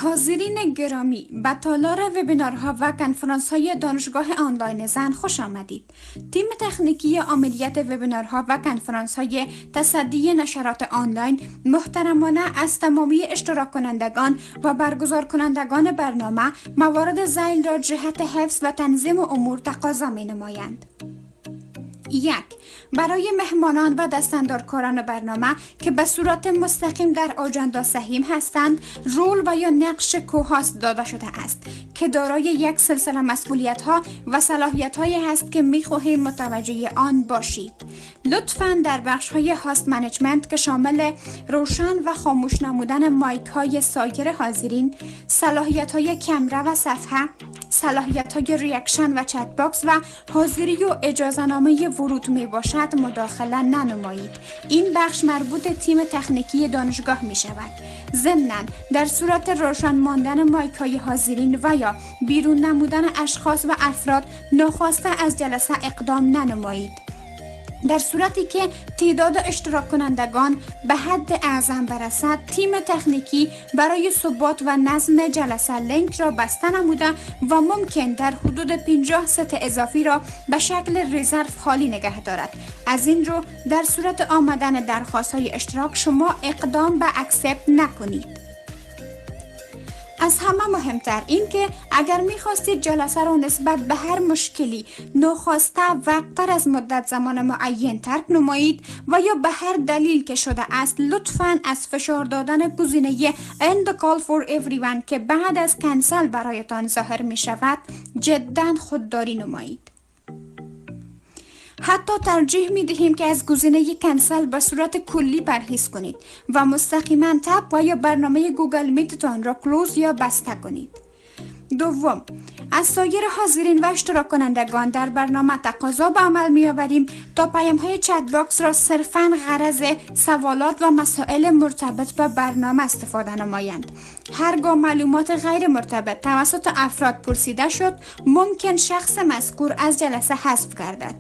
حاضرین گرامی، به تالار وبینارها و کنفرانس‌های دانشگاه آنلاین زن خوش آمدید. تیم تکنیکی عملیات وبینارها و کنفرانس‌های تصدی نشرات آنلاین محترمانه از تمامی اشتراک کنندگان و برگزار کنندگان برنامه موارد ذیل را جهت حفظ و تنظیم امور تقاضا می نمایند. 1. برای مهمانان و دستاندارکاران برنامه که به صورت مستقیم در آجندا سهیم هستند، رول و یا نقش کوهاست داده شده است که دارای یک سلسله مسئولیت ها و صلاحیت هایی هست که می خواهیم متوجه آن باشید. لطفاً در بخش های هاست منیجمنت که شامل روشن و خاموش نمودن مایک های سایر حاضرین، صلاحیت های کامرا و صفحه، صلاحیت های ریاکشن و چت باکس و حاضری و اجازه نامه ورود می باشد مداخله ننمایید. این بخش مربوط تیم تکنیکی دانشگاه می شود. ضمناً در صورت روشن ماندن مایک های حاضرین و یا بیرون نمودن اشخاص و افراد ناخواسته از جلسه اقدام ننمایید. در صورتی که تعداد اشتراک کنندگان به حد اعظم برسد، تیم تکنیکی برای ثبات و نظم جلسه لینک را بسته نموده و ممکن در حدود 50 ست اضافی را به شکل رزرو خالی نگه دارد. از این رو در صورت آمدن درخواست های اشتراک شما اقدام به اکسپت نکنید. از همه مهمتر این که اگر می‌خواستید جلسه را نسبت به هر مشکلی ناخواسته وقت‌تر از مدت زمان معین ترک نمایید و یا به هر دلیل که شده است، لطفاً از فشار دادن گزینه End the call for everyone که بعد از کنسل برایتان ظاهر می شود جداً خودداری نمایید. حتی ترجیح می دهیم که از گزینه کنسل به صورت کلی پرهیز کنید و مستقیما تب و یا برنامه گوگل میتتان را کلوز یا بسته کنید. دوم، از سایر حاضرین و اشتراک کنندگان در برنامه تقاضا به عمل می آوریم تا پیام های چت باکس را صرفاً غرض سوالات و مسائل مرتبط به برنامه استفاده نمایند. هرگاه معلومات غیر مرتبط توسط افراد پرسیده شد، ممکن شخص مذکور از جلسه حذف گردد.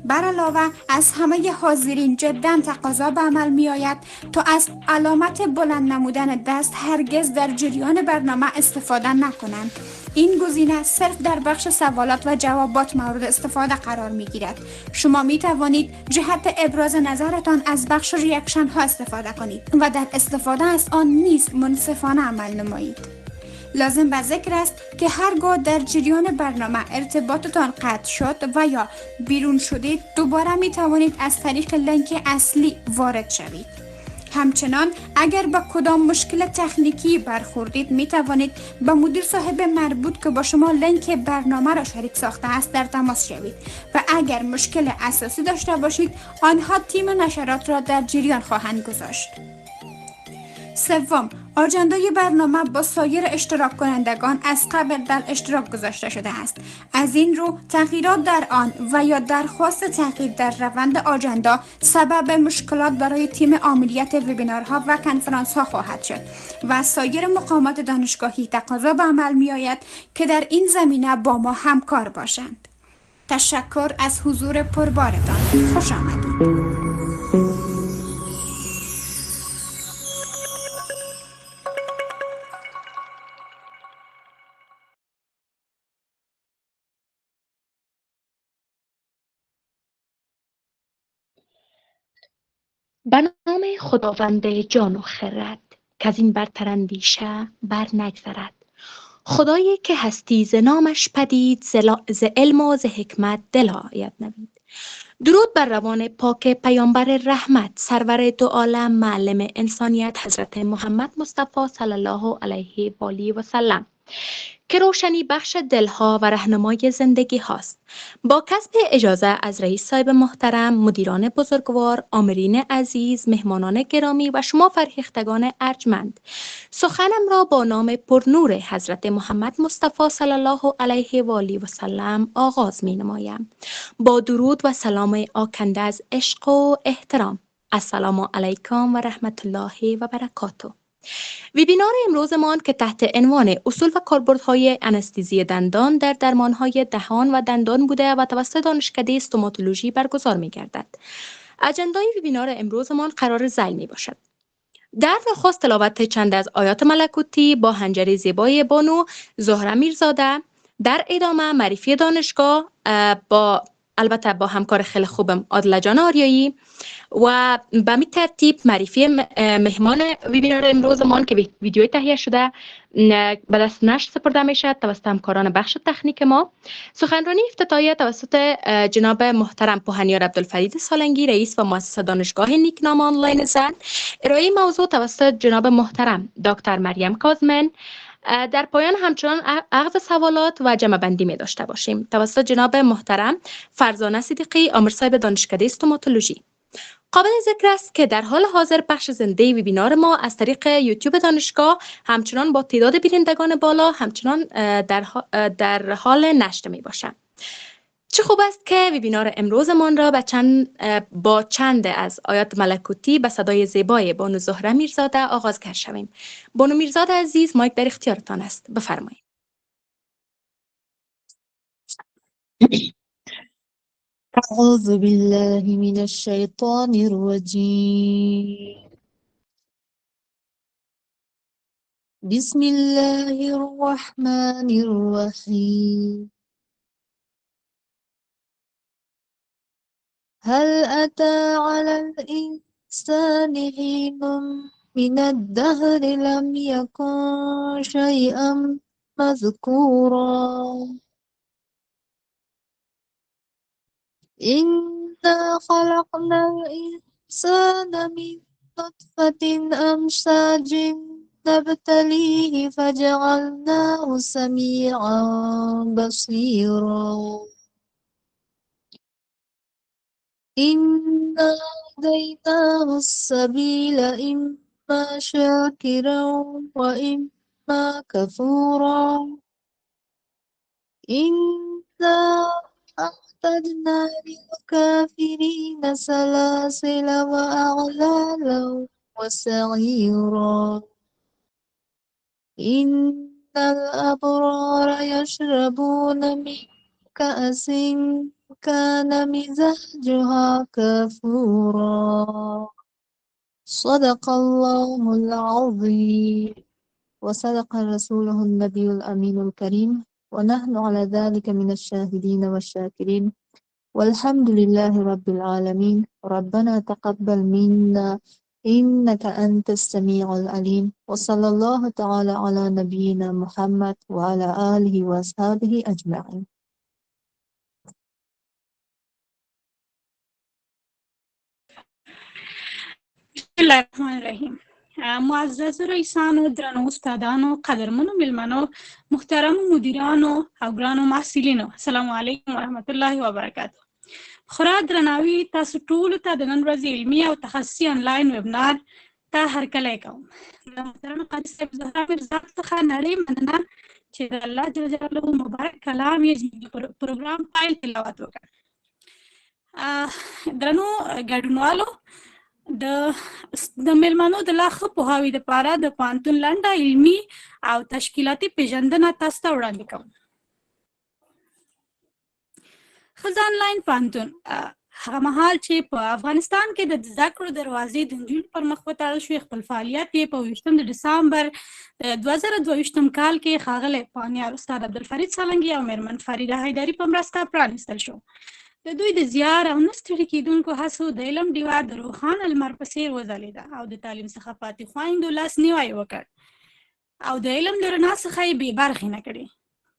بر علاوه از همه حاضرین جدا تقاضا به عمل می آید تا از علامت بلند نمودن دست هرگز در جریان برنامه استفاده نکنند. این گزینه صرف در بخش سوالات و جوابات مورد استفاده قرار می گیرد. شما می توانید جهت ابراز نظرتان از بخش ریاکشن ها استفاده کنید و در استفاده از آن نیز منصفانه عمل نمایید. لازم به ذکر است که هرگاه در جریان برنامه ارتباطتان قطع شد و یا بیرون شدید، دوباره می توانید از طریق لینک اصلی وارد شوید. همچنان اگر با کدام مشکل تکنیکی برخوردید می توانید با مدیر صاحب مربوط که با شما لینک برنامه را شریک ساخته است در تماس شوید و اگر مشکل اساسی داشته باشید آنها تیم نشرات را در جریان خواهند گذاشت. سوم، آجندای برنامه با سایر اشتراک کنندگان از قبل در اشتراک گذاشته شده است. از این رو تغییرات در آن و یا درخواست تغییر در روند آجندا سبب مشکلات برای تیم عملیات وبینارها و کنفرانس‌ها خواهد شد و سایر مقامات دانشگاهی تقاضا به عمل می آید که در این زمینه با ما همکار باشند. تشکر از حضور پربارتان. خوش آمدید. به نام خداوند جان و خرد که از این برتر اندیشه بر نگذرد. خدایی که هستی ز نامش پدید، ز علم و ز حکمت دل آید نوید. درود بر روان پاک پیامبر رحمت، سرور دو عالم، معلم انسانیت، حضرت محمد مصطفی صلی الله علیه و آله و سلم که روشنی بخش دلها و رهنمای زندگی هاست. با کسب اجازه از رئیس صاحب محترم، مدیران بزرگوار، آمرین عزیز، مهمانان گرامی و شما فرهیختگان ارجمند، سخنم را با نام پرنور حضرت محمد مصطفی صلی الله علیه و آله و سلم آغاز می نمایم. با درود و سلام آکنده از عشق و احترام. السلام علیکم و رحمت الله و برکاته. ویبینار امروزمان که تحت عنوان اصول و کاربردهای انستزی دندان در درمانهای دهان و دندان بوده و توسط دانشکده استوماتولوژی برگزار می‌گردد. اجندای ویبینار امروزمان قرار ذیل میباشد. در نخست تلاوت چند از آیات ملکوتی با حنجره زیبای بانو زهره میرزاده، در ادامه معرفی دانشگاه البته با همکار خیلی خوبم عادله جان آریایی و به می ترتیب معرفی مهمان ویبینار امروزمان که ویدیوی تهیه شده به دست نشر سپرده می شد توسط همکاران بخش تکنیک ما. سخنرانی افتتاحیه توسط جناب محترم پوهنیار عبدالفرید سالنگی رئیس و مؤسس دانشگاه نیکنام آنلاین زن، ارائه موضوع توسط جناب محترم دکتر مریم کاظمن. در پایان همچنان اخذ سوالات و جمع بندی می داشته باشیم توسط جناب محترم فرزانه صدیقی آمرصاحب دانشکده استوماتولوژی. قابل ذکر است که در حال حاضر بخش زنده ویبینار ما از طریق یوتیوب دانشگاه همچنان با تعداد بینندگان بالا همچنان در حال نشر می باشد. چه خوب است که ویبینار امروزمان را با چند از آیات ملکوتی به صدای زیبای بانو زهره میرزاده آغاز کرده شویم. بانو میرزاده عزیز، مایک در اختیارتان است. بفرمایید. أعوذ بالله من الشيطان الرجيم. بسم الله الرحمن الرحيم. هل أتى على الإنسان حين من الدهر لم يكن شيئا مذكورا. إنا خلقنا الإنسان من نطفة أمشاج نبتليه فجعلناه سميعا بصيرا. إنا هديناه السبيل إما شاكرا وإما كفورا. إنا أعتدنا للكافرين سلاسل وأغلالا وسعيرا. إن الأبرار يشربون من كأس كان مزاجها كافورا. صدق الله العظيم وصدق رسوله النبي الأمين الكريم ونحن على ذلك من الشاهدين والشاكرين والحمد لله رب العالمين. ربنا تقبل منا إنك أنت السميع العليم وصلى الله تعالى على نبينا محمد وعلى آله وأصحابه أجمعين. بسم الله الرحمن الرحیم. معزز رئیسانو، درنو استادانو، قدرمنو ملمنو، محترم مدیرانو او ګرانو محصلینو، السلام علیکم ورحمت الله وبرکاته. خورا درناوي تاسو ټولو ته د نن ورځې علمي او تخصصي انلاین ویبنار ته هرکلی کوم. د محترم قاضي صاحب زهرا میرزاد څخه نړۍ مننه چې د الله جل جلاله مبارک کلام یې د پروګرام پایل تلاوت وکړ. درنو ګډونوالو، د میلمنو د لا ښه پوهاوي دپاره د پوهنتون لنډه علمي او تشکیلاتي پیژندنه تاسو ته وړاندې کوم. ښځه انلاین پوهنتون هغه مهال چې په افغانستان کې د زده کړو دروازې د نجونو پر مخ وتړل شوې، خپل فعالیت یې په 20 ډسامبر 2022 کال کې ښاغلی پوهنیار استاد عبدالفرید سالنګي او میرمن فریده حیدري په مرسته پرانیستل شو. د دوی د زیار او نه ستړي کېدونکو هڅو د علم ډیوه د روښانه لمر په څېر وځلېده او د تعلیم څخه پاتې خویندو لاسنیوی وکړ او د علم له رڼا څخه یې بې برخې نه کړې.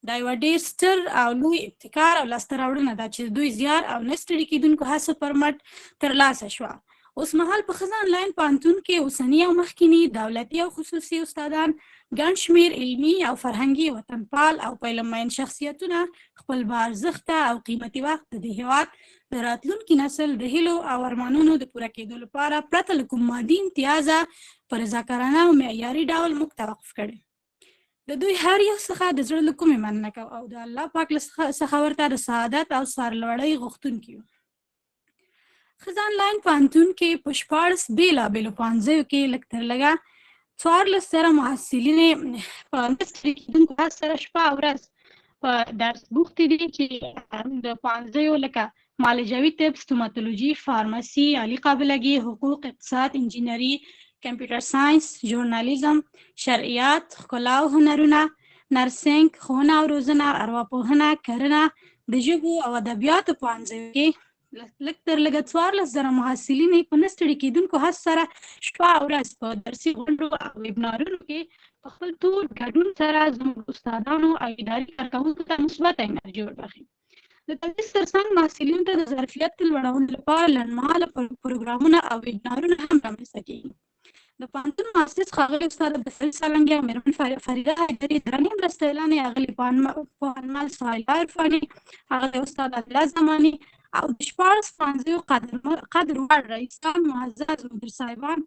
دا یوه ډېر ستر او لوی ابتکار او لاسته راوړنه ده چې د دوی زیار او نه ستړي کېدونکو هڅو پر مټ ترلاسه شوه. اوس مهال په ښځه انلاین پوهنتون کې اوسني او مخکیني دولتي او خصوصي استادان، ګڼ شمېر علمي او فرهنګي وطنپال او په علم مین شخصیتونه خپل باارزښته او قیمتي وخت د هېواد د راتلونکي نسل د هیلو او ارمانونو د پوره کېدو لپاره پرته له کوم مادي امتیازه په رضاکارانه او معیاري ډول موږ ته وقف کړی. د دوی هر یو څخه د زړه له کومې مننه کوو او د الله پاک څخه ورته د سعادت او سرلوړۍ غوښتونکي یو. ښځه انلاین پوهنتون کې په 14 بېلابېلو پوهنځیو کې لږ تر لږه 14,000 محصلین په مصر کېدونکو هڅه سره شپه او ورځ په درس بوختې دي چې د پوهنځیو لکه معالجوي طب، ستوماتولوژي، فارمسي، عالي قابلګي، حقوق، اقتصاد، انجینري، کمپیوټر ساینس، ژورنالیزم، شرعیات، ښکلا او هنرونه، نرسنګ، ښوونه او روزنه، ارواپوهنه، کرنه، د ژبو او ادبیاتو پوهنځیو کې لږ تر لږه 14,000 محصلین په نه ستړي کېدونکو هڅو سره شپه او ورځ په درسي غونډو او ویبنارونو کې په خپل ټول ګډون سره زموږ استادانو او اداري کارکوونکو ته مثبته انرژي وربخښي. د تدریس ترڅنګ محصلینو ته د ظرفیت لوړولو لپاره لنډمهاله پروګرامونه او ویبنارونه هم رامنځته کېږي. د پوهنتون مؤسس ښاغلي استاد عبدالسلیم سالنګي او مېرمن فریده حیدري، درنې مرستیالانې ښاغلي پوهنمل سهیلا عرفاني، ښاغلی استاد عادله زماني او د 14 پوهنځیو قدر وړ رئیسان، معزز مدیر صاحبان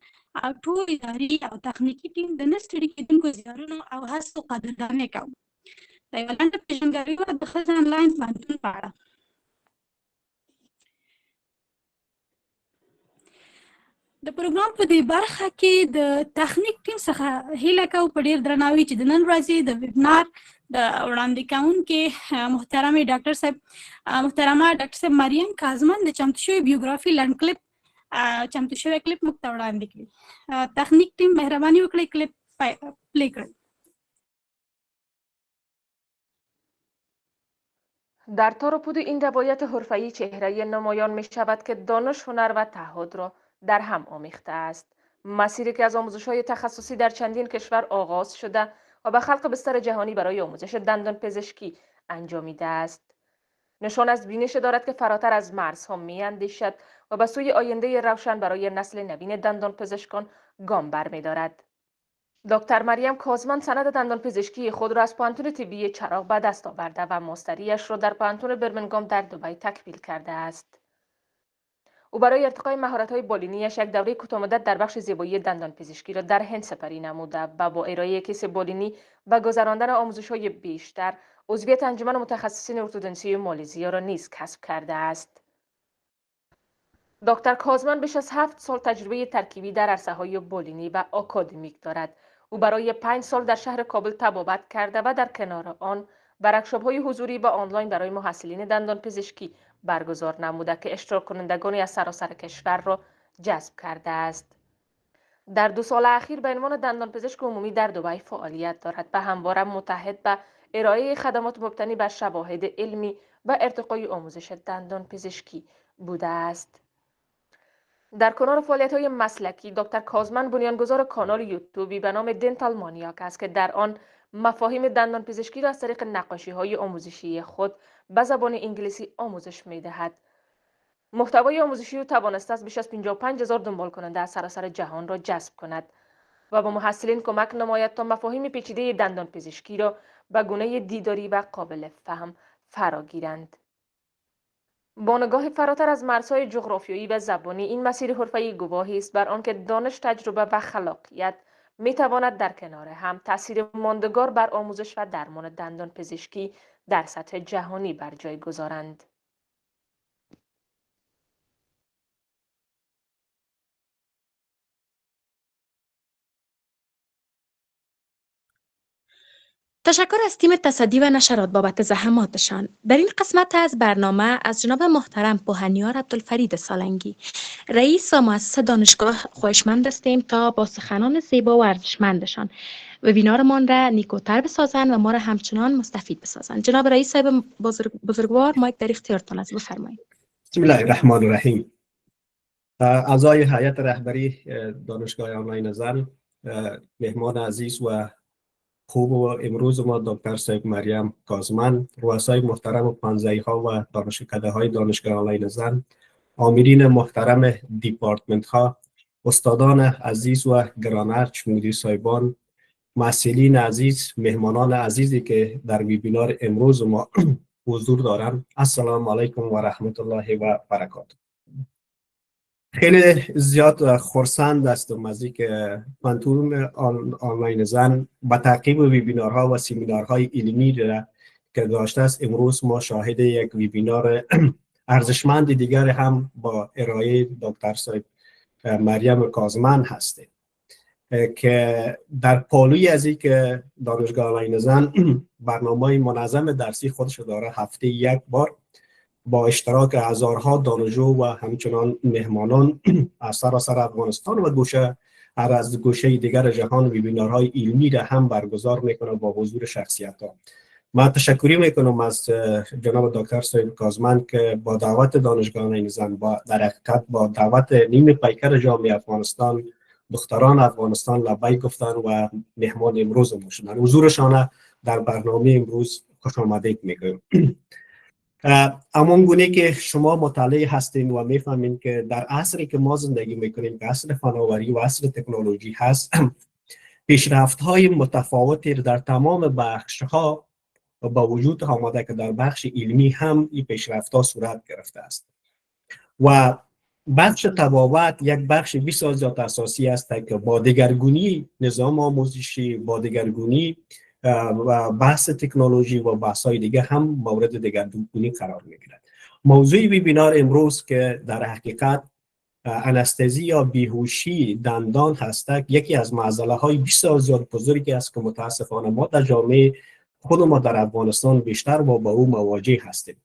او ټول اداري او تخنیکي ټیم د نه ستړي کېدونکو زیارونو او هڅو قدرداني کوم. دا یوه لنډه پېژندګلوي وه د ښځې انلاین پوهنتون په اړه. د پروګرام په دې برخه کې د تخنیک ټیم څخه هیله کوو په ډېر درناوي چې د نن ورځې د ویبنار د وړاندې کوونکې محترمه ډاکټر صاحب مریم کاظمن د چمتو شوي بیوګرافي لنډ کلیپ چمتو شوی کلیپ موږ ته وړاندې کړي. تخنیک ټیم مهرباني وکړئ کلیپ پلی کړئ. در تار و پود این روایت حرفه‌ای چهره نمایان می شود که دانش، هنر و تعهد را در هم آمیخته است. مسیری که از آموزش‌های تخصصی در چندین کشور آغاز شده و به خلق بستر جهانی برای آموزش دندان پزشکی انجامیده است. نشان از بینش دارد که فراتر از مرزها می‌اندیشد و به سوی آینده روشن برای نسل نوین دندان پزشکان گام برمی‌دارد. دکتر مریم کاظمن سند دندان پزشکی خود را از پوهنتون طبی چراغ به دست آورده و ماستریش را در پوهنتون برمنگام در دبی تکمیل کرده است. او برای ارتقای مهارت‌های بالینیش یک دوره کوتاه‌مدت در بخش زیبایی دندان پزشکی را در هند سپری نموده و با ارائه کیس بالینی و گذراندن آموزش‌های بیشتر عضویت انجمن متخصصین ارتودنسی مالزیا را نیز کسب کرده است. دکتر کاظمن بیش از 7 سال تجربه ترکیبی در عرصه‌های بالینی و آکادمیک دارد. او برای 5 سال در شهر کابل طبابت کرده و در کنار آن ورکشاپ‌های حضوری و آنلاین برای محصلین دندان پزشکی برگزار نموده که اشتراک کنندگانی از سراسر کشور را جذب کرده است. در 2 سال اخیر به عنوان دندان پزشک عمومی در دبی فعالیت دارد و همواره متحد به ارائه خدمات مبتنی بر شواهد علمی و ارتقای آموزش دندان پزشکی بوده است. در کنار فعالیت‌های مسلکی، دکتر کاظمن بنیانگذار کانال یوتیوبی به نام دنتال مانیاک است که در آن مفاهیم دندان پزشکی را از طریق نقاشی‌های آموزشی خود به زبان انگلیسی آموزش می‌دهد. محتوای آموزشی او توانسته است بیش از 55,000 دنبال کننده از سراسر جهان را جذب کند و به محصلین کمک نماید تا مفاهیم پیچیده دندان پزشکی را به گونه دیداری و قابل فهم فراگیرند. با نگاه فراتر از مرزهای جغرافیایی و زبانی، این مسیر حرفه‌ای گواهی است بر آنکه دانش، تجربه و خلاقیت می‌تواند در کنار هم تأثیر ماندگار بر آموزش و درمان دندان پزشکی در سطح جهانی بر جای گذارند. تشکر از تیم تصدی و نشرات بابت زحماتشان. در این قسمت از برنامه از جناب محترم پوهنیار عبدالفرید سالنگی، رئیس و مؤسس دانشگاه خواهشمند هستیم تا با سخنان زیبا و ارزشمندشان وبینارمان را نیکوتر بسازند و ما را همچنان مستفید بسازند. جناب رئیس صاحب بزرگوار، مایک در اختیارتان است، بفرمایید. بسم الله الرحمن الرحیم. اعضای هیئت رهبری دانشگاه آنلاین زن، مهمان عزیز و خوب و امروز ما دکتر صاحب مریم کاظمن، رؤسای محترم پانزه‌ها و دانشکده‌های دانشگاه آنلاین زن، آمرین محترم دیپارتمنت ها، استادان عزیز و گرانارچ، مدیر صاحبان، مسئولین عزیز، مهمانان عزیزی که در ویبینار امروز ما حضور دارند، السلام علیکم و رحمت الله و برکاته. خیلی زیاد خرسند هستم از اینکه پوهنتون آنلاین زن با تعقیب ویبینارها و سمینارهای علمی را که داشته است، امروز ما شاهد یک ویبینار ارزشمند دیگر هم با ارائه دکتر صاحب مریم کاظمن هستیم. که در پالوی از این که دانشگاه آنلاین زن برنامه منظم درسی خودش داره، هفته یک بار با اشتراک هزارها دانشجو و همچنان مهمانان از سراسر افغانستان و از گوشه دیگر جهان وبینارهای علمی را هم برگزار میکنه با حضور شخصیت ها. من تشکری میکنم از جناب دکتر صاحب کازمن که با دعوت دانشگاه آنلاین زن در حقیقت با دعوت نیم پیکر جامعه افغانستان، دختران افغانستان لبیک گفتن و مهمان امروز ما شدن. حضورشان در برنامه امروز خوش آمدید میگویم. اما گونه که شما مطالعه هستین و میفهمین که در عصری که ما زندگی میکنیم که عصر فناوری و عصر تکنولوژی هست، پیشرفت های متفاوتی در تمام بخش ها با وجود آمده که در بخش علمی هم این پیشرفت ها صورت گرفته است و بخش طبابت یک بخش بسیار زیاد اساسی است که با دگرگونی نظام آموزشی، با دگرگونی و بحث تکنولوژی و بحث های دیگه هم مورد دگرگونی قرار میگیرد. موضوع وبینار امروز که در حقیقت انستزی یا بیهوشی دندان هست، یکی از معضله های بسیار زیاد بزرگی است که متاسفانه ما در جامعه خود ما در افغانستان بیشتر با او مواجه هستیم.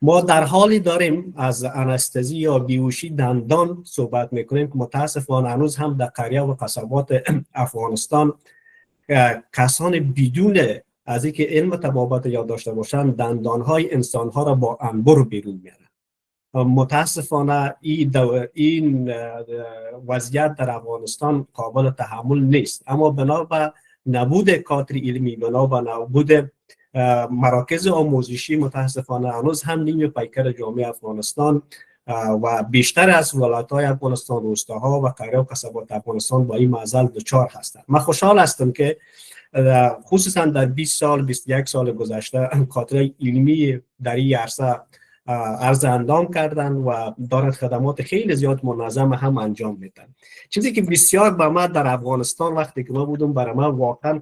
ما در حالی داریم از انستزی یا بیهوشی دندان صحبت میکنیم که متاسفانه هنوز هم در قریه و قصبات افغانستان کسان بدون از اینکه علم طبابت یاد داشته باشند دندانهای انسانها را با انبر بیرون میارن. متاسفانه این وضعیت در افغانستان قابل تحمل نیست، اما بنا به نبود کادر علمی، بنا به نبود مراکز آموزشی، متاسفانه هنوز هم نیم پیکر جامعه افغانستان و بیشتر از ولایت‌های افغانستان، روستاها و قریه و قصبات افغانستان با این معضل دچار هستند. من خوشحال هستم که خصوصا در 20 سال 21 سال گذشته کادر علمی در این عرصه عرض اندام کردن و دارد خدمات خیلی زیاد منظم هم انجام میدن. چیزی که بسیار به ما در افغانستان وقتی که ما بودم برای ما واقعا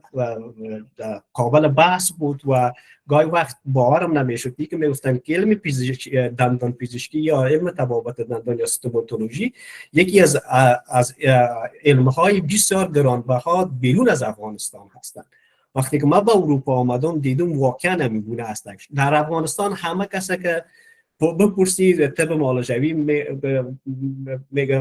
قابل بحث بود و گاهی وقت باورم نمیشد که میگفتن که علم دندان پزشکی یا علم طبابت دندان یا استوماتولوژی یکی از علمهای بسیار گرانبها بیرون از افغانستان هستند. وقتی که ما به اروپا آمدم دیدم واقعا نمیگونه است. در افغانستان همه کسی که بپرسید طب معالجوی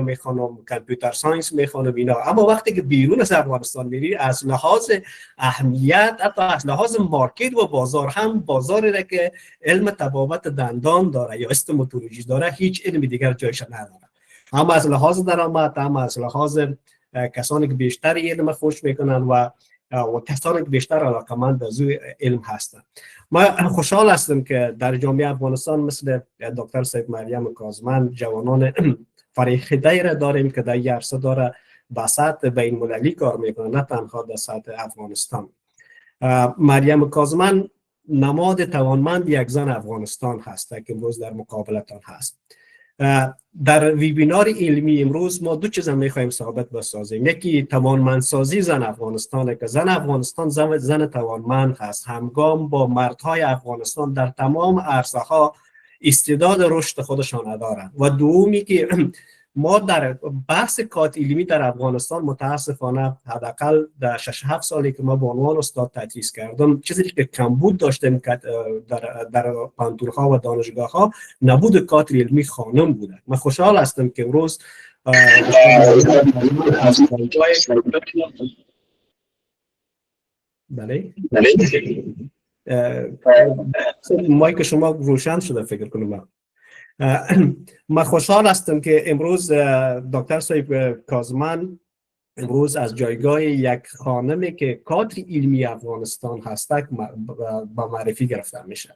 میخوانم، کامپیوتر ساینس میخوانم اینا، اما وقتی که بیرون از افغانستان میری از لحاظ اهمیت، حتی از لحاظ مارکت و بازار هم بازاری را که علم طبابت دندان داره یا استوماتولوژی داره هیچ علم دیگر جایش نداره. هم از لحاظ درآمد، هم از لحاظ کسانی که بیشتر علم خوش میکنن و کسانی که بیشتر علاقمند از علم هستند. ما خوشحال هستم که در جامعه افغانستان مثل دکتر صاحب مریم کازمن جوانان فریخته را داریم که در این عرصه داره به سطح بین المللی کار میکنه، نه تنها در سطح افغانستان. مریم کازمن نماد توانمند یک زن افغانستان هست که امروز در مقابلتان هست. در ویبینار علمی امروز ما دو چیز میخوایم ثابت بسازیم. یکی توانمندسازی زن افغانستان که زن افغانستان زن توانمند هست، همگام با مردهای افغانستان در تمام عرصه ها استعداد رشد خودشان دارند. و دومی که ما در بحث کادر علمی در افغانستان متاسفانه حداقل در 6-7 سالی که ما به عنوان استاد تدریس کردم چیزی که کمبود داشتیم که در پانتورها و دانشگاه ها نبود کادر علمی خانم بوده. من خوشحال هستم که امروز بله مایک شما روشن شده فکر کنم. من خوشحال هستم که امروز دکتر صاحب کازمن امروز از جایگاه یک خانمی که کادر علمی افغانستان هست با معرفی گرفته میشه.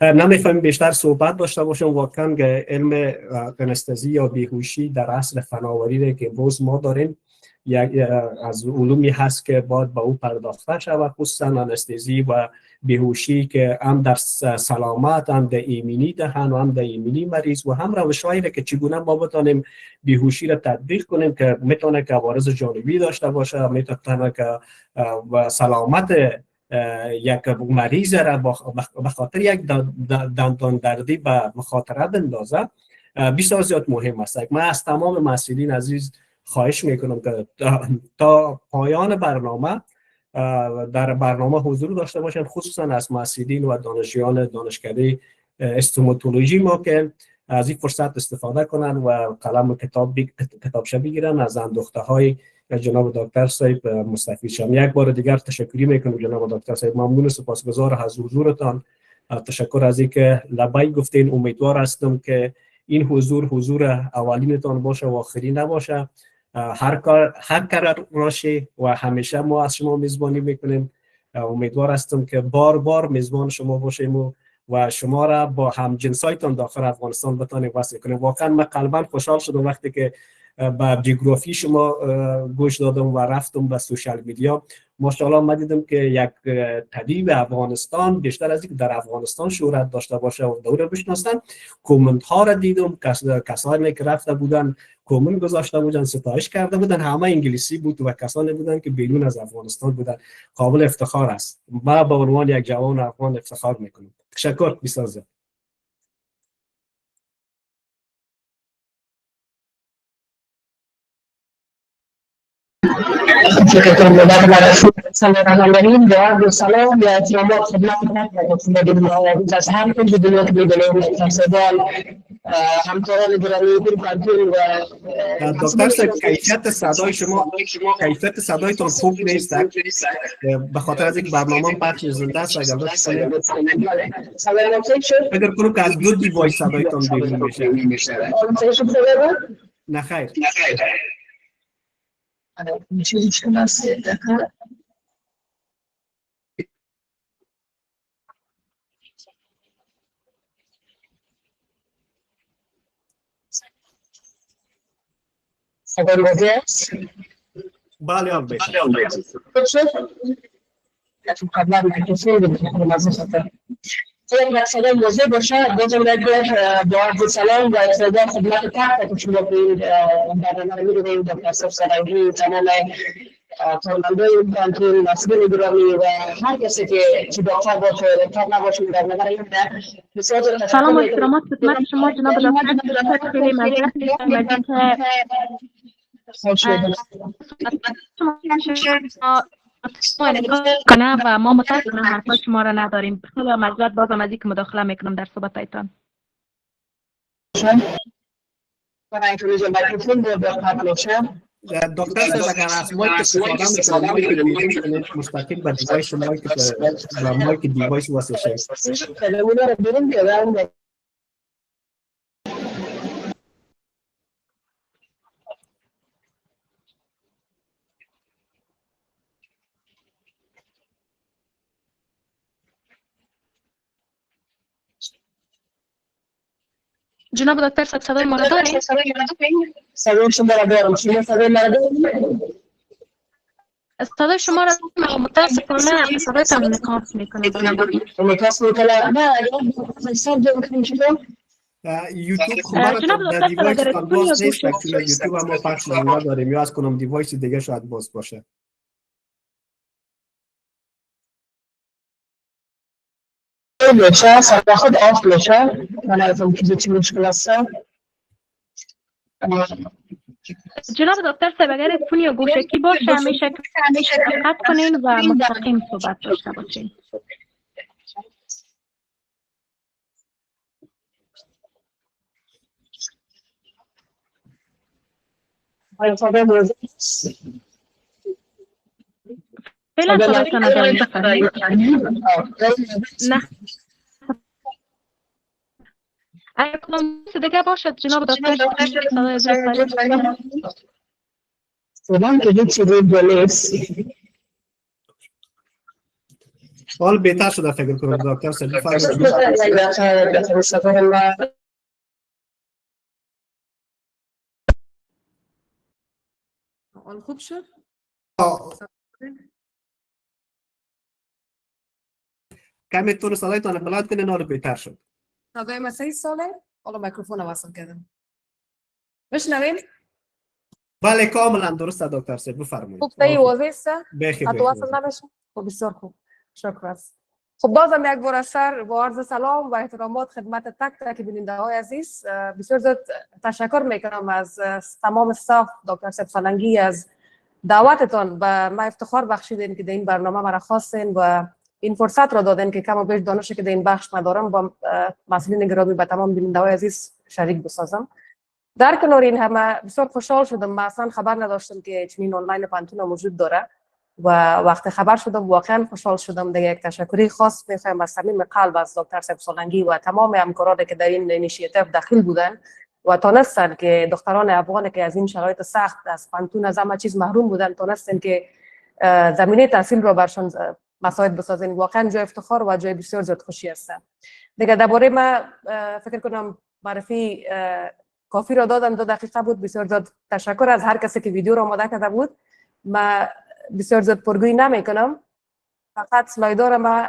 نمیخوایم بیشتر صحبت داشته باشم. واقعا که علم انستزی یا بیهوشی در عصر فناوری که امروز ما داریم یک از علومی هست که باید به او پرداخته شود، خصوصا انستزی و بیهوشی که هم در سلامت، هم در ایمنی دهن و هم در ایمنی مریض و هم روش‌هایی که چگونه ما بتانیم بیهوشی را تطبیق کنیم که میتونه که عوارض جانبی داشته باشه، میتونه که سلامت یک مریض را به خاطر یک دندان دردی به مخاطره بندازه بسیار زیاد مهم است. من از تمام مسئولین عزیز خواهش میکنم که تا پایان برنامه در برنامه حضور داشته باشند، خصوصا از محصلین و دانشجویان دانشکده استوماتولوژی ما که از این فرصت استفاده کنند و قلم و کتابچه بگیرن. از اندوخته های جناب دکتر صاحب مستفید شم. یک بار دیگر تشکری میکنم جناب دکتر صاحب، ممنون، سپاسگزار از حضورتان. تشکر از اینکه لبای گفتین. امیدوار هستم که این حضور اولینتان باشه و آخری نباشه. هر کار باشه و همیشه ما از شما میزبانی میکنیم. امیدوار هستم که بار میزبان شما باشیم و شما را با همجنسایتان داخل افغانستان بتانیم وصل کنیم. واقعا من قلبا خوشحال شدم وقتی که به بیوگرافی شما گوش دادم و رفتم به سوشال میدیا. ماشاءالله من دیدم که یک طبیب افغانستان بیشتر از اینکه در افغانستان شهرت داشته باشه و دوره بشناسن، کامنت ها را دیدم، کسانی که رفته بودن کامنت گذاشته بودن، ستایش کرده بودن، همه انگلیسی بود و کسانی بودن که بیرون از افغانستان بودن. قابل افتخار است. من به عنوان یک جوان افغان افتخار میکنم. تشکر بسیار زیاد. سلام و احترامات خدمت از همه دنیا که می‌دونید همکاران گرامی کنترل و دکتر صاحب کیفیت صدای شما کیفیت صدایتان خوب نیست، به خاطر از اینکه برنامه پخش زنده است. اگر فکر کنم که از دو دیوایس صدایتان بیرون میشه. نه خیر. بله آقای صدای موضوع باشه. دوستان با عرض سلام و استقبال خدمت تک شما که برنامه رو می‌بینید. دکتر صدایی تمام کارمندان بانکین، مسئولین گرامی و هر کسی که دکتر باشه دکتر نباشه در نظر این سلام و احترامات خدمت شما جناب دکتر. خیلی ممنون کنه و ما متاسفانه حرفای شما را نداریم. خیلی معذرت بازم از اینکه مداخله میکنم در صحبتایتان. دکتر صاحب اگر از مایک استفاده میکنید مستقیم به دیوایس مایک دیوایس واسه شد. جناب دکتر صاحب صدای ما را دارید؟ صدای شما را دارم. شما صدای ما را دارید؟ صدای شما را متاسفانه صدایتان نکاس میکنه. نکاس میکنه؟ نه یوتیوب خودم در دیوایس تان باز نیست. اکچولی یوتیوب هم پخش زنده داریم یا از کنم دیوایس دیگه شاید باز باشه. میشه صدا خود آف میشه. من ازم چی مشکل است؟ جناب دکتر صاحب اگر فون یا گوشکی باشه همیشه دقت کنین و مستقیم صحبت داشته باشین. آیا صدا موضوع فعلا صدایتان نداریم بفرمایید. نه اگر کدام دیگه باشد جناب دکتر صدای درست دارید؟ صدا که هیچ چیزی نیست. حال بهتر شده فکر کنم دکتر صاحب. حال خوب شد؟ کمی تون صدایتان بلند کنین حال بهتر شد. صدای من صحیح ساله؟ حالا میکروفون رو وصل کردم. بشنوین؟ بله کاملا درست دکتر صاحب بفرمایید. خوب تایی واضح است؟ بخیر حتی وصل نبشه؟ خب بسیار خوب. شکر است. خب بازم یک بار از سر با عرض سلام و احترامات خدمت تک تک بیننده های عزیز، بسیار زیاد تشکر میکنم از تمام استاف دکتر سیب سالنگی از دعوتتان و ما افتخار بخشیدین که در این برنامه مرا خواستین و این فرصت را دادین که کم و بیش دانشی که در این بخش ندارم با مسئولین گرامی و تمام بیننده های عزیز شریک بسازم. در کنار این همه بسیار خوشحال شدم، من اصلا خبر نداشتم که چنین آنلاین پانتون موجود داره و وقتی خبر شدم واقعا خوشحال شدم. دیگه یک تشکری خاص می‌خوایم از صمیم قلب از دکتر سیب سالنگی و تمام همکارانی که در این اینیشیتیو داخل بودن و تونستن که دختران افغان که از این شرایط سخت از پانتون از همه چیز محروم بودن تونستن که زمینه تحصیل را برشان مساعد بسازین. واقعا جای افتخار و جای بسیار زیاد خوشی است. دیگه درباره ما فکر کنم معرفی کافی را دادم، 2 دقیقه بود. بسیار زیاد تشکر از هر کسی که ویدیو را آماده کرده بود. ما بسیار زیاد پرگویی نمیکنم، فقط سلایدها را ما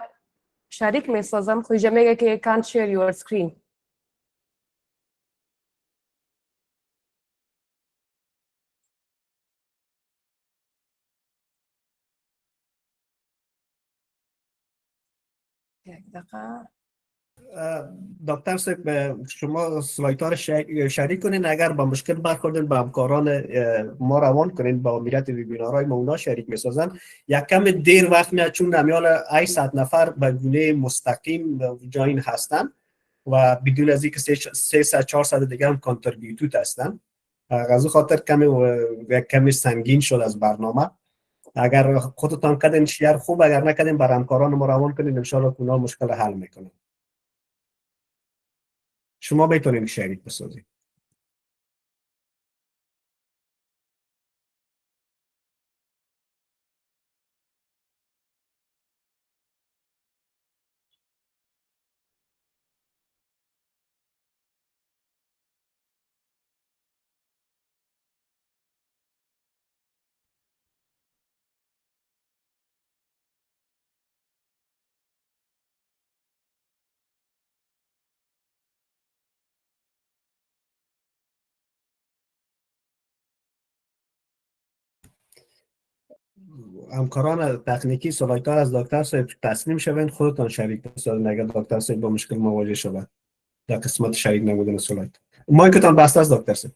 شریک میسازم. خویجه میگه که can't share your screen. یک دقیقه. دکتر صاحب شما سلایت ها رو شریک کنین، اگر با مشکل برخوردین با همکاران ما روان کنین، با مدیریت وبینارهای ما اونا شریک میسازن. یک کم دیر وقت میاد چون نمیال 800 نفر به گونه مستقیم جاین هستن و بدون از اینکه 300 400 دیگه هم کانتریبیوتور هستن. از خاطر کمی سنگین شد از برنامه. اگر خودتان کردین شیر خوب، اگر نکردین بر همکاران ما روان کنین، ان شاء الله اونا مشکل حل میکنن. شما میتونید شریک بسازید. همکاران تکنیکی سلایت ها از دکتر صاحب تسلیم شوند، خودتان شریک بسازید اگر دکتر صاحب با مشکل مواجه شود در قسمت شریک نمودن سلایت. مایکتان بسته است دکتر صاحب.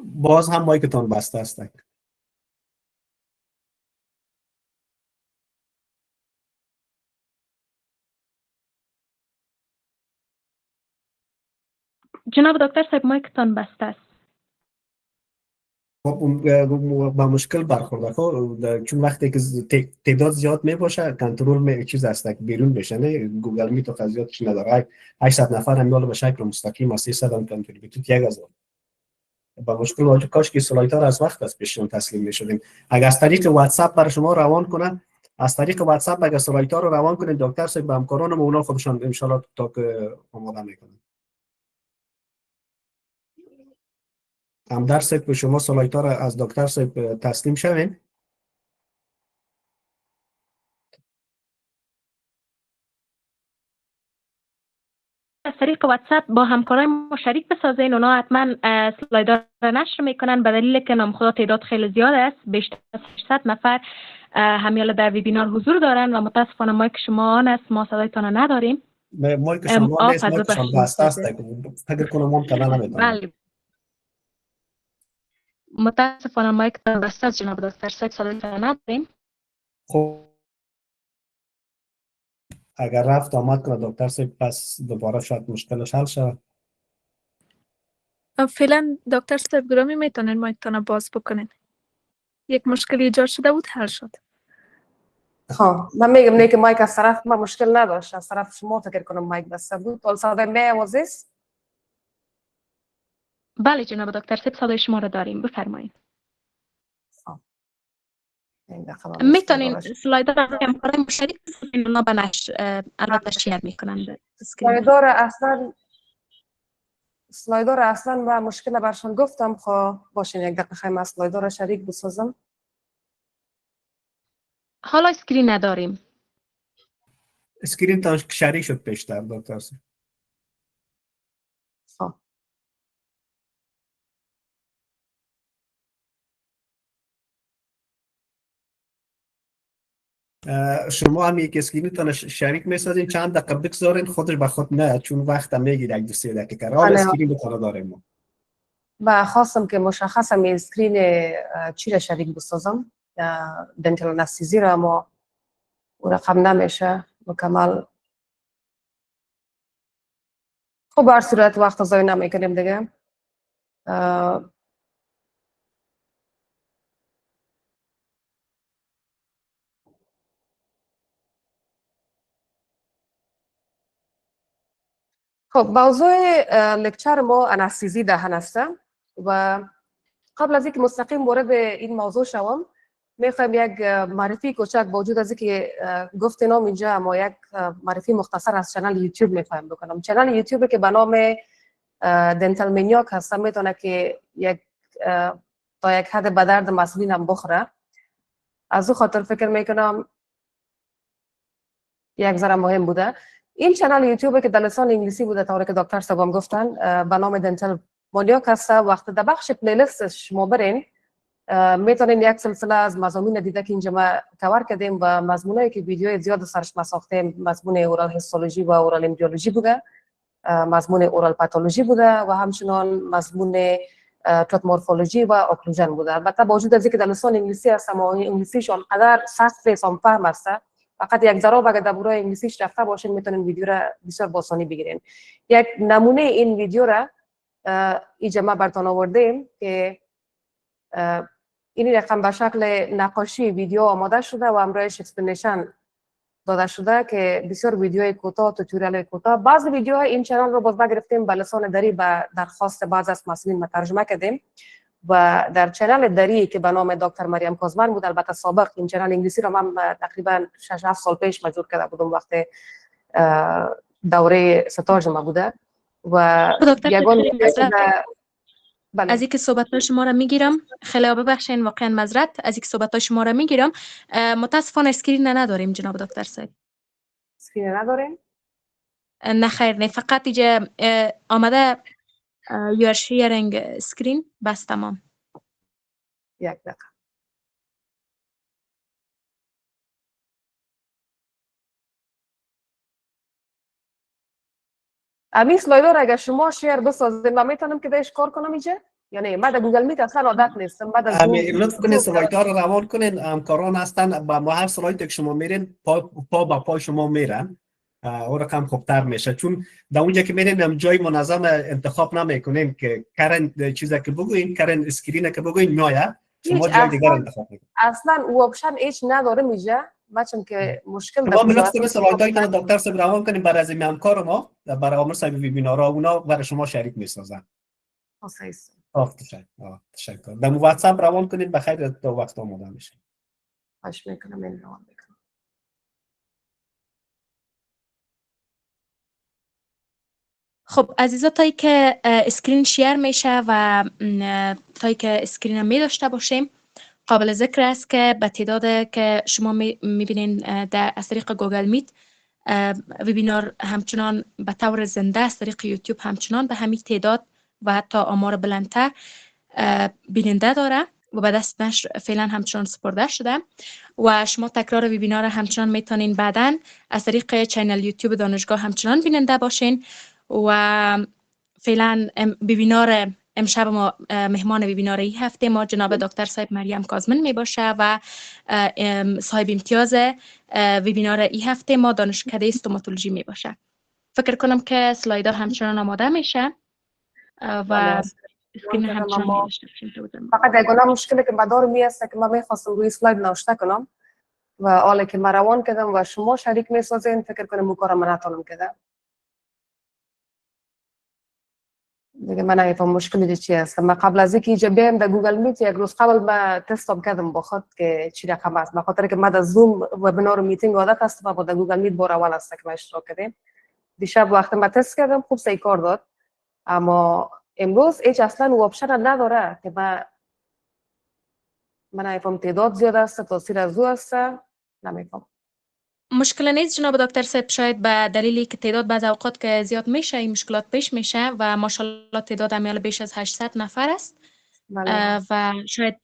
باز هم مایکتان بسته است. جناب دکتر صاحب مایکتان بسته است. با مشکل برخورده خب چون وقتی که تعداد زیاد می باشه کنترل چیز است که بیرون بشه. نه گوگل میت و خاصیتش نداره. 800 نفر هم به شکل مستقیم از 300 هم کنتریبیوتور 1000 با مشکل واجه. کاش که سلایت ها از وقت از پیشون تسلیم میشدیم. اگر از طریق واتساپ برای شما روان کنه، از طریق واتساپ اگر سلایت ها رو روان کنید دکتر صاحب به همکارانم اونا خودشان ان شاء الله تا که آماده میکنن. هم در صاحب به شما سلایت ها رو از دکتر صاحب تسلیم شوین. از طریق واتساپ با همکارای ما شریک بسازین. اونا حتما سلایدار را نشر میکنن به دلیل که نام خدا تعداد خیلی زیاد است، بیشتر از 600 نفر همیالا در ویبینار حضور دارن و متاسفانه مایک شما آن است، ما صدایتان را نداریم. مایک شما نیست، مایک شما بسته است. فکر کنم من کلا نمیتونم. بله متاسفانه مایک بسته است جناب دکتر صاحب، صدایتان را نداریم. خب اگر رفت آمد کنه دکتر صاحب پس دوباره شاید مشکلش حل شود. فعلا دکتر صاحب گرامی میتونین مایکتان باز بکنین. یک مشکلی ایجاد شده بود حل شد. خب من میگم نه که مایک از طرف ما مشکل نداشت، از طرف شما فکر کنم مایک بسته بود. all صدای من was بله جناب دکتر صاحب صدای شما را داریم، بفرمایید. میتونین سلاید را همکارای مشترک بسازین، اونا به نشر البته شیر میکنن. سلایدار اصلا و مشکل برشان گفتم. خب باشین یک دقیقه خیلی من سلایدار شریک بسازم. حالا اسکرین نداریم. اسکرین تا شریک شد پیشتر دکتر صاحب. خب شما هم یک اسکرینتان شریک میسازین، چند دقیقه بگذارین، خودش به خود نه، چون وقت هم میگیره 1-2-3 دقیقه. حال بله. اسکرین بتونه داریم ما. و خواستم که مشخصم اسکرین چی را شریک بسازم، دنتال انستیزی را، اما او رقم نمیشه مکمل. خب هر صورت وقت ضایع نمیکنیم دیگه. خب موضوع لکچر ما انستیزی دهن است و قبل از اینکه مستقیم وارد این موضوع شوم میخوایم یک معرفی کوچک با وجود از اینکه گفت نام اینجا، اما یک معرفی مختصر از چنل یوتیوب میخوایم بکنم. چنل یوتیوب که به نام دنتال منیاک هست، میتونه که تا یک حد به درد مسئولین هم بخوره. از او خاطر فکر میکنم یک ذره مهم بوده. این چنل یوتیوب که در لسان انگلیسی بوده، طوری که دکتر صاحب گفتن، به نام دنتال منیاک هست. وقتی در بخش پلیلیست شما برین میتونین یک سلسله از مضامین دیده که اینجا ما کور کردیم و مضمونایی که ویدیو زیاد سرش ما ساختیم، مضمون اورال هیستولوژی و اورال امبریولوژی بوده، مضمون اورال پاتولوژی بوده و همچنان مضمون توت مورفولوژی و اوکلوژن بوده. البته با وجود از اینکه در لسان انگلیسی هست، اما انگلیسیش آنقدر سخت نیست، فهم است. فقط یک ذره اگه در برای انگلیسیش رفته باشین میتونین ویدیو را بسیار با آسانی بگیرین. یک نمونه این ویدیو را اینجا ما براتون آوردیم که این رقم به شکل نقاشی ویدیو آماده شده و همراهش اکسپلینیشن داده شده که بسیار ویدیوهای کوتاه، توتوریال کوتاه. بعضی ویدیوهای این چنل رو باز گرفتیم به لسان دری به درخواست بعض از مسئولین ما ترجمه کردیم و در چنل دری که به نام دکتر مریم کازمن بود. البته سابق این چنل انگلیسی رو من تقریبا 6-7 سال پیش مجبور کرده بودم وقت دوره ستاژ ما بوده و یگان بله. از اینکه صحبت‌های شما را میگیرم، خیلی ببخشید، واقعا معذرت، از اینکه صحبت‌های شما را میگیرم. متاسفانه اسکرین نداریم جناب دکتر صاحب. اسکرین نداریم؟ نه خیر، نه، فقط اینجا آمده you are sharing screen، بس تمام. یک دقیقه. امی اسلایدر را اگر شما شیر بسازید من میتونم که بهش کار کنم اینجا؟ یا نه؟ من در گوگل میت اصلا عادت نیستم. بعد از لطف کنید اسلایدر رو روان کنین، همکاران هستن با هر اسلاید که شما میرین پا با پای شما میرن، اون رقم خوبتر میشه. چون در اونجا که میرین هم جای منظم انتخاب نمیکنین که کرن چیزا که بگوین، کرن اسکرین که بگوین میاد، شما جای دیگر انتخاب میکنین. اصلا او آپشن هیچ نداره اینجا. بچم که مشکل ما لطف کنید اسلایدای دکتر صاحب روان کنین برای از همکار ما، برای عمر صاحب ویبینارها اونا برای شما شریک میسازن. تشکر. در واتساپ روان کنید بخیر تا وقت آماده میشه. باش میکنم این روان میکنم. خب عزیزا، تایی که اسکرین شیر میشه و تایی که اسکرین می داشته باشیم، قابل ذکر است که به تعداد که شما میبینین از طریق گوگل میت ویبینار همچنان به طور زنده از طریق یوتیوب همچنان به همین تعداد و حتی آمار بلندتر بیننده داره و به دست نشر فعلا همچنان سپرده شده و شما تکرار ویبینار همچنان میتونین بعداً از طریق چینل یوتیوب دانشگاه همچنان بیننده باشین. و فعلا ویبینار امشب ما مهمان ویبینار این هفته ما جناب دکتر صاحب مریم کازمن می باشه و صاحب امتیاز ویبینار این هفته ما دانشکده استوماتولوژی می باشه. فکر کنم که اسلایدها همچنان آماده میشه و اسکرین همچنان می داشته باشیم. فقط یگانه مشکلی که مدار می است که من میخواستم روی اسلاید نوشته کنم و حالا که من روان کردم و شما شریک میسازین فکر کنم اون کارم نتونم کردم. دیگه من نمیفهم مشکلی چی است. من قبل از اینکه اینجا بیام در گوگل میت یک روز قبل من تستم کردم با خود که چی رقم است، بخاطر که من از زوم وبینار و میتینگ عادت هستم و با در گوگل میت بار اول است که ما اشتراک کردیم. دیشب وقتی من تست کردم خوب صحیح کار داد، اما امروز هیچ اصلا او آپشن نداره که من نمیفهم تعداد زیاد است، تاثیر از او است، نمیفهم. مشکل نیست جناب دکتر صاحب، شاید به دلیلی که تعداد بعض اوقات که زیاد میشه این مشکلات پیش میشه و ماشاءالله تعداد امیال بیش از 800 نفر است و شاید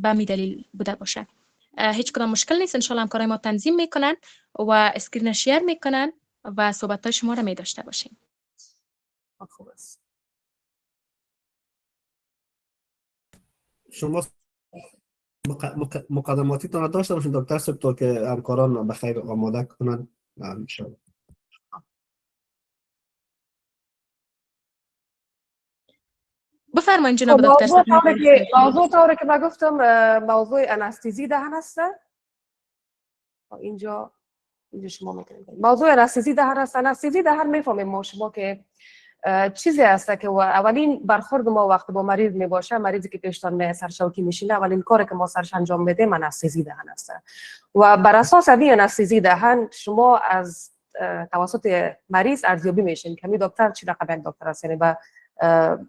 به می دلیل بوده باشه. هیچ کدام مشکل نیست. انشالله همکارای ما تنظیم میکنن و اسکرین شیر میکنن و صحبت های شما را می داشته باشیم. خوب است. شما مقدماتی تان داشته باشین دکتر صاحب تا که همکاران به خیر آماده کنند ان شاء الله. بفرمایید جناب دکتر صاحب. موضوع طوری که من گفتم موضوع انستزی دهن است. اینجا شما میکنید موضوع انستزی دهن است. انستزی دهن میفهمیم ما شما که چیزی هست که اولین برخورد ما وقتی با مریض میباشه، مریضی که پیشتان سرشوکی میشینه، اولین کاری که ما سرش انجام میدیم انستزی دهن است. و بر اساس این انستزی دهن شما از توسط مریض ارزیابی میشین که می دکتر چی رقم یک دکتر است، یعنی به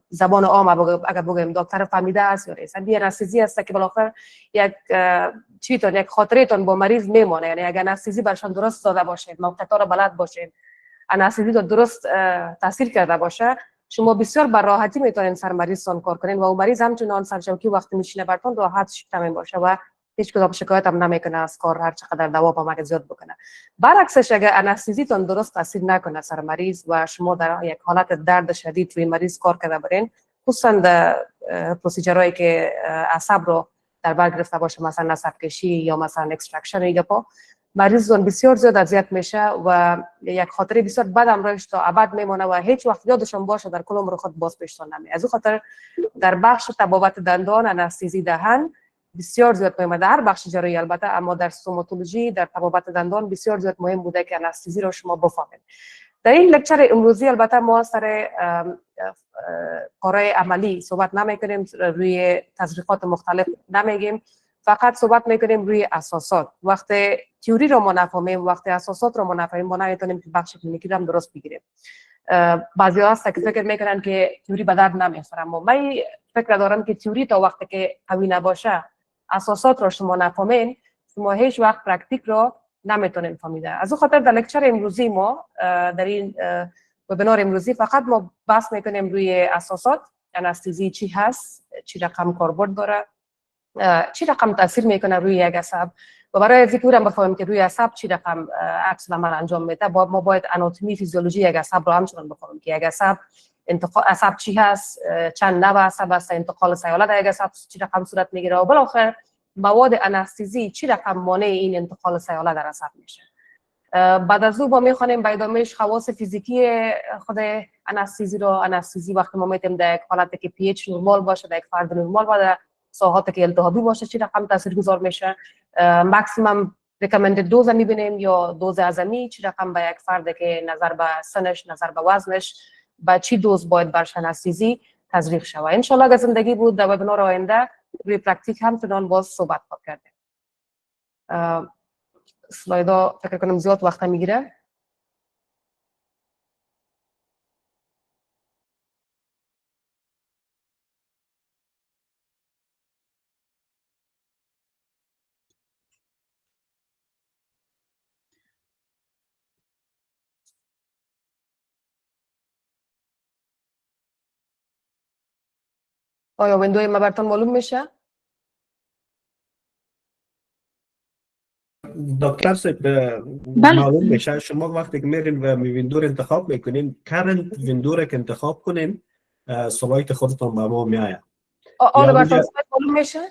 زبان عام اگر بگیم دکتر فهمیده است یا نیست. این انستزی است که بالاخره یک چیتون یک خاطرتون با مریض میمونه، یعنی اگر انستزی برشان درست داده باشید، موقعیت را بلد باشید، انستزی رو درست تاثیر کرده باشه، شما بسیار بر راحتی میتونین سر مریضتان کار کنین و اون مریض همچنان سرشوکی وقتی میشینه براتون راحت شیفتمین باشه و هیچ کدام شکایت هم نمیکنه از کار، هر چقدر دوا با مریض زیاد بکنه. برعکسش اگر انستزیتون درست تاثیر نکنه سر مریض و شما در یک حالت درد شدید روی مریض کار کرده برین، خصوصا در پروسیجرهایی که عصب رو در بر گرفته باشه، مثلا عصب کشی یا مثلا اکستراکشن ایگپا، مریضون بسیار زیاد اذیت میشه و یک خاطره بسیار بد امروز تا ابد میمونه و هیچ وقت یادشون باشه در کل عمر خود باز پیشتون نمیاد. از این خاطر در بخش طبابت دندان انستزی دهن بسیار زیاد مهمه، در هر بخش جراحی البته، اما در ستوماتولوژی در طبابت دندان بسیار زیاد مهم بوده که انستزی رو شما بفهمید. در این لکچر امروزی البته ما سر کارهای عملی صحبت نمیکنیم، روی تزریقات مختلف نمیگیم، فقط صحبت میکنیم روی اساسات. وقتی تئوری رو ما نفهمیم، وقتی اساسات رو ما نفهمیم، ما نمیتونیم که بخش کلینیکی رو هم درست بگیریم. بعضیا هست که فکر میکنن که تئوری به درد نمیخوره، اما من فکر دارم که تئوری تا وقتی که قوی نباشه، اساسات رو شما نفهمین، شما هیچ وقت پرکتیک رو نمیتونین فهمیده. از اون خاطر در لکچر امروزی ما در این وبینار امروزی فقط ما بحث میکنیم روی اساسات، انستزی چی هست، چی رقم کاربرد داره، چی رقم تاثیر میکنه روی یک عصب و برای ذکر هم بفهمیم که روی عصب چی رقم عکس العمل انجام میده. ما باید آناتومی فیزیولوژی یک عصب رو همچنان بفهمیم که یک عصب انتقال عصب چی هست، چند نوع عصب هست، انتقال سیاله در یک عصب چی رقم صورت میگیره و بالاخره مواد انستزی چی رقم مانع این انتقال سیاله در عصب میشه. بعد از او ما میخوانیم به ادامهش خواص فیزیکی خود انستزی رو. انستزی وقتی ما میتیم در یک حالتی که پی اچ نورمال باشه، در یک فرد نورمال و در ساحاتی که التهابی باشه چی رقم تاثیرگذار میشه. ماکسیمم ریکامندد دوز میبینیم یا دوز اعظمی چی رقم به یک فرد که نظر به سنش، نظر به وزنش، با چی دوز باید برش انستزی تزریق شود. ان شاء الله اگر زندگی بود در وبینار آینده روی پرکتیک هم تونان باز صحبت کردیم. سلایدا فکر کنم زیاد وقت میگیره. آیا ویندوی ما براتون معلوم میشه؟ دکتر صاحب معلوم میشه شما وقتی که میرین و ویندور انتخاب میکنین، کرنت ویندور که انتخاب کنین سلایت خودتون به ما میآید. آل براتون معلوم میشه؟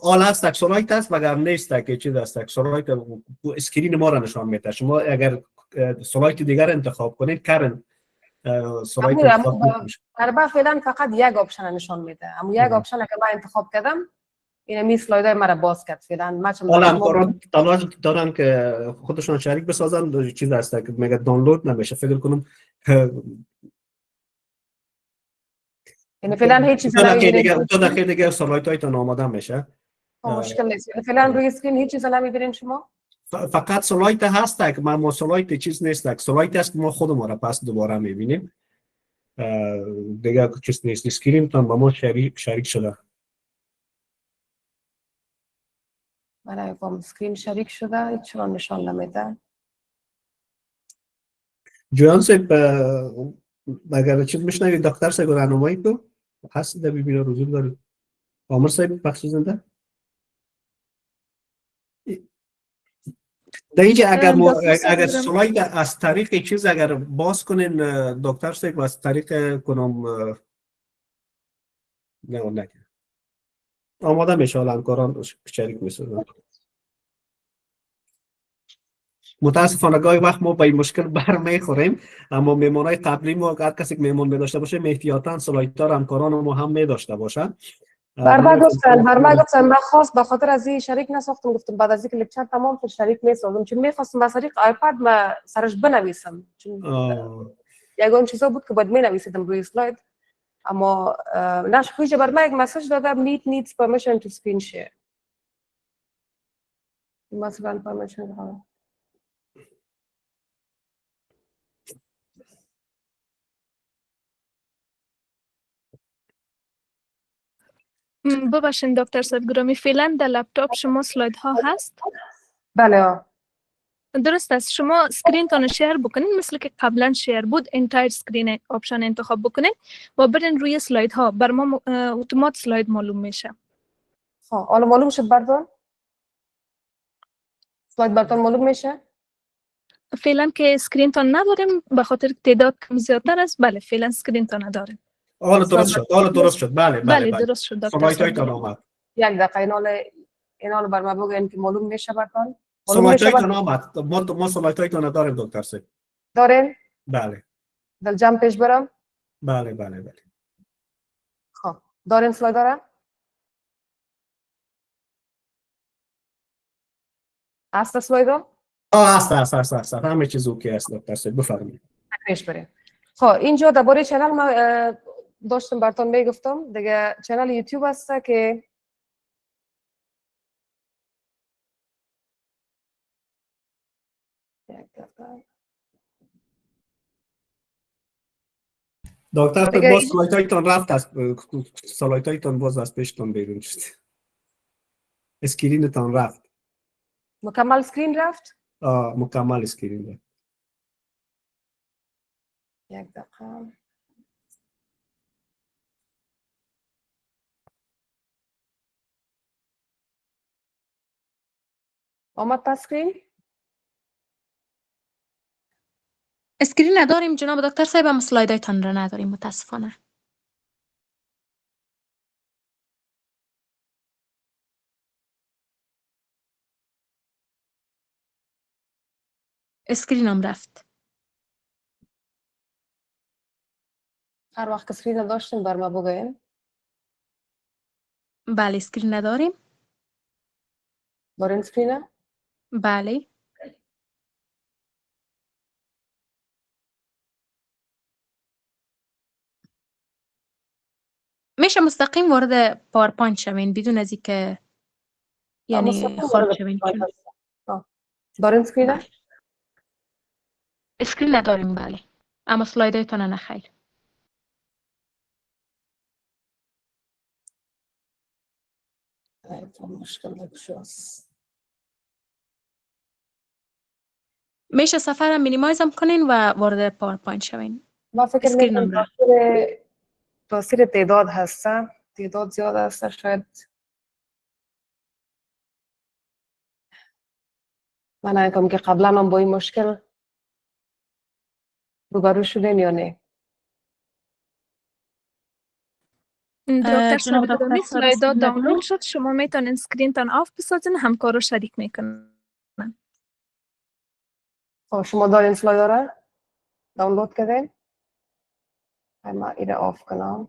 آل هست سلایت هست مگر نیست که چیز است سلایت اسکرین ما را نشان میده. شما اگر سلایت دیگر انتخاب کنین کرنت سلایت انتخاب میشه. در فعلا فقط یک آپشن نشان میده، اما یک آپشن که من انتخاب کردم این می اسلایدای مرا باز کرد. فعلا حالا همکاران تلاش دارن که خودشون شریک بسازن، چیز هست که میگه دانلود نمیشه. فکر کنم یعنی فعلا هیچ چیزی نمیبینید. دو دقیقه دیگه سلایدتون آماده میشه. مشکل نیست. فعلا روی اسکرین هیچ چیزی نمیبینید شما؟ فقط سلایت هست که ما سلایت چیز نیست، سلایت هست که ما خودمون را پس دوباره میبینیم. دیگه چیز نیست. اسکرین تون با ما شریک شده. من با اسکرین شریک شده، چرا نشان نمیده؟ جوان صاحب اگر چیز میشنوید دکتر صاحب راهنمایی کو هست در ببینه حضور دارید. عامر صاحب بخش زنده در اینجا اگر دکتر صاحب اگر گرامی سلاید از طریق چیز اگر باز کنین دکتر صاحب از طریق کنم نه آماده میشه حالا همکاران شریک میشن. متاسفانه گاهی وقت ما با این مشکل برمیخوریم، اما میمونای قبلی ما هر کسی که میمون می داشته باشه احتیاطاً سلایت ها همکاران ما هم می داشته باشن. بر ما گفتن من خواست به خاطر از این شریک نساختم، گفتم بعد از اینکه لکچر تمام شد شریک میسازم، چون میخواستم از طریق آیپد ما سرش بنویسم، چون یگان چیزا بود که باید می نویسیدم روی اسلاید، اما نش خویش بر ما یک مسیج داده meet needs permission to screen share. مثلا permission ها ببخشید دکتر صاحب گرامی، فعلا در لپتاپ شما سلاید ها هست؟ بله. درست است. شما سکرین تان شیر بکنین مثل که قبلا شیر بود، انتایر سکرین آپشن انتخاب بکنین و برین روی سلاید ها. بر ما اتومات سلاید معلوم میشه. حالا معلوم شد براتون؟ سلاید براتون معلوم میشه؟ فعلا که سکرین تان نداریم به خاطر تعداد کم زیادتر است. بله فعلا سکرین تان نداریم. حالا درست شد بله درست شد دکتر سلایت صاحب هایتان گرامی. آمد. یک دقیقه اینال بر ما بگوین که معلوم میشه براتون؟ سلایت هایتان آمد. ما سلایت هایتان نداریم دکتر صاحب. دارین؟ بله. در جمع پیش برم؟ بله. خب دارین سلاید داره؟ هست سلاید ها؟ هست همه چیز اوکی است دکتر صاحب بفرمایید. پیش بریم. خب اینجا درباره چنل ما داشتم براتون میگفتم دیگه. چنل یوتیوب هست که دکتر صاحب دیگه باز سلایت هایتان رفت است، سلایت هایتان باز از پیشتان بیرون شد، اسکرین تان رفت. مکمل سکرین رفت؟ مکمل اسکرین رفت. یک دقیقه. آمد تسکرین؟ اسکرین نداریم جناب دکتر صاحب، هم سلایدایتان را نداریم متاسفانه. اسکرینم رفت. هر وقت اسکرین داشتیم بر ما بگوین. بله اسکرین نداریم. دارین اسکرین؟ بله. میشه مستقیم وارد پاورپوینت شوین بدون از اینکه یعنی خارج شوین. دارین اسکرین؟ بله. اسکرین نداریم بله، اما سلایدایتان نه خیر. مشکل نکشاست. میشه سفر هم مینیمایز هم کنین و وارد پاورپوینت شوین. ما فکر میکنم تاثیر تعداد هست. تعداد زیاد هست شاید. من نمی‌دونم که قبلا هم با این مشکل روبرو شدین یا نه. دکتر صاحب جناب گرامی دکتر سلایدات صاحب دانلود شد، شما میتونین سکرین تان آف بسازین، همکارو شریک میکنن. خب شما دارین سلاید داره؟ دانلود کردین؟ ما ایره آف کنم.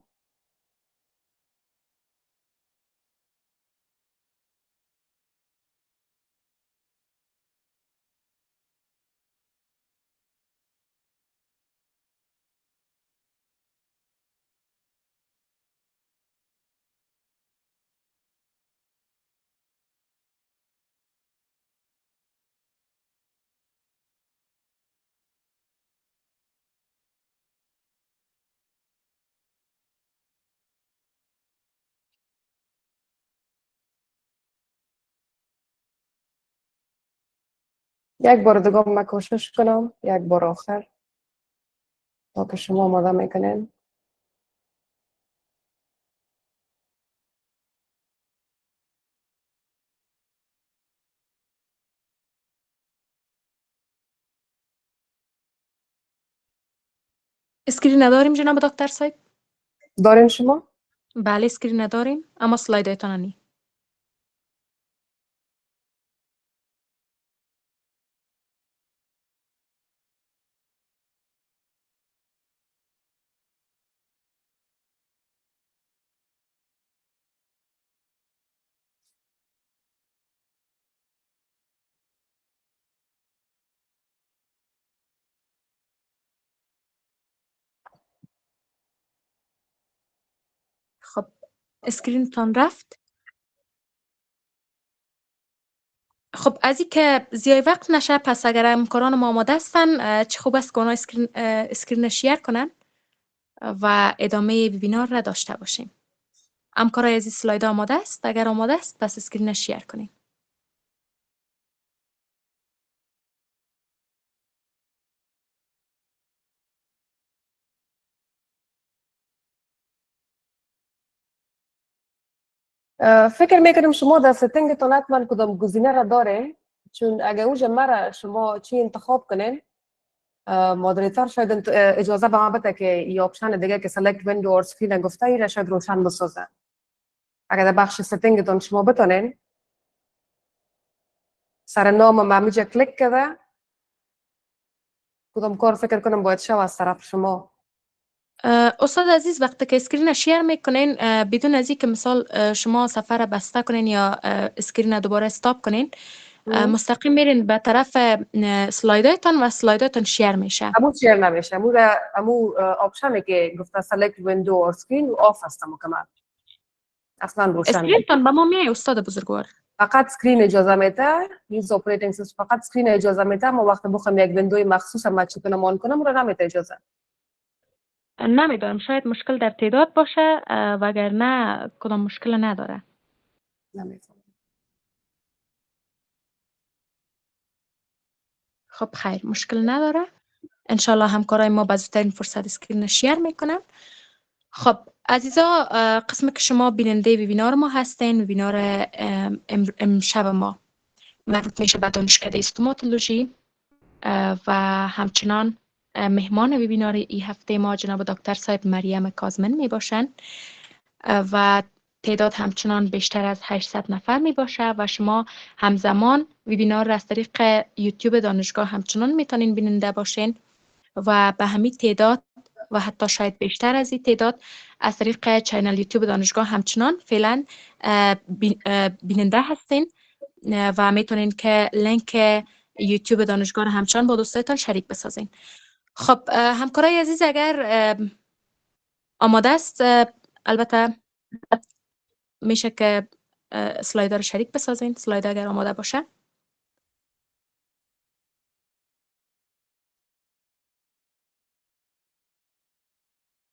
یک بار دیگه من کوشش کنم، یک بار آخر تا که شما آماده میکنین. اسکرین نداریم جناب دکتر صاحب؟ دارین شما؟ بله اسکرین نداریم، اما سلایدتان نی. خب اسکرینتان رفت. خب از این که زیای وقت نشه، پس اگر همکاران ما آماده هستن چه خوب است که اونا اسکرین شیر کنن و ادامه ویبینار را داشته باشیم. همکارای عزیز سلاید آماده است؟ اگر آماده است پس اسکرین شیر کنیم. فکر میکنم شما در ستینگتون حتما کدام گزینه را دارین، چون اگه اونجا مرا شما چی انتخاب کنین، مادریتر شاید اجازه به ما بده که یه آپشن دیگه که سلکت ویندو اور اسکرین گفته ای را شاید روشن بسازه. اگر در بخش ستینگتون شما بتونین سر نام ما میجا کلیک کرده، کدام کار فکر کنم باید شو از طرف شما. استاد عزیز وقتی که اسکرین شیر میکنین بدون از اینکه مثال شما سفر بسته کنین یا اسکرین دوباره استاپ کنین، مستقیم میرین به طرف سلایدتان و سلایدتان شیر میشه. امو شیر نمیشه، امو آپشنی که گفته سلکت ویندو اور اسکرین و آف هست مکمل، اصلا روشن. اسکرینتان به ما میای استاد بزرگوار؟ فقط اسکرین اجازه میده، یوز اپراتینگ سیستم فقط اسکرین اجازه میده، ما وقتی بخوام یک ویندوی مخصوص ما چی کنم آن کنم رو نمیده اجازه. نمیدونم، شاید مشکل در تعداد باشه وگرنه کدام مشکل نداره. نمیفهمم. خب خیر، مشکل نداره. انشالله همکارای ما به زودترین فرصت اسکرین شیر میکنن. خب عزیزا، قسمی که شما بیننده ویبینار ما هستین، ویبینار امشب ما مربوط میشه به دانشکده استوماتولوژی و همچنان مهمان ویبینار این هفته ما جناب دکتر صاحب مریم کاظمن می باشند و تعداد همچنان بیشتر از 800 نفر می باشه و شما همزمان ویبینار را از طریق یوتیوب دانشگاه همچنان میتونین بیننده باشین و به همین تعداد و حتی شاید بیشتر از این تعداد از طریق چینل یوتیوب دانشگاه همچنان فعلا بیننده هستین و میتونین که لینک یوتیوب دانشگاه رو همچنان با دوستایتان شریک بسازین. خب همکارای عزیز اگر آماده است، البته میشه که سلاید رو شریک بسازین. سلاید اگر آماده باشه.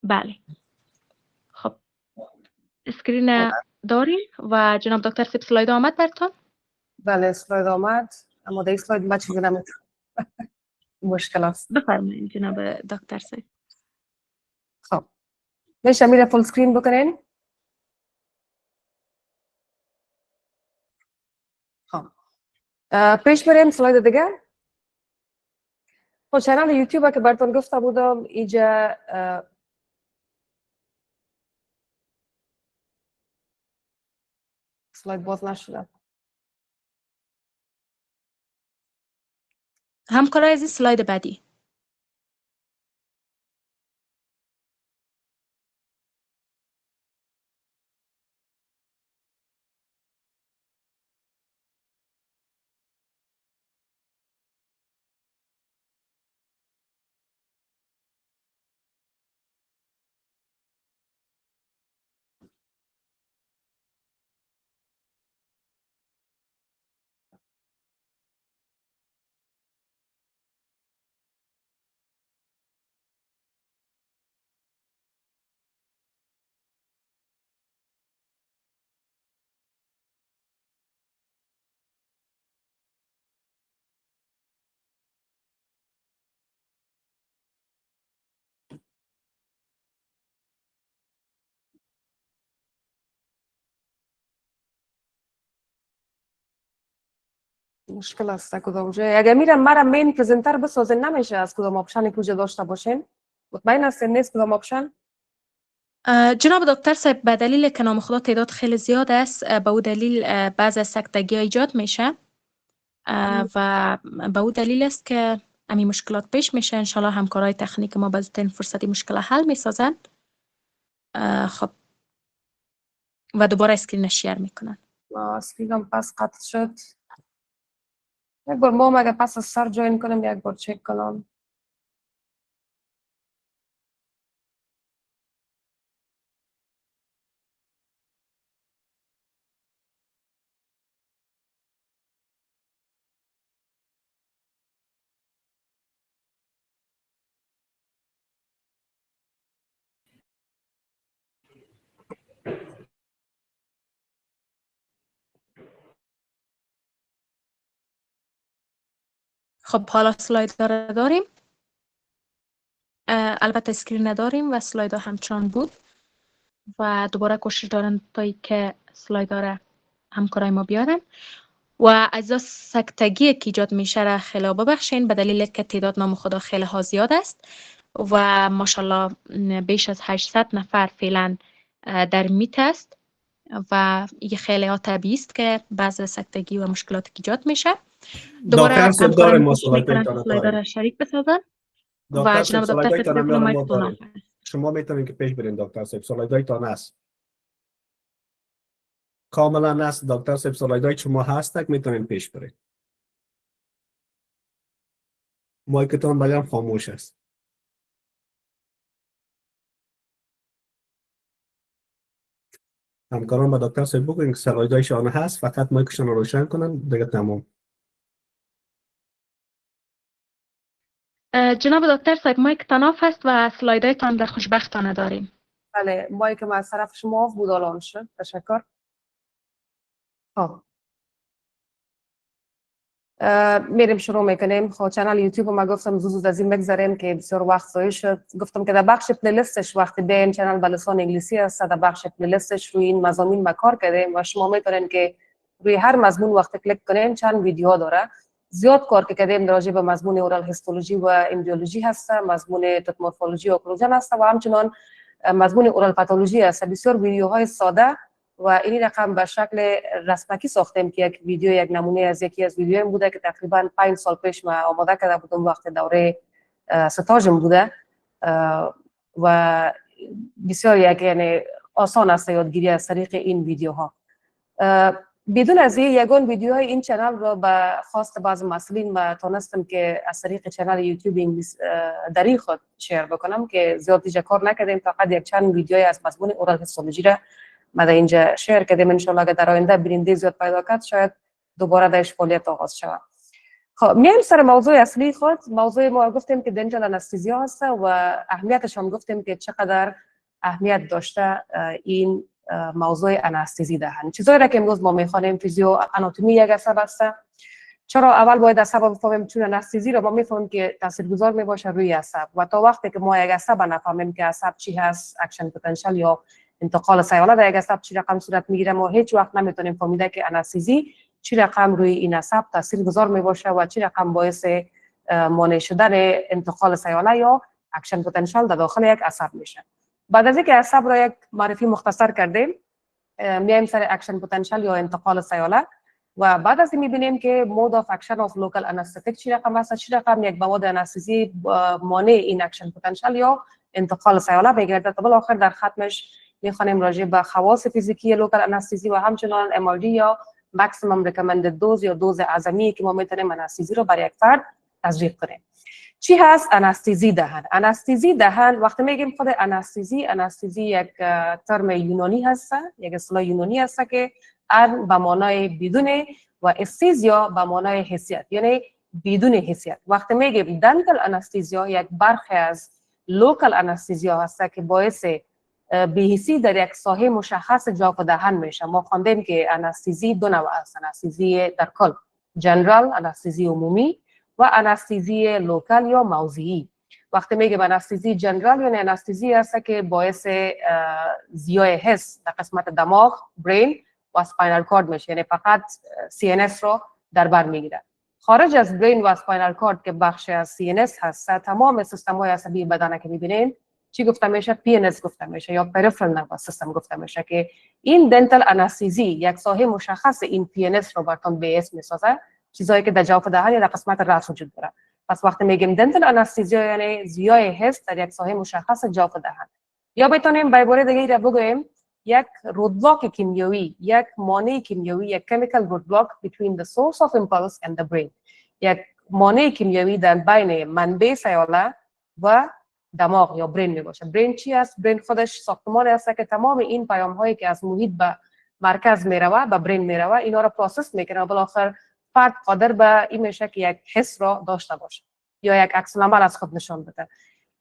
بله. خب اسکرین داریم و جناب دکتر سیب سلاید آمد براتون؟ بله اسلاید آمد، اما در اسلاید ما چیزی نمیتونم. مشکل است. بفرمایید جناب دکتر سیب. خب میشه میره فول سکرین بکنین؟ خب پیش بریم سلاید دیگه. خب چنل یوتیوب که براتون گفته بودم اینجا سلاید باز نشده. همکارای عزیز سلاید بعدی. مشکل است کدام جای. اگر میرم مرا مین پرزنتر بسازین نمیشه از کدام آپشنی که داشته باشین. مطمئن هستین نیست کدام آپشن؟ جناب دکتر صاحب، به دلیل که نام خدا تعداد خیلی زیاد است، به او دلیل بعض از سکتگی ها ایجاد میشه و به او دلیل است که همین مشکلات پیش میشه. انشالله همکارای تکنیک ما به زودترین فرصتی مشکل حل میسازن. خب و دوباره اسکرین شیر میکنن. اسکرینم پس قطع شد. یک بار ما اگه پس از سر جوین کنم یک بار چک کنم. خب حالا سلاید داریم. البته اسکرین نداریم و سلاید همچنان بود و دوباره کوشش دارن تا که سلاید داره همکارای ما بیارن و از سکتگی که ایجاد میشه را خیلی ببخشین به دلیل که تعداد نام خدا خیلی ها زیاد است و ماشاءالله بیش از 800 نفر فعلا در میت است و این خیلی ها طبیعی است که بعض سکتگی و مشکلات که ایجاد میشه. دوباره همکاران کوشش میکنن سلاید را شریک بسازن و جناب دکتر صاحب شما میتونید که پیش برین دکتر صاحب. سلایدایتان است کاملا است دکتر صاحب. سلایدای شما هست میتونین پیش برین. مایکتون بگم خاموش است. همکاران با دکتر صاحب بگوین که سلایدایشان هست، فقط مایکشون رو روشن کنن دیگه تمام. جناب دکتر صاحب مایک تناف است و سلایدایتان در خوشبختانه داریم. بله مایک ما از طرف شما آف بود الان شد. تشکر. خب میریم شروع میکنیم. خب چنل یوتیوب ما گفتم زود از این بگذاریم که بسیار وقت ضایع شد. گفتم که در بخش پلیلیستش وقتی بیاین چنل به لسان انگلیسی است، در بخش پلیلیستش روی این مضامین ما کار کردیم و شما میتونین که روی هر مضمون وقتی کلیک کنین چند ویدیو داره. زیاد کار کردیم در راجع به مضمون اورال هیستولوژی و امبریولوژی هست، مضمون توتومورفولوژی و اوکلوژن هست و همچنان مضمون اورال پاتولوژی است. بسیار ویدیوهای ساده و این رقم به شکل رسمکی ساختیم که یک ویدیو یک نمونه از یکی از ویدیویم بوده که تقریبا 5 سال پیش ما آماده کرده بودم وقت دوره ستاژم بوده و بسیار یک یعنی آسان است یادگیری از طریق این ویدیوها. بدون از یگان ویدیوهای این چنل را به خواست بعض مسئولین و تونستم که از طریق چنل یوتیوب دری خود شیر بکنم که زیاد دیگه کار نکردیم، فقط یک چند ویدیوی از مضمون اورال هیستولوژی را ما در اینجا شیر کردیم. ان شاء الله اگر در آینده بیننده زیاد پیدا کرد شاید دوباره درش فعالیت آغاز شود. خب میایم سر موضوع اصلی خود. موضوع ما گفتیم که دنتال آنستزیا هست و اهمیتش هم گفتیم که چقدر اهمیت داشته این موضوع آنستزی دهن. چیزایی را که امروز ما میخوانیم فیزیو آناتومی یک عصب است. چرا اول باید عصب بفهمیم؟ چون آنستزی را ما میفهمیم که تاثیرگذار میباشه روی عصب و تا وقتی که ما یک عصب نفهمیم که عصب چی هست، اکشن پتانسیل یا انتقال سیاله در یک عصب چی رقم صورت میگیره، ما هیچ وقت نمیتونیم فهمیده که آنستزی چی رقم روی این عصب تاثیرگذار میباشه و چی رقم باعث مانع شدن انتقال سیاله یا اکشن پتانسیل در داخل یک عصب میشه. بعد از اینکه عصب را یک معرفی مختصر کردیم میایم سر اکشن پتانسیل یا انتقال سیاله و بعد از این میبینیم که مود اف اکشن اف لوکال انستتیک چی رقم است، چی رقم یک مواد آنستزی مانع این اکشن پتانسیل یا انتقال سیاله میگرده. تا بالاخره در ختمش میخوانیم راجع به خواص فیزیکی لوکال آنستزی و همچنان ام یا ماکسیمم ریکامندد دوز یا دوز اعظمی که ما میتونیم آنستزی رو برای یک فرد تجویز کنیم. چی هست آنستزی دهن؟ آنستزی دهن وقتی میگیم خود آنستزی یک ترم یونانی هست، یک اصطلاح یونانی هست که ان به معنای بدون و استیزیا به معنای حسیت، یعنی بدون حسیت. وقتی میگیم دنتال آنستزیا یک برخی از لوکال آنستزیا هست که باعث بی‌حسی در یک ساحه مشخص جاف دهن میشه. ما خواندیم که آنستزی دو نوع است، آنستزی در کل جنرال، آنستزی عمومی و آنستزی لوکال یا موضعی. وقتی میگیم آنستزی جنرال یعنی آنستزی است که باعث زیای حس در قسمت دماغ، برین و اسپاینال کورد میشه، یعنی فقط CNS رو در بر میگیره. خارج از برین و اسپاینال کورد که بخش از CNS هست، تمام سیستم های عصبی بدن که میبینین چی گفته میشه؟ PNS گفته میشه یا پریفرال نروس سیستم گفته میشه که این دنتال انستزی یک ساحه مشخص این PNS رو براتون به اسم میسازه، چیزایی که در جوف دهن یا در قسمت راس وجود داره. پس وقتی میگیم دنتال انستزی یعنی زیای حس در یک ساحه مشخص جوف دهن. یا بتونیم به عبارت دیگه بگوییم یک رودبلاک کیمیایی، یک مانع کیمیایی، یک chemical roadblock between the source of impulse and the brain. یک مانع کیمیایی در بین منبع سیاله و دماغ یا برین می باشه. برین چی است؟ برین خودش ساختمانی است که تمام این پیام هایی که از محیط به مرکز می روه، به برین می روه، اینا را پروسس میکنه و بالاخره فرد قادر به این میشه که یک حس را داشته باشه یا یک عکس العمل از خود نشان بده.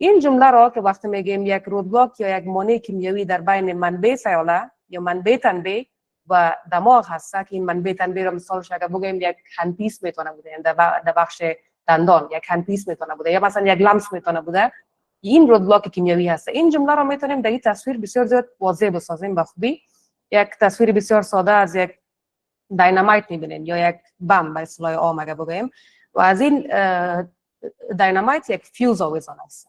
این جمله را که وقتی میگیم یک رودبلاک یا یک مانع کیمیایی در بین منبع سیاله یا منبع تنبه و دماغ هست که این منبع تنبه را مثالش اگر بگیم یک هندپیس میتونه بوده در بخش دندان، یک هندپیس میتونه بوده یا مثلا یک لمس میتونه بوده، این رودبلاک کیمیایی هست. این جمله را میتونیم در این تصویر بسیار زیاد واضح بسازیم به خوبی. یک تصویر بسیار ساده از یک داینامایت میبینین یا یک بم به اصطلاح عام اگر بگیم و از این داینامایت یک فیوز آویزان است.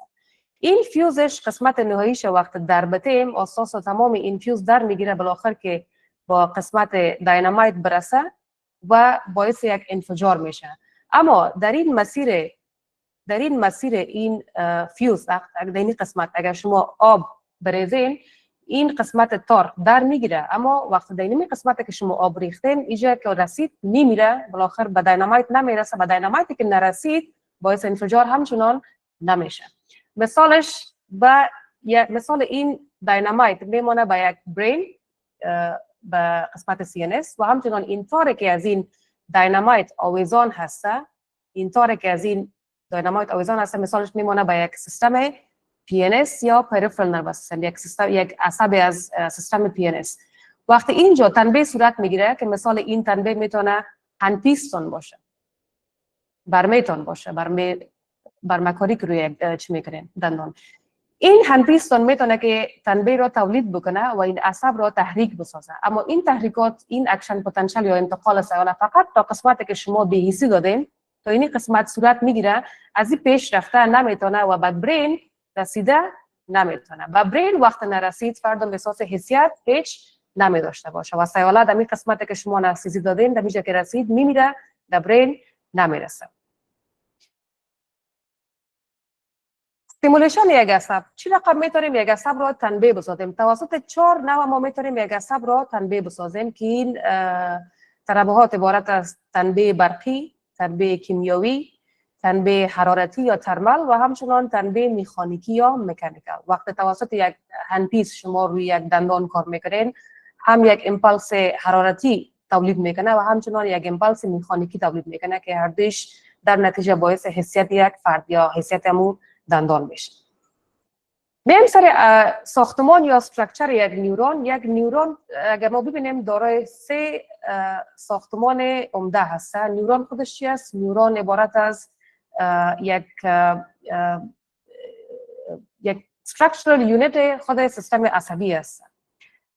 این فیوزش قسمت نهاییش وقت در بتیم اساس تمام این فیوز در میگیره بالاخره که با قسمت داینامایت برسه و باعث یک انفجار میشه. اما در این مسیر این فیوز در این قسمت اگر شما آب بریزین این قسمت تار در میگیره، اما وقت در این قسمت که شما آب ریختین اینجا که رسید میمیره، بالاخره به داینامایت نمیرسه، به داینامایتی که نرسید باعث انفجار همچنان نمیشه. مثال این داینامایت میمونه به یک برین به قسمت CNS و همچنان این تاری که از این داینامایت آویزان هسته، این تاری که از این داینامایت آویزان هسته مثالش میمونه به یک سیستم PNS یا پریفرال نروس سیستم، یک عصب از سیستم PNS. وقتی اینجا تنبیه صورت میگیره که مثال این تنبیه میتونه هندپیستون باشه، برمیتون باشه، برمکاری که روی چی میکنین دندان. این هندپیستون میتونه که تنبیه را تولید بکنه و این عصب را تحریک بسازه، اما این تحریکات، این اکشن پتانسیل یا انتقال سیاله فقط تا قسمتی که شما به‌حسی دادین تا این قسمت صورت میگیره، از این پیش رفته نمیتونه و به برین رسیده نمیتونه. به برین وقت نرسید فرد به اساس حسیت هیچ نمیداشته باشه و سیاله در این قسمتی که شما نرسیدی دادین در میجا که رسید میمیره، در برین نمیرسه. استیمولیشن یک عصب، چی رقم میتونیم یک عصب را تنبیه بسازیم؟ توسط 4 نوع ما میتونیم یک عصب را تنبیه بسازیم که این تنبیهات عبارت از تنبیه برقی، تنبیه کیمیایی، تنبیه حرارتی یا ترمال و همچنان تنبیه مکانیکی یا مکانیکال. وقتی توسط یک هندپیس شما روی یک دندان کار میکنین، هم یک امپالس حرارتی تولید میکنه و همچنان یک امپالس مکانیکی تولید میکنه که هر دوش در نتیجه باعث حسیت یک فرد یا حسیت همون دندان میشه. میایم سر ساختمان یا استراکچر یک نیورون. یک نیورون اگر ما ببینیم دارای 3 ساختمان عمده هست. نیورون خودش چی است؟ نیورون عبارت از یک structural unit خود سیستم عصبی است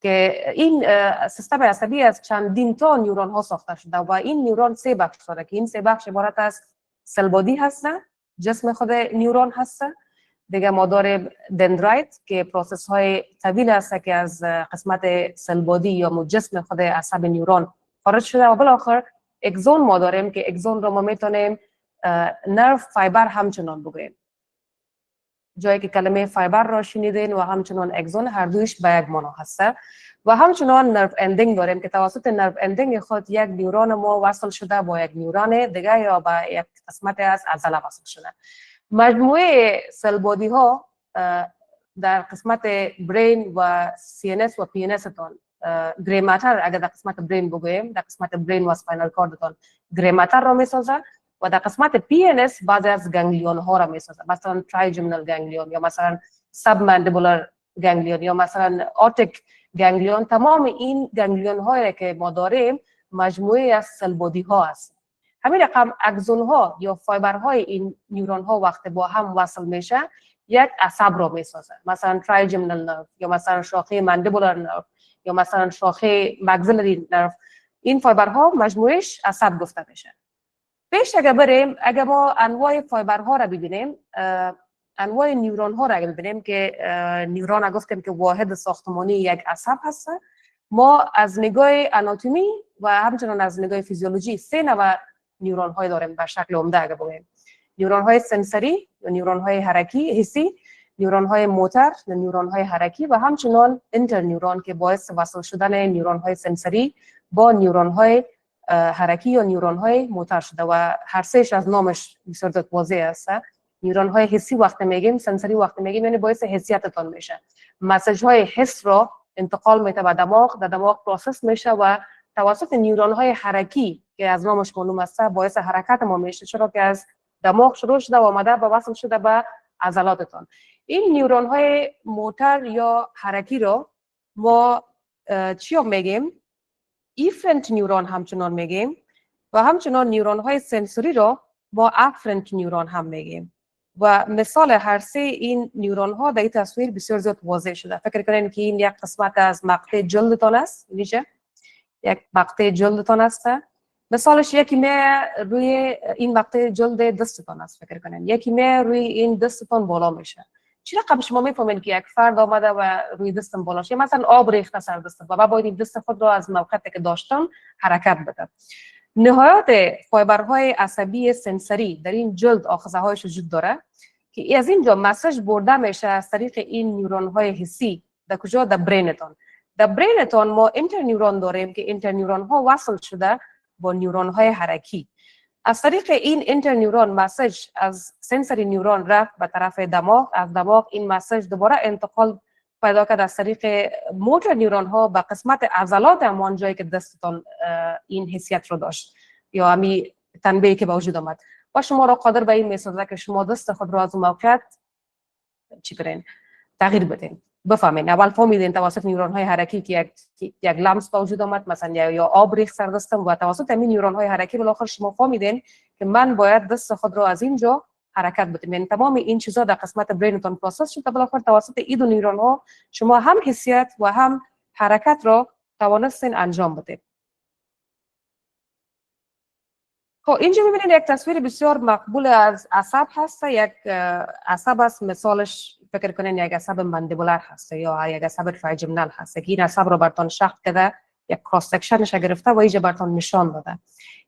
که این سیستم عصبی از چندین تا نیورون ها ساخته شده و این نیورون 3 بخش داره که این 3 بخش عبارت از سل بادی هستن، جسم خود نیورون هست. دیگه ما داریم دندرایت که پروسس های طویل هست که از قسمت سل بادی یا جسم خود عصب نیورون خارج شده و بالاخره اکسون ما داریم که اکسون رو ما میتونیم نرو فایبر همچنان بگوییم. جایی که کلمه فایبر را شنیدین و همچنان اکسون هر دویش به یک معنا هسته و همچنان نرو اندینگ داریم که توسط نرو اندینگ خود یک نیورون ما وصل شده با یک نیورون دیگه یا با یک قسمت از عضله وصل شده. مجموعه سل بادی ها در قسمت برین و CNS و PNS تان گری ماتر اگر در قسمت برین بگوییم، در قسمت برین و اسپاینال کورد تان گری ماتر را میسازه و در قسمت PNS بعضی از گانگلیون ها را میسازه، مثلا ترایجمنال گانگلیون یا مثلا سب ماندیبولار گانگلیون یا مثلا آرتیک گانگلیون. تمام این گانگلیون هایی که ما داریم مجموعه از سل بادی ها است. همین رقم اکسون ها یا فایبر های این نیورون ها وقت با هم وصل میشه یک عصب را میسازه، مثلا ترایجمنال نرو یا مثلا شاخه ماندیبولار نرو یا مثلا شاخه ماکسیلری نرو. این فایبرها مجموعش عصب گفته میشه. پیش اگه بریم، اگه ما انواع فایبرها را ببینیم، انواع نیورون ها را اگه ببینیم که نیورون گفتیم که واحد ساختمانی یک عصب هست، ما از نگاه آناتومی و همچنان از نگاه فیزیولوژی 3 نوع نیورون های داریم به شکل عمده اگه بگیم. نیورون های سنسوری، نیورون های حرکی حسی، نیورون های موتور، نیورون های حرکی و همچنان اینترنیورون که باعث وصل شدن نیورون های سنسوری با نیورون های حرکی یا نیورون های موتور شده و هر سهش از نامش بسیار واضح است. نیورون های حسی وقتی میگیم، سنسوری وقتی میگیم یعنی باعث حسیتتان میشه. مسیج های حس رو انتقال میده به دماغ، در دماغ پروسس میشه و توسط نیورون های حرکی که از نامش معلوم است باعث حرکت ما میشه، چرا که از دماغ شروع شده و آمده و وصل شده به عضلاتتان. این نیورون های موتور یا حرکی رو ما چی میگیم؟ ایفرنت نیورون همچنان میگیم و همچنان نیورون های سنسوری رو ما افرنت نیورون هم میگیم و مثال هر سه این نیورون ها در این تصویر بسیار زیاد واضح شده. فکر کنین که این یک قسمت از مقطع جلدتان است، میشه یک مقطع جلدتان است. مثالش یکی می روی این مقطع جلد دستتان است، فکر کنین یکی می روی این دستتان بالا میشه. چی رقم شما میفهمین که یک فرد آمده و روی دستم بالا شده، مثلا آب ریخته سر دستم و باید این دست خود را از موقعیتی که داشتم حرکت بده. نهایت فایبرهای عصبی سنسوری در این جلد آخذه هایش وجود داره که از اینجا مسیج برده میشه از طریق این نیورون های حسی در کجا؟ در برینتان. در برینتان ما اینترنیورون داریم که اینترنیورون ها وصل شده با نیورون های حرکی. از طریق این اینترنیورون مسیج از سنسوری نیورون رفت به طرف دماغ، از دماغ این مسیج دوباره انتقال پیدا کرد از طریق موتور نیورون ها به قسمت عضلات همان جایی که دستتان این حسیت رو داشت یا همی تنبیهی که به وجود آمد و شما را قادر به این میسازه که شما دست خود را از موقعیت چی کنین؟ تغییر بدین. بفهمین اول فهمیدین توسط نیورون های حرکی که یک لمس به وجود آمد، مثلا یا آب ریخت سر دستم و توسط همین نیورون های حرکی بالاخره شما فهمیدین که من باید دست خود را از اینجا حرکت بدیم. یعنی تمام این چیزا در قسمت برینتون پروسس شد تا بالاخره توسط این دو نیورون ها شما هم حسیت و هم حرکت را توانستین انجام بدید. خب اینجا میبینید یک تصویر بسیار مقبول از عصب هست. یک عصب است، مثالش فکر کنین یک عصب مندیبولار هست یا یک عصب تریجمینال هست که این عصب رو براتون شخص کرده، یک کراس سکشنش گرفته و اینجا براتون نشان داده.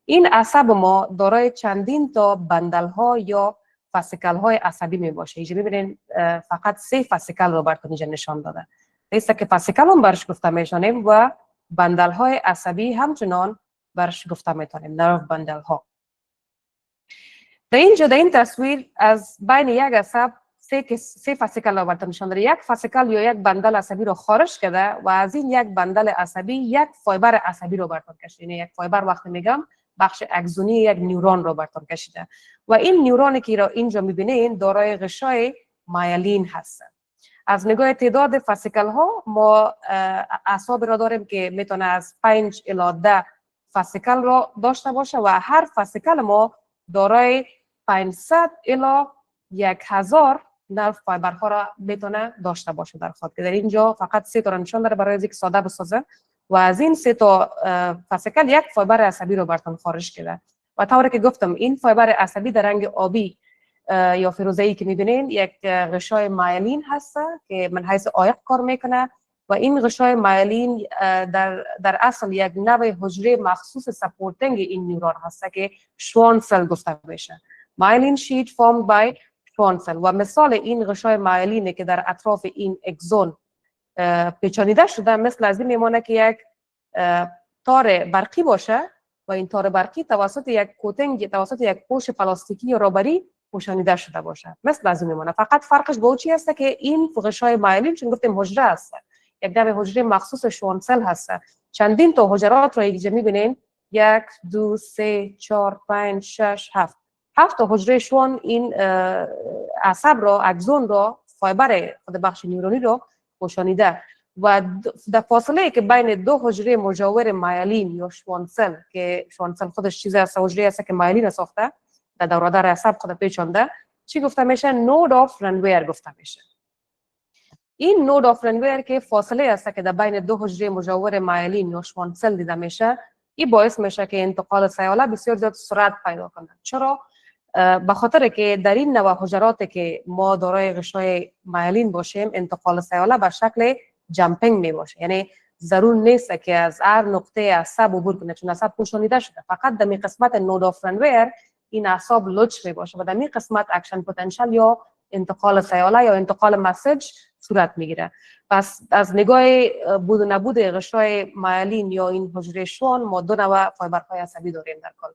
این عصب ما دارای چندین تا بندل ها یا فاسیکل های عصبی می باشه. اینجا میبینین فقط 3 فاسیکل رو براتون اینجا نشان داده. ایسته که فاسیکل هم برش گفته میشونیم و بندل های عصبی همچنان برش گفته میتونیم، نرو بندل ها. در اینجا در این تصویر از بین یک عصب 3 فاسیکل رو براتون نشان داده. یک فاسیکل یا یک بندل عصبی رو خارج کرده و از این یک بندل عصبی یک فایبر عصبی رو براتون کشیده. یعنی یک فایبر وقتی میگم بخش اگزونی یک نیورون رو براتون کشیده و این نیورونی که را اینجا میبینین دارای غشای مایلین هست. از نگاه تعداد فاسیکل ها ما اعصاب را داریم که میتونه از 5 الی 10 فاسیکل را داشته باشه و هر فاسیکل ما دارای 500 الی 1000 نرو فایبرها را میتونه داشته باشه در خود که در اینجا فقط 3 تا نشان داره برای اینکه ساده بسازه و از این 3 تا فاسیکل یک فایبر عصبی رو براتون خارج کرده و طوری که گفتم این فایبر عصبی در رنگ آبی یا فیروزه‌ای که میبینین یک غشای مایلین هست که من حیث عایق کار میکنه و این غشای مایلین در اصل یک نوع حجره مخصوص سپورتینگ این نیورون هست که شوان سل گفته میشه. مایلین شیت formed by شوان سل و مثال این غشای مایلینه که در اطراف این اگزون پیچانیده شده مثل از این میمونه که یک تار برقی باشه و این تار برقی توسط یک کوتینگ توسط یک پوش پلاستیکی یا رابری پوشانیده شده باشه، مثل از این میمونه. فقط فرقش با چی هست که این غشای مایلین چون گفتیم حجره هست، یک نوع حجره مخصوص شوان سل هست. چندین تا حجرات رو اینجا میبینین 1 2 3 4 5 6 7 تا حجره شوان این عصب رو اگزون رو فایبر خود بخش نیورونی رو پوشانیده و در فاصله که بین 2 حجره مجاور مایلین یا شوان سل که شوان سل خودش چیزی است، حجره است که مایلین ساخته در دورادر عصب خود پیچانده، چی گفته میشه؟ نود آف رنویر گفته میشه. این نود آف رنویر که فاصله است که در بین 2 حجره مجاور مایلین یا شوان سل دیده میشه این باعث میشه که انتقال سیاله بسیار زیاد سرعت پیدا کنه. چرا؟ به خاطر که در این نوع حجرات که ما دارای غشای مایلین باشیم، انتقال سیاله به شکل جمپینگ می باشه. یعنی ضرور نیست که از هر نقطه عصب عبور کنه، چون عصب پوشانیده شده. فقط در قسمت نود آف رنویر این اعصاب لچ می باشه و در این قسمت اکشن پتانسیل یا انتقال سیاله یا انتقال مسیج صورت میگیره. پس از نگاه بود و نبود غشای مایلین یا این حجره شوان ما دو نوع فایبرهای عصبی داریم در کل.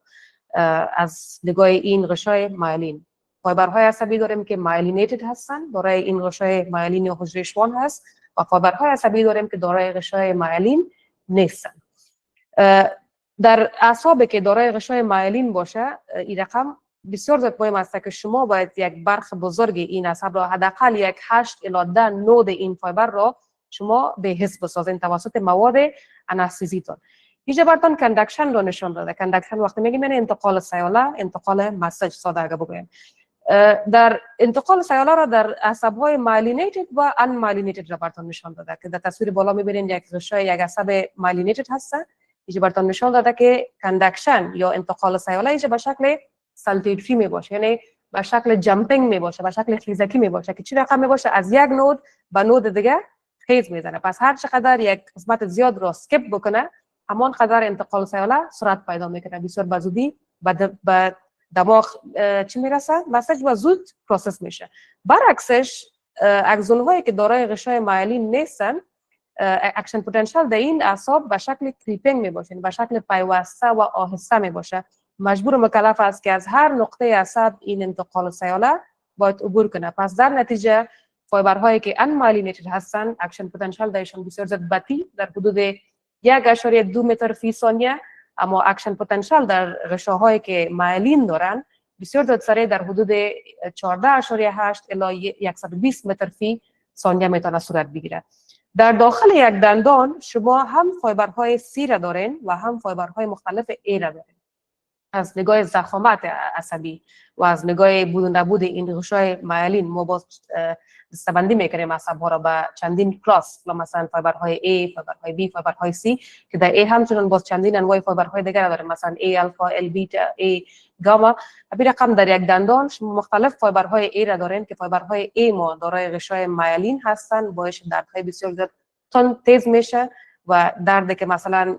از نگاه این غشای مایلین فایبرهای عصبی داریم که مایلینیتد هستن، دارای این غشای مایلین یا حجره شوان هست، و فایبرهای عصبی داریم که دارای غشای مایلین نیستن. در اعصابی که دارای غشای مایلین باشه، این رقم بسیار زیاد مهم است که شما باید یک برخ بزرگ این عصب را، حداقل یک 8 الی 10 نود این فایبر را شما به حس بسازین توسط مواد انستزیتون. اینجا براتون کندکشن رو نشان داده. کندکشن وقتی میگیم یعنی انتقال سیاله، انتقال مسیج ساده اگه بگویم. در انتقال سیاله را در عصب‌های مایلینیتد و ان مایلینیتد را براتون نشان داده که در تصویر بالا می‌بینید یک غشای یک عصب مایلینیتد هست. اینجا براتون نشان داده که کندکشن یا انتقال سیاله اینجا به شکل سالتیتری می باشه، یعنی به شکل جمپینگ می باشه، به شکل خیزکی می باشه که چی رقم می باشه؟ از یک نود به نود دیگه خیز میزنه. پس هر چقدر یک قسمت زیاد را اسکیپ بکنه، همان قدر انتقال سیاله سرعت پیدا میکنه، بسیار بزودی به دماغ چی میرسه؟ مسیج و زود پروسس میشه. برعکسش اکسون هایی که دارای غشای مایلین نیستن، اکشن پتانسیل در این اعصاب به شکل کریپینگ می باشه، به شکل پیوسته و آهسته می باشه. مجبور مکلف است که از هر نقطه عصب این انتقال سیاله باید عبور کنه. پس در نتیجه فایبرهایی که ان مایلینیتد هستن، اکشن پتانسیل درشان بسیار زیاد بطیء در حدود 1.2 متر فی ثانیه، اما اکشن پتانسیل در غشاهایی که مایلین دارن بسیار زیاد سریع در حدود 14.8 الی 120 متر فی ثانیه میتونه صورت بگیره. در داخل یک دندان شما هم فایبرهای سی را دارین و هم فایبرهای مختلف ای را دارین. از نگاه ضخامت عصبی و از نگاه بود و نبود این غشای مایلین ما باز دسته‌بندی میکنیم عصب‌ها را به چندین کلاس، مثلا فایبرهای A، فایبرهای B، فایبرهای C که در A همچنان باز چندین انواع فایبرهای دیگر داریم، مثلا A الفا، L بیتا، A گاما. به رقم در یک دندان شما مختلف فایبرهای A را دارین که فایبرهای A ما دارای غشای مایلین هستن، باعث دردهای بسیار زیاد تیز میشه و دردی که مثلا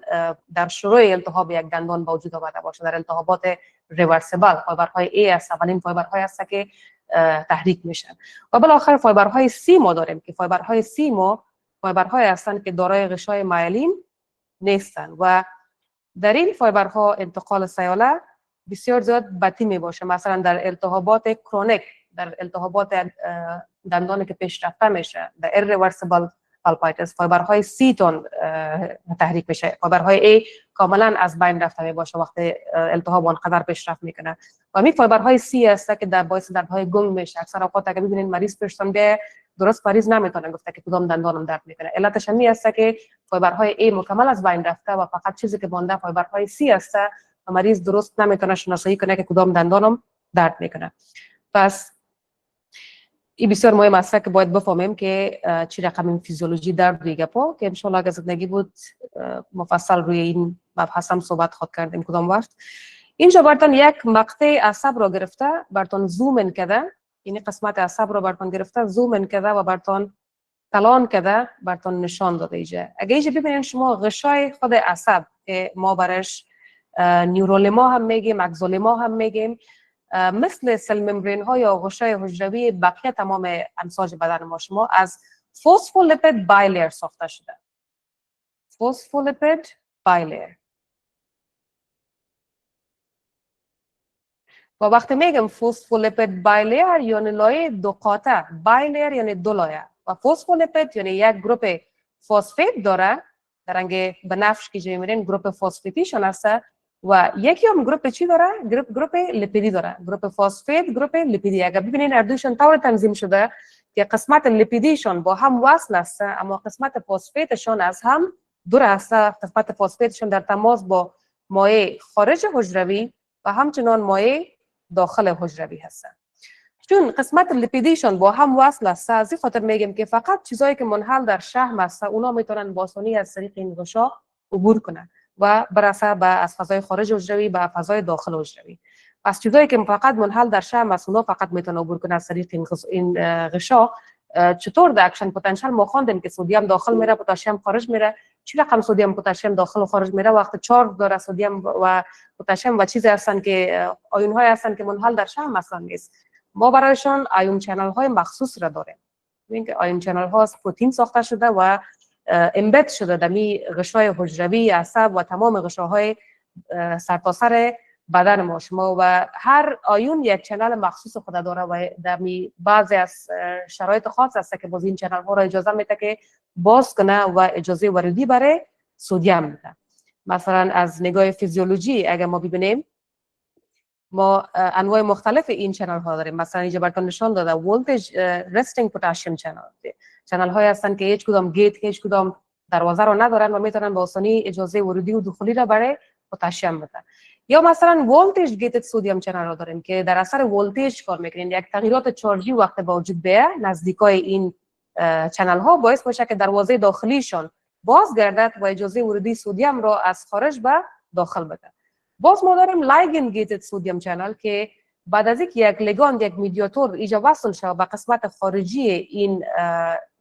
در شروع التهاب یک دندان با وجود آمده باشه، در التهابات ریورسیبل فایبرهای ای است، اولین فایبرهای است که تحریک میشن. و بالاخره فایبرهای سی ما داریم که فایبرهای سی ما فایبرهای هستند که دارای غشای مایلین نیستن و در این فایبرها انتقال سیاله بسیار زیاد بطیء می باشه. مثلا در التهابات کرونیک، در التهابات دندان که پیشرفته میشه، در ایرریورسیبل پالپایتس فایبرهای سی تون تحریک میشه، فایبرهای ای کاملا از بین رفته می باشه وقتی التهاب آنقدر پیشرفت میکنه. و همین فایبرهای سی هست که در باعث دردهای گنگ میشه. اکثر اوقات اگه ببینید مریض پیشتون بیه، درست مریض نمیتونه گفته که کدام دندانم درد میکنه. علتش همین است که فایبرهای ای مکمل از بین رفته و فقط چیزی که مونده فایبرهای سی هست و مریض درست نمیتونه شناسایی کنه که کدام دندانم درد میکنه. پس این بسیار مهم است که باید بفهمیم که چی رقم این فیزیولوژی درد دیگه پا که انشالله اگه زندگی بود مفصل روی این مبحث هم صحبت خود کردیم کدام وقت. اینجا براتون یک مقطع عصب را گرفته، براتون زوم ان کرده، این قسمت عصب را براتون گرفته، زوم ان کرده و براتون کلان کرده، براتون نشان داده. اینجا اگه اینجا ببینید شما غشای خود عصب که ما برش نیورولما هم میگیم، اگزولما هم میگیم، مثل سل ممبرین ها یا غشای حجروی بقیه تمام انساج بدن ما شما از فسفولیپید بایلیر ساخته شده. فسفولیپید بایلیر. و وقتی میگم فسفولیپید بایلیر یعنی لایه دو قاطع، بایلیر یعنی دو لایه و فسفولیپید یعنی یک گروپ فسفید داره، در رنگ بنفش که جای میرین گروپ فسفیدیشن هست و یکی هم گروپ چی داره؟ گروپ لیپیدی داره. گروپ فسفید، گروپ لیپیدی. اگر ببینین اردوشون طور تنظیم شده که قسمت لیپیدیشون با هم وصل است، اما قسمت فسفیدشون از هم دور است. قسمت فسفیدشون در تماس با مایع خارج حجروی و همچنان مایع داخل حجروی هست. چون قسمت لیپیدیشون با هم وصل است، از این خاطر میگیم که فقط چیزایی که منحل در شحم است اونا میتونن با آسانی از طریق این غشا عبور کنن و برسه به از فضای خارج حجروی به فضای داخل حجروی. پس چیزایی که فقط منحل در شمع است اونا فقط میتونه عبور کنه از طریق این غشا. چطور در اکشن پتانسیل ما خواندیم که سدیم داخل میره پتاسیم خارج میره. چی رقم سدیم پتاسیم داخل و خارج میره وقتی چارج داره سدیم و پتاسیم و چیزی هستن که آیون های هستن که منحل در شمع اصلا نیست. ما برایشان آیون چنل های مخصوص را داریم. ببین که آیون چنل ها از پروتئین ساخته شده و امبد شده در می غشای حجروی، عصب و تمام غشاهای سرتاسر بدن ما شما و هر آیون یک چنل مخصوص خود داره و در بعضی از شرایط خاص است که باز این چنل ها را اجازه میده که باز کنه و اجازه ورودی برای سدیم میده. مثلا از نگاه فیزیولوژی اگر ما ببینیم ما انواع مختلف این چنل ها داریم. مثلا اینجا براتون نشان داده ولتیج رستینگ پتاسیم چنل های هستن که هیچ کدام گیت هیچ کدام دروازه رو ندارن و میتونن به آسانی اجازه ورودی و دخولی را برای پتاسیم بدن. یا مثلا ولتیج گیتد سدیم چنل رو داریم که در اثر ولتیج کار میکنین. یک تغییرات چارجی وقت به وجود بیاد نزدیکای این چنل ها باعث میشه که دروازه داخلیشان باز گردد و اجازه ورودی سدیم را از خارج به داخل بده. باز ما داریم لایگند گیتد سدیم چنل که بعد از اینکه یک لیگاند یک مدیاتور ایجا وصل شود به قسمت خارجی این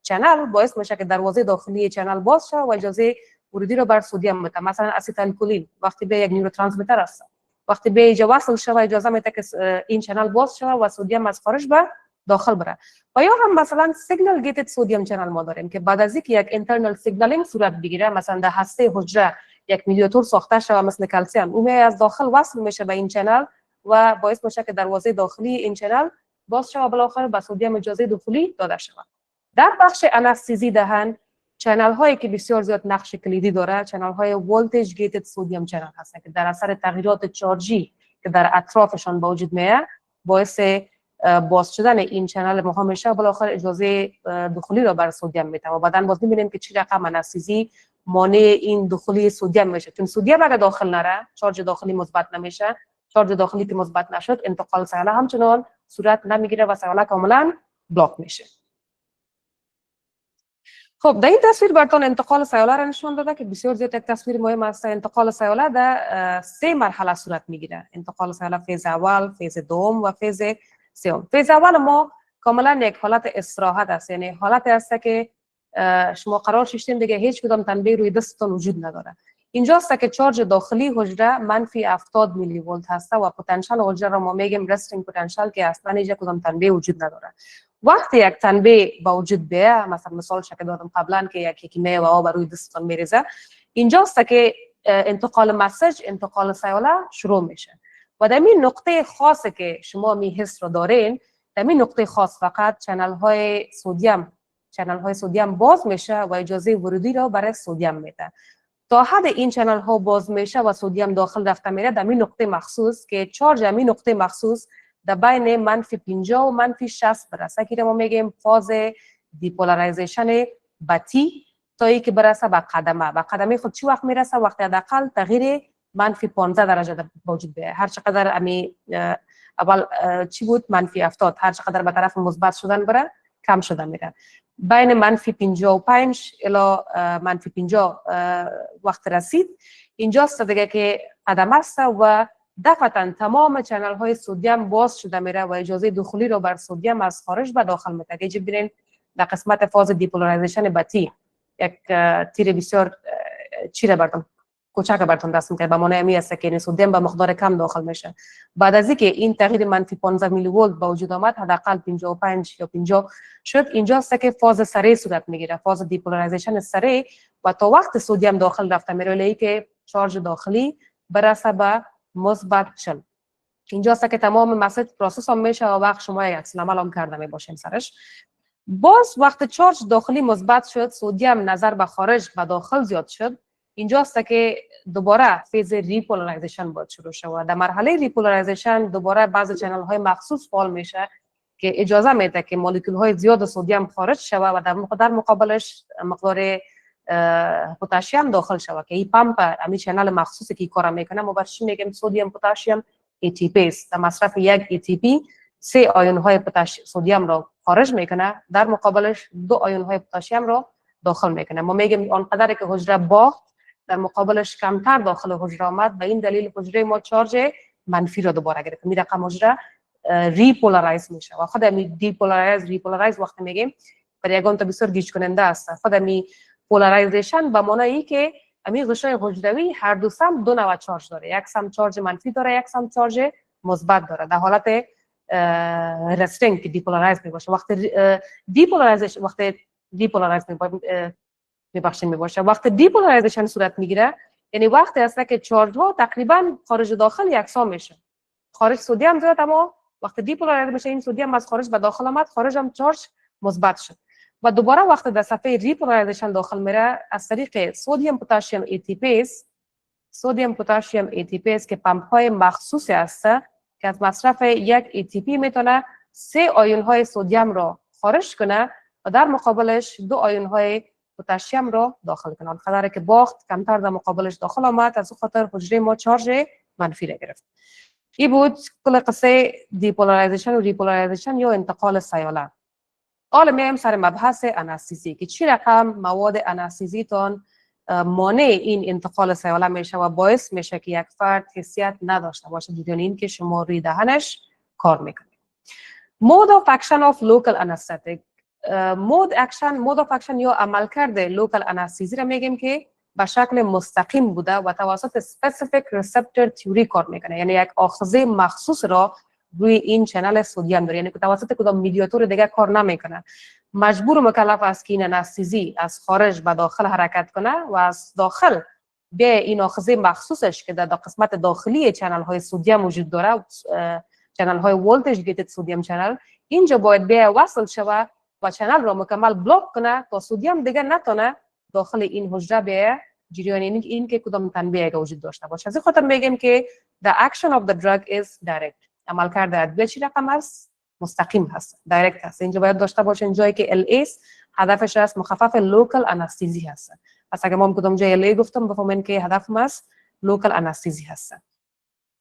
چنل باعث میشه که دروازه داخلی چنل باز شود و اجازه ورودی رو بر سدیم بده. مثلا اسیتایل کولین وقتی به یک نیوروترانسمیتر است وقتی به ایجا وصل شود اجازه میده که این چنل باز شود و سدیم از خارج به داخل بره. و یا هم مثلا سیگنال گیتد سدیم چنل ما داریم که بعد از اینکه یک اینترنال سیگنالینگ صورت بگیره مثلا در هسته حجره یک مدیاتور ساخته شود مثل کلسیم اون از داخل وصل میشه به این چنل و باعث میشه که دروازه داخلی این چنل باز شود و بالاخره به سدیم اجازه دخولی داده شود. در بخش انستزی دهن چنل هایی که بسیار زیاد نقش کلیدی داره چنل های ولتیج گیتد سدیم چنل هستند که در اثر تغییرات چارجی که در اطرافشان با وجود میاد باعث باز شدن این چنل ما میشه بالاخره اجازه دخولی را بر سدیم میده و بعدن باز میبینیم که چه رقم انستزی مانع این دخولی سدیم میشه. چون سدیم اگر داخل نره چارج داخلی مثبت نمیشه. چارج داخلی که مثبت نشد انتقال سیاله همچنان صورت نمیگیره و سیاله کاملا بلاک میشه. خب در این تصویر براتون انتقال سیاله را نشون داده که بسیار زیاد یک تصویر مهم است. انتقال سیاله در 3 مرحله صورت میگیره. انتقال سیاله فیز اول، فیز دوم و فیز سوم. فیز اول ما کاملا یک حالت استراحت است، یعنی حالتی است که شما قرار شدین دیگه هیچ کدام تنبیه روی دستتون وجود نداره. اینجاست که چارج داخلی حجره منفی 70 میلی ولت هست و پتانسیل حجره را ما میگیم رستینگ پتانسیل که اصلا هیچ کدام تنبیه وجود نداره. وقتی یک تنبیه با وجود بیاد مثلا مثال شکل دادم قبلا که یک کیمیا و آب روی دستتون میریزه اینجاست که انتقال مسیج انتقال سیاله شروع میشه و در این نقطه خاصی که شما می حس رو دارین در این نقطه خاص فقط چنل های سدیم باز میشه و اجازه ورودی را برای سدیم میده. تا حد این چنل ها باز میشه و سدیم داخل رفته میره در این نقطه مخصوص که چارج این نقطه مخصوص در بین منفی 50 و منفی 60 برسه که ما میگیم فاز دیپولارایزیشن بتی تا ای که برسه به قدمه خود چی وقت میرسه وقتی حداقل تغییر منفی 15 درجه وجود بیاد. هر چقدر امی اول چی بود منفی 70 هر چقدر به طرف مثبت شدن بره کم شدن میره. بین منفی 55 الی منفی 50 وقت رسید اینجاست دیگه که قدم است و دفعتا تمام چنل های سدیم باز شده میره و اجازه دخولی رو بر سدیم از خارج به داخل میده. اگه ببینین در قسمت فاز دیپولارایزیشن بتی یک تیر بسیار چیره براتون کوچک براتون رسم کرد به معنی می است که سدیم به مقدار کم داخل میشه. بعد از اینکه این تغییر منفی 15 میلی ولت با وجود آمد حداقل 55 یا 50 شد اینجاست که فاز سریع صورت میگیره فاز دیپولارایزیشن سریع و تا وقت سدیم داخل رفته میره که چارج داخلی برسه به مثبت شد. اینجاست که تمام مسیج پروسس هم میشه و وقت شما یک عکس العمل هم کرده میباشین سرش. باز وقت چارج داخلی مثبت شد سدیم نظر به خارج و داخل زیاد شد اینجاست که دوباره فیز ریپولارایزیشن باید شروع شود. در مرحله ریپولارایزیشن دوباره بعضی چنل های مخصوص فعال میشه که اجازه میده که مولکول های زیاد سدیم خارج شود و در مقابلش مقدار پتاسیم داخل شود که این پمپ همین چنل مخصوصی که کار میکنه ما برش میگیم سدیم پتاسیم ATP است. در مصرف یک ATP 3 آیون های سدیم را خارج میکنه در مقابلش 2 آیون های پتاسیم را داخل میکنه. ما میگیم آنقدر که حجره باخت در مقابلش کمتر داخل حجره آمد، به این دلیل حجره ما چارج منفی را دوباره گرفت. این رقم حجره ریپولارایز میشه و خود می ریپولارایز وقتی میگیم برای یگان تا بسیار گیج کننده است. خود می پولارایزیشن به معنی که امی غشای حجروی هر دو سمت دو نوع چارج داره، یک سمت چارج منفی داره، یک سمت چارج مثبت داره. در حالت رستینگ که دیپولارایز میباشه، وقتی دیپولارایزیشن وقتی دیپولارایزیشن صورت میگیره، یعنی وقتی هست که چارج ها تقریبا خارج و داخل یکسان میشه. خارج سودیم زیاد، اما وقتی دیپولارایز میشه این سودیم از خارج به داخل آمد، خارج هم چارج مثبت شد. و دوباره وقتی در صفحه ریپولارایزیشن داخل میره، از طریق سودیم پتاسیم ATPase که پمپ های مخصوصی هست که از مصرف یک ATP میتونه 3 آیون های سودیم را خارج کنه و در مقابلش 2 آیون های پتاسیم را داخل کنه. خاطر که باخت کمتر در مقابلش داخل آمد، از خاطر حجره ما چارج منفی را گرفت. این بود کل قصه دیپولارایزیشن و ریپولارایزیشن یا انتقال سیاله. حالا میایم سر مبحث انستزی که چی رقم مواد انستزی تان مانع این انتقال سیاله میشه و باعث میشه که یک فرد حسیت نداشته باشه بدون این که شما روی دهنش کار میکنید. mode of action of local anesthetic. mode of action یا عملکرد لوکال انستزی را میگیم که به شکل مستقیم بوده و توسط specific receptor theory کار میکنه، یعنی یک آخذه مخصوص را روی این چنل سودیم داره، یعنی که توسط کدام میدیاتور دیگه کار نمیکنه. مجبور و مکلف است که این انستزی از خارج به داخل حرکت کنه و از داخل به این آخذه مخصوصش که در قسمت داخلی چنل های سودیم وجود داره، چنل های ولتیج گیتد سودیم چنل، اینجا باید به وصل شوه و چنل را مکمل بلاک کنه تا سودیم دیگه نتونه داخل این حجره به جریان این که کدام تنبیه وجود داشته باشه. از این خاطر میگیم که the action of the drug is direct. عملکرد ادویه چی رقم است؟ مستقیم هست، دایرکت هست. اینجا باید داشته باشین جایی که LA هدفش است مخفف لوکال انستزی هست. پس اگه ما کدام جای LA گفتم بفهمین که هدفم است لوکال انستزی هست.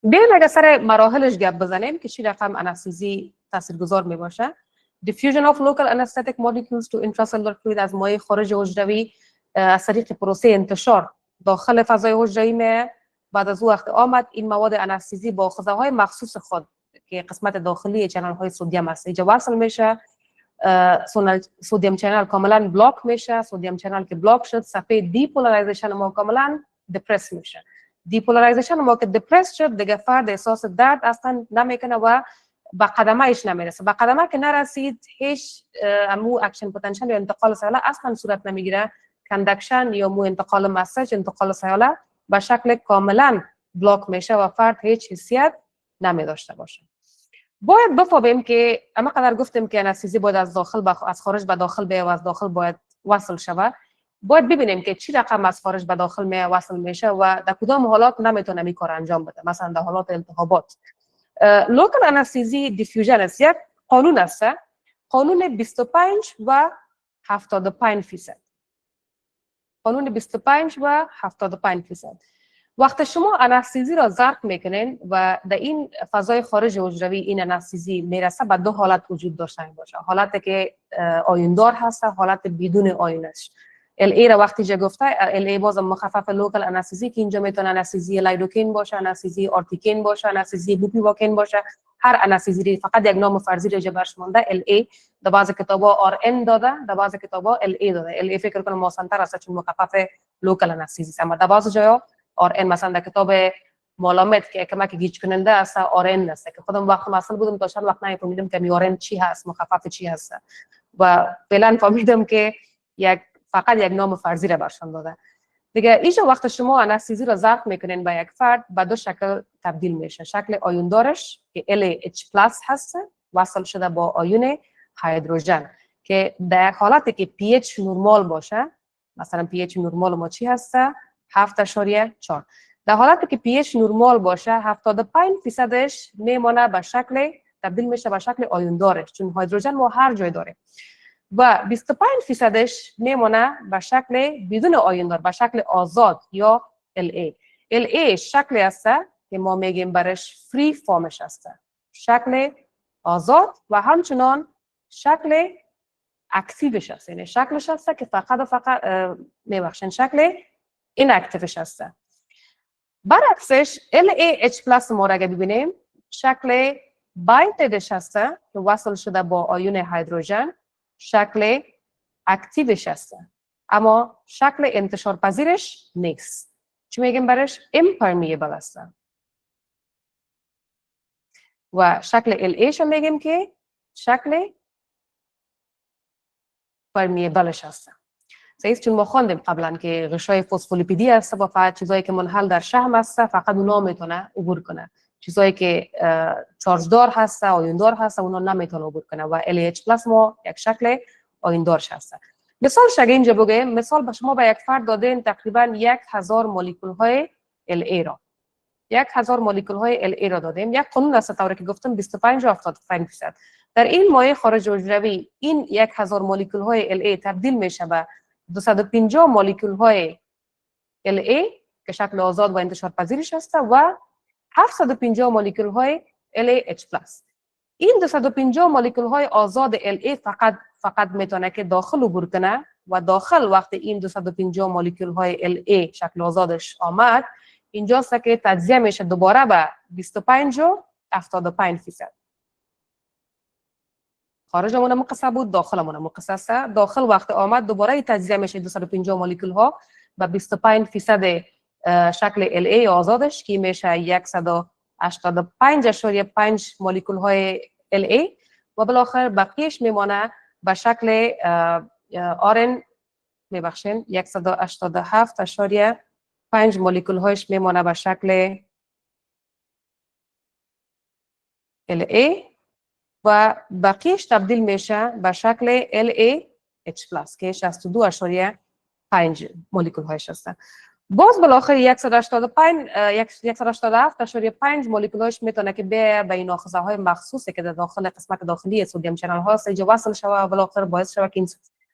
بیایم اگه سر مراحلش گپ بزنیم که چی رقم انستزی تاثیرگذار می باشه. diffusion of local anesthetic molecules to intracellular fluid، از مایع خارج حجروی از طریق پروسه انتشار داخل فضای حجروی می. بعد از وقت آمد این مواد انستزی با آخذه های مخصوص خود که قسمت داخلی چنل های سودیم است اینجا وصل میشه. سودیم چنل کاملا بلاک میشه. سودیم چنل که بلاک شد، صفحه دیپولارایزیشن ما کاملا دپرس میشه. دیپولارایزیشن ما که دپرس شد دیگه فرد احساس درد اصلا نمیکنه و به قدمهش نمیرسه. به قدمه که نرسید هیچ مو اکشن پتانسیل یا انتقال سیاله اصلا صورت نمیگیره. کندکشن یا مو انتقال مسج، انتقال سیاله به شکل کاملا بلاک میشه و فرد هیچ حسیت نمی داشته باشه. باید بفهمیم که اما قدر گفتیم که انستزی باید از داخل از خارج به داخل بیاید و از داخل باید وصل شود. باید ببینیم که چی رقم از خارج به داخل می وصل میشه و در کدام حالات نمیتونه این کار انجام بده. مثلا در حالات التهابات. لوکال انستزی دیفیوژن است، یک قانون است، قانون 25 و 75%. قانون 25 و 75%. وقتی شما انستزی را ضرب میکنین و در این فضای خارج حجروی این انستزی میرسه به دو حالت وجود داشته باشه. حالتی که آیوندار هست، حالت بدون آیونش. LA را وقتی جا گفته LA بازم مخفف لوکال انستزی که اینجا میتونه انستزی لایدوکین باشه، انستزی آرتیکین باشه، انستزی بوپیواکین باشه. هر انستزی فقط یک نام فرضی را برش مونده. LA در بعض کتابا RN داده، در بعض کتابا LA داده. LA فکر کنم آسان‌تر است چون مخفف لوکال انستزی است. اما در بعض جاها RN مثلا در کتاب مالامت که کمک گیج کننده است RN است که خودم وقت مثلا بودم تا چند وقت نمی‌فهمیدم که RN چی هست، مخفف چی هست و فعلا فهمیدم که فقط یک نام فرضی را برشان داده. دیگه اینجا وقت شما انستزی را ضرب میکنین به یک فرد به دو شکل تبدیل میشه. شکل آیوندارش که LH+ هست وصل شده با آیون هیدروژن که در حالتی که pH نرمال باشه، مثلا pH نرمال ما چی هست؟ 7.4. در حالتی که pH نرمال باشه 75%ش میمونه به شکل تبدیل میشه به شکل آیوندارش چون هیدروژن ما هر جای داره و 25%ش میمونه به شکل بدون آیوندار به شکل آزاد یا LA. LA شکلی است که ما میگیم برش فری فرمش است، شکل آزاد و همچنان شکل اکتیوش است، یعنی شکلش است که فقط و فقط میبخشن شکل این اکتیوش هسته. برعکسش LAH+ ما را اگه ببینیم شکل باینددش هسته که وصل شده با آیون هیدروژن، شکل اکتیوش هسته اما شکل انتشار پذیرش نیست. چی میگیم برش؟ impermeable هسته. و شکل LA میگیم که شکل پرمیبلش هسته. سعید چون ما خواندیم قبلا که غشای فسفولیپیدی هست و فقط چیزایی که منحل در شحم هست فقط اونا میتونه عبور کنه. چیزایی که چارج دار هست، آیون دار هست، اونا نمیتونه عبور کنه و LH+ ما یک شکل آیون دارش هست. مثال شگه اینجا بگیم، مثال به شما به یک فرد دادین تقریبا 1000 مولکول های LA را. 1000 مولکول های LA را دادیم. یک قانون است طوری که گفتم 25 و 75%. در این مایع خارج حجروی این 1000 مولکول های LA تبدیل میشه به 250 مولکول های LA که شکل آزاد و انتشار پذیرش است و 750 مولکول های LAH+. این 250 مولکول های آزاد LA فقط میتونه که داخل عبور کنه و داخل وقتی این 250 مولکول های LA شکل آزادش آمد اینجاست که تجزیه میشه دوباره به 25 و 75%. خارجمون مقصر بود، داخلمون مقصر است. داخل وقت آمد دوباره تجزیه میشه 250 مولکول ها و 25% شکل LA آزادش که میشه 185.5 مولکول های LA و بالاخره بقیهش میمونه به شکل RN میبخشین 187.5 مولکول هایش میمونه به شکل LA و بقیهش تبدیل میشه به شکل LAH+ که 62.5 مولکول هایش هستن. باز بالاخره 187.5 مولکول هایش میتونه که به این آخذه های مخصوصی که در داخل قسمت داخلی سدیم چنل ها اینجا وصل شوه و بالاخره باعث شوه که این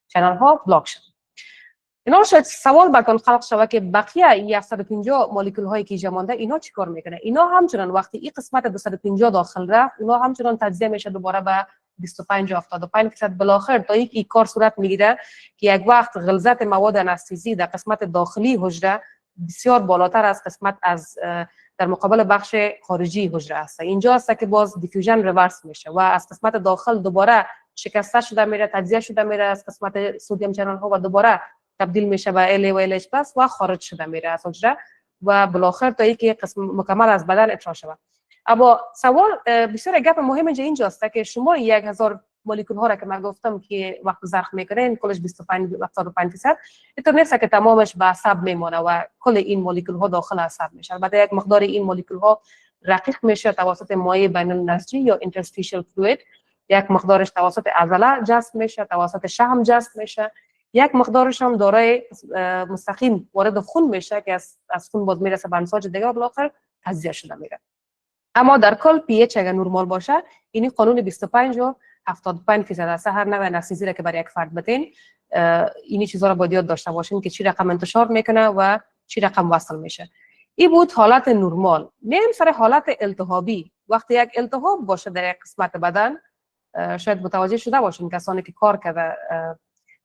چنل ها بلاک شد. اینا شاید سوال براتون خلق شوه که بقیه 150 مولکول هایی که مانده اینا چیکار میکنه؟ اینا همچنان وقتی این قسمت 250 داخل رفت اینا همچنان تجزیه میشه دوباره به 25 و 75% بالاخره تا اینکه این کار صورت میگیره که یک وقت غلظت مواد انستزی در قسمت داخلی حجره بسیار بالاتر از قسمت از در مقابل بخش خارجی حجره است. اینجا است که باز دیفیوژن ریورس میشه و از قسمت داخل دوباره شکسته شده میره، تجزیه شده میره از قسمت سدیم چنل ها و دوباره تبدیل میشه به LA و LH+ و خارج شده میره از حجره و بالاخره تا اینکه قسم مکمل از بدن اطلاع شود. اما سوال بسیار گپ مهم اینجاست که شما 1000 مولکول ها را که من گفتم که وقت زرخ میکنه کلش 25 و 75% اینطور نیست که تمامش به عصب میمونه و کل این مولکول ها داخل عصب میشه. البته یک مقدار این مولکول ها رقیق میشه توسط مایع بین النسجی یا interstitial fluid، یک مقدارش توسط عضله جذب میشه، توسط شحم جذب میشه، یک مقدارش هم دارای مستقیم وارد خون میشه که از خون باز میرسه به امواج دیگه و بالاخره تجزیه شده میره. اما در کل pH اگر نرمال باشه این قانون 25 و 75% است. هر نوع انستزی را که برای یک فرد بدین این چیزا را باید یاد داشته باشین که چی رقم انتشار میکنه و چی رقم وصل میشه. این بود حالت نرمال. میم سر حالت التهابی. وقتی یک التهاب باشه در یک قسمت بدن شاید متوجه شده باشین کسانی که کار کرده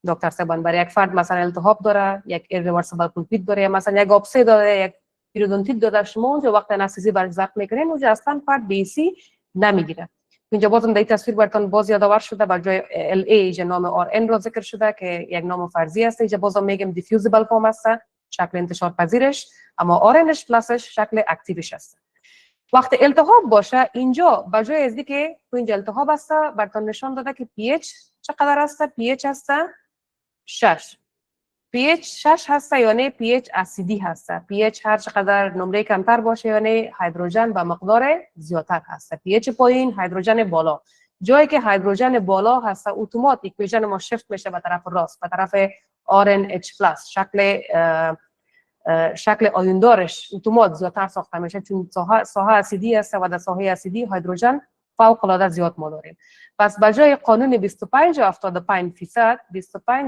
دکتر سبان برای یک فرد مثلا التهاب داره، یک ایرریورسیبل پولپیت داره، مثلا یک آبسه داره، یک پیرودونتیت داره، شما اونجا وقت انستزی برای ضبط میکنین اونجا اصلا فرد بیسی نمیگیره. اینجا بازم در تصویر براتون باز یادآور شده بر جای LA اینجا نام RN را ذکر شده که یک نام فرضی است. اینجا بازم میگم دیفیوزیبل فرم است، شکل انتشار پذیرش، اما RNH+ شکل اکتیوش است. وقتی التهاب باشه اینجا بر جای از اینکه اینجا التهاب است براتون نشان داده که pH چقدر است؟ pH است 6. pH 6 هست یعنی pH اسیدی هست. pH هر چقدر نمره کمتر باشه یعنی هیدروژن به مقدار زیادتر هست. pH پایین، هیدروژن بالا. جایی که هیدروژن بالا هست اتوماتیک اکویژن ما شفت میشه به طرف راست، به طرف RNH+. شکل آیوندارش اتومات زیادتر ساخته میشه چون ساحه اسیدی است و در ساحه اسیدی هیدروژن فوق العاده زیاد ما داریم. پس به جای قانون 25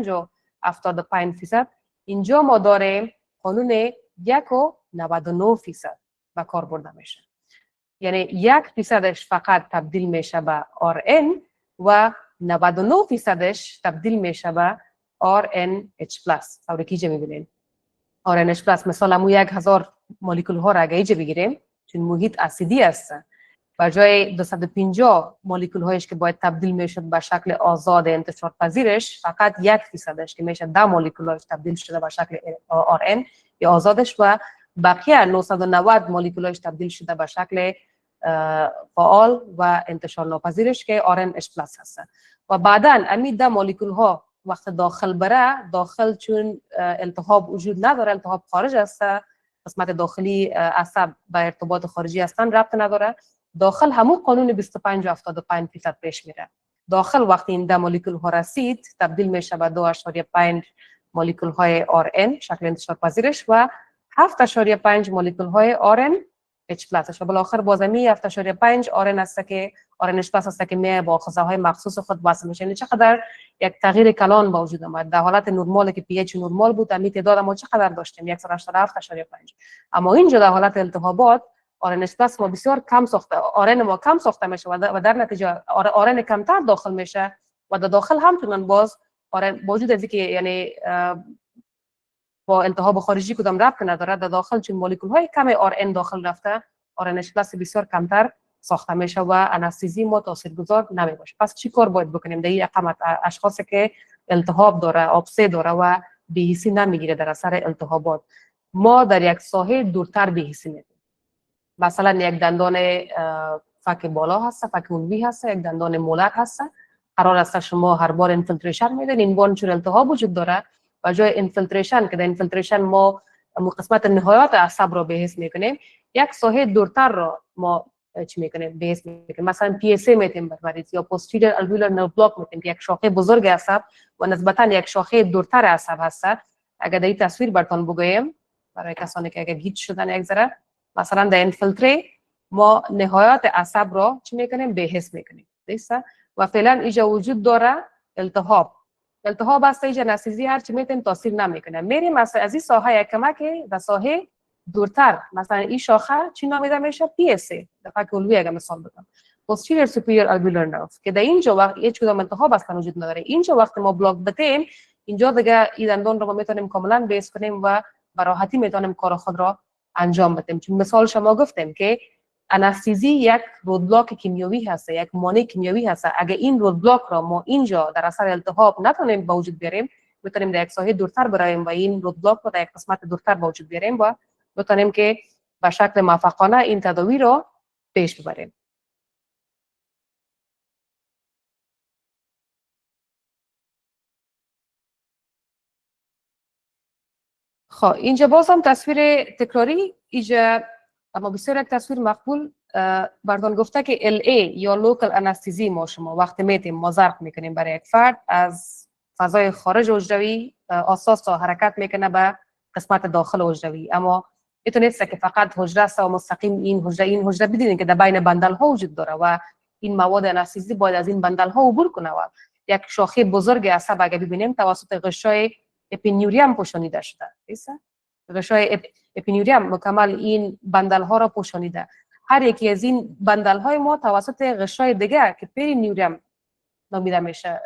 و 75% اینجا ما داریم قانون 1.99% به کار برده میشه. یعنی 1% فقط تبدیل میشه به RN و 99% تبدیل میشه به RNH+. طوری که اینجا میبینین RNH پلاس مثال همون 1000 مولکول ها را اگه ایجا بگیریم چون محیط اسیدی است و جای 250 مولکول هایش که باید تبدیل میشد به شکل آزاد انتشار پذیرش فقط 1% که میشه 10 مولکول هایش تبدیل شده به شکل RN یا آزادش و بقیه 990 مولکول هایش تبدیل شده به شکل فعال و انتشار ناپذیرش که RNH پلاس هست و بعدا امی 10 مولکول ها وقت داخل بره داخل چون التهاب وجود نداره التهاب خارج است قسمت داخلی عصب با ارتباط خارجی هستن ربط نداره داخل همون قانون 25 و 75% پیش میره داخل وقتی این 10 مولکول ها رسید تبدیل میشه به 2.5 مولکول های RN شکل انتشار پذیرش و 7.5 مولکول های RNH پلاس و بالاخره بازمی 7.5 RN است که RNH پلاس است که می با آخذه مخصوص خود وصل میشه یعنی چقدر یک تغییر کلان با وجود آمد در حالت نرمال که pH نرمال بود امی تعداد ما چقدر داشتیم 187.5 اما اینجا در حالت التهابات RNH پلاس ما بسیار کم ساخته RN ما کم ساخته میشه و در نتیجه RN کمتر داخل میشه و در داخل همچنان باز RN موجود از که یعنی با التهاب خارجی کدام ربط نداره در داخل چون مولکول های کم RN داخل رفته RNH پلاس بسیار کمتر ساخته میشه و انستزی ما تاثیرگذار نمی باشه پس چی کار باید بکنیم در این رقم اشخاصی که التهاب داره آبسه داره و بی‌حسی نمیگیره در اثر التهابات ما در یک ساحه دورتر بی‌حسی میگیریم مثلا یک دندان فک بالا هست فک علوی هست یک دندان مولر هست قرار است شما هر بار انفیلتریشن میدین این بار چون التهاب وجود داره و جای انفیلتریشن که در انفیلتریشن ما قسمت نهایت عصب رو بحث میکنیم یک ساحه دورتر رو ما چی میکنیم بحث میکنیم مثلا PSA میتیم بر مریض یا posterior alveolar nerve block میتیم یک شاخه بزرگ عصب و نسبتا یک شاخه دورتر عصب هست اگر در این تصویر براتون بگویم برای کسانی که اگر گیج شدن یک ذره مثلا در انفیلتری ما نهایت عصب رو چی میکنیم بحث میکنیم درسته و فعلا اینجا وجود داره التهاب است اینجا نسیزی هر چی میتیم تاثیر نمیکنه میریم مثلا از این ساحه کمک در ساحه دورتر مثلا این شاخه چی نامیده میشه PSA در فک علوی اگه مثال بدم posterior superior alveolar nerve که در اینجا وقت هیچ کدام التهاب اصلا وجود نداره اینجا وقت ما بلاک بدیم اینجا دیگه این دندان رو ما میتونیم کاملا بیس کنیم و به راحتی میتونیم کار خود را انجام بدیم چون مثال شما گفتیم که انستزی یک رودبلاک کیمیایی هست یک مانع کیمیایی هست اگه این رودبلاک را ما اینجا در اثر التهاب نتونیم به وجود بیاریم میتونیم در یک ساحه دورتر برایم و این رودبلاک رو در یک قسمت دورتر به وجود بیاریم و میتونیم که به شکل موفقانه این تداوی رو پیش ببریم خب اینجا باز هم تصویر تکراری اینجا اما بسیار یک تصویر مقبول براتون گفته که LA یا لوکال انستزی ما شما وقتی میتیم ما ضرب میکنیم برای یک فرد از فضای خارج حجروی اساس و حرکت میکنه به قسمت داخل حجروی اما اینطور نیست که فقط حجره است و مستقیم این حجره بدونید که در بین بندل ها وجود داره و این مواد انستزی باید از این بندل ها عبور کنه و یک شاخه بزرگ عصب اگه ببینیم توسط غشای اپینیوریوم پوشانیده شده غشای اپینیوریوم مکمل این بندل ها را پوشانیده هر یکی از این بندل های ما توسط غشای دیگه که پرینیوریوم نامیده میشه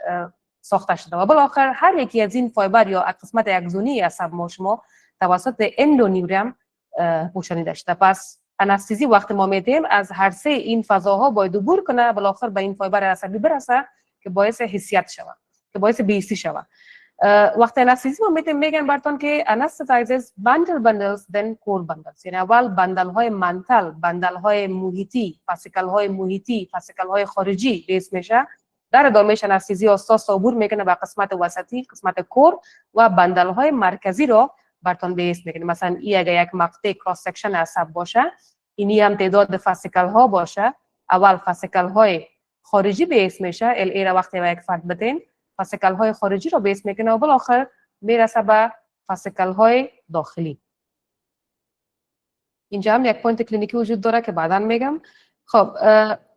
ساخته شده و بالاخره هر یکی از این فایبر یا قسمت اگزونی عصب ما شما توسط اندونیوریوم پوشانیده شده پس انستزی وقتی ما میدیم از هر سه این فضاها باید عبور کنه بالاخره به این فایبر عصبی برسه که باعث حسیت شود که باعث بی‌حسی شود وقتی انستزی ما میدیم میگن براتون که anesthetizes bundles then core bundles یعنی اول بندل های منتل بندل های محیطی فاسیکل های محیطی فاسیکل های خارجی بیس میشه در ادامهش انستزی اساس عبور میکنه به قسمت وسطی قسمت کور و بندل های مرکزی رو براتون بیس میکنه مثلا این اگه یک مقطع کراس سکشن عصب باشه اینی هم تعداد فاسیکل ها باشه اول فاسیکل های خارجی بیس میشه ال ای را وقتی به یک فرد بدین فاسیکل های خارجی رو بیس میکنه و بالاخره میرسه به فاسیکل های داخلی اینجا هم یک پوینت کلینیکی وجود داره که بعدا میگم خب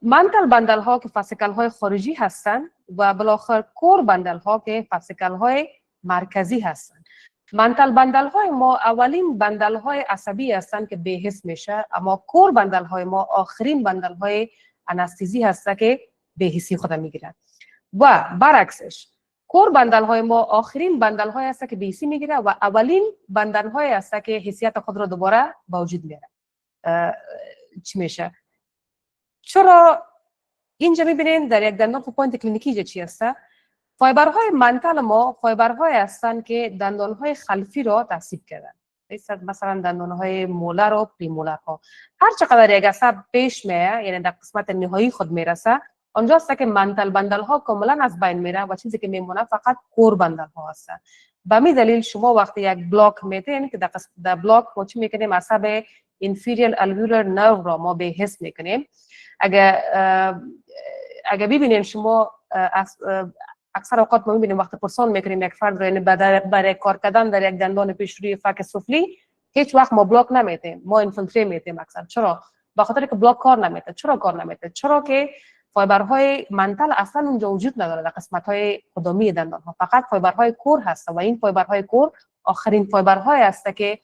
منتل بندل ها که فاسیکل های خارجی هستن و بالاخره کور بندل ها که فاسیکل های مرکزی هستن منتل بندل های ما اولین بندل های عصبی هستند که بی‌حس میشه اما کور بندل های ما آخرین بندل های انستزی هست که بی‌حسی خود میگیرن و برعکسش کور بندل های ما آخرین بندل های است که بیسی میگیره و اولین بندل های است که حیثیت خود را دوباره به وجود میاره. چی میشه؟ چرا اینجا میبینین در یک دندان پوینت کلینیکی چی است؟ فایبرهای منتل ما فایبرهای هستند که دندانهای خلفی را تثبیت کردن. مثلا دندانهای مولر و پریمولر ها. هر چقدر یک عصب پیش میه، یعنی در قسمت نهایی خود میرسه، آنجاست که منتل بندل ها کاملا از بین میره و چیزی که میمونه فقط کور بندل ها هست. به همین دلیل شما وقتی یک بلاک میتین که در بلاک ما چی میکنیم؟ عصب inferior alveolar nerve را ما به حس میکنیم. اگه ببینیم شما اکثر اوقات ما میبینیم وقتی پرسان میکنیم یک فرد رو، یعنی برای کار کردن در یک دندان پیش روی فک سفلی هیچ وقت ما بلاک نمیتیم، ما اینفیلتری میتیم اکثر. چرا؟ به خاطر که بلاک کار نمیته. چرا کار نمیته؟ چرا که فایبرهای منتل اصلا اونجا وجود نداره در قسمت‌های قدمی دندان ها، فقط فایبرهای کور هست و این فایبرهای کور آخرین فایبرهای هست که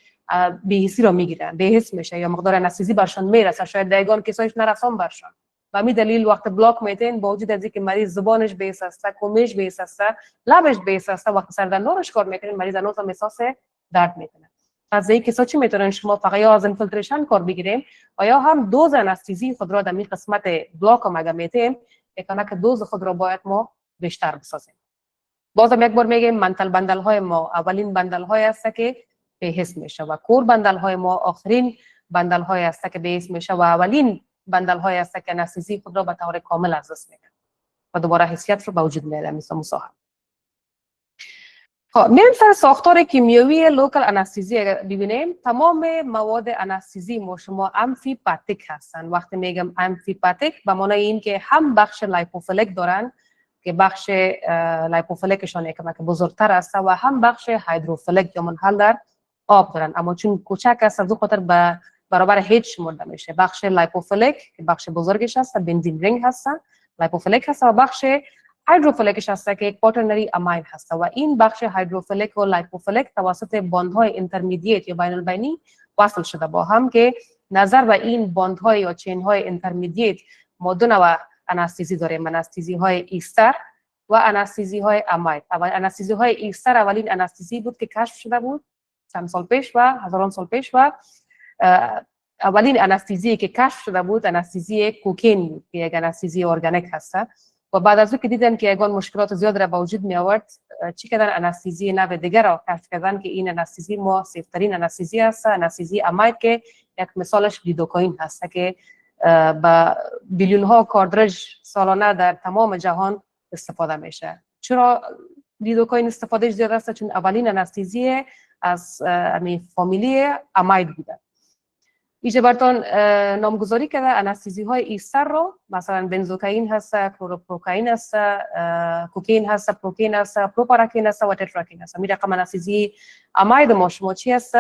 بی‌حسی رو میگیرن، بی‌حس میشه یا مقدار انستزی برشان میرسه، شاید دیگان کسایش نرسان برشان. و همین دلیل وقت بلاک میتین با وجود از اینکه مریض زبانش بیس است، کمش بیس است، لبش بیس است، وقتی سر دندانش کار میکنین مریض هنوز هم احساس درد میکنه. از این کسا چی میتونن شما فقط یا از اینفیلتریشن کار بگیریم و یا هم دوز انستزی خود را در این قسمت بلاک هم اگه میتیم یکانه که دوز خود را باید ما بیشتر بسازیم. بازم یک بار میگیم منتل بندل های ما اولین بندل های است که به حس میشه و کور بندل های ما آخرین بندل های است که به حس میشه و اولین بندل های است که انستزی خود را به طور کامل از دست میده و دوباره حیثیت رو به وجود میاره مثل مصاحبه. خب میریم سر ساختار کیمیایی لوکال انستزی. اگر ببینیم تمام مواد انستزی ما شما امفیپاتیک هستن. وقتی میگم امفیپاتیک به معنای این که هم بخش لایپوفیلیک دارن که بخش لایپوفیلیکشون که بزرگتر است و هم بخش هیدروفیلیک یا منحل در آب دارن، اما چون کوچک است از اون خاطر به برابر هیچ شمرده میشه. بخش لایپوفیلیک که بخش بزرگش هست بنزین رینگ هست، لایپوفیلیک هست و بخش هیدروفیلیکش هست که یک کواترنری امین هست و این بخش هیدروفیلیک و لایپوفیلیک توسط باندهای اینترمدییت یا بین البینی وصل شده با هم که نظر به این باندهای یا چینهای اینترمدییت ما دو نوع انستزی داریم، انستزی های ایستر و انستزی های امید. انستزی های ایستر اولین انستزی بود که کشف شده بود چند سال پیش و هزاران سال پیش و اولین انستزی که کشف شده بود انستزی کوکین بود که یک انستزی ارگانیک هست و بعد از اون که دیدن که یگان مشکلات زیاد را به وجود می آورد چی کردن انستزی نو دیگر را کشف کردن که این انستزی ما سیفترین انستزی است، انستزی امید که یک مثالش لیدوکائین هست که با بیلیون ها کارتریج سالانه در تمام جهان استفاده میشه. چرا لیدوکائین استفاده زیاد است؟ چون اولین انستزی از فامیلی امید بوده. ایجا براتون نامگذاری کرده انستزی های ایستر رو، مثلا بنزوکائین هست، کلوروپروکائین هست، کوکین هست، پروکین هست، پروپاراکین هست و تتراکین هست. می رقم انستزی امید ما شما چی هست؟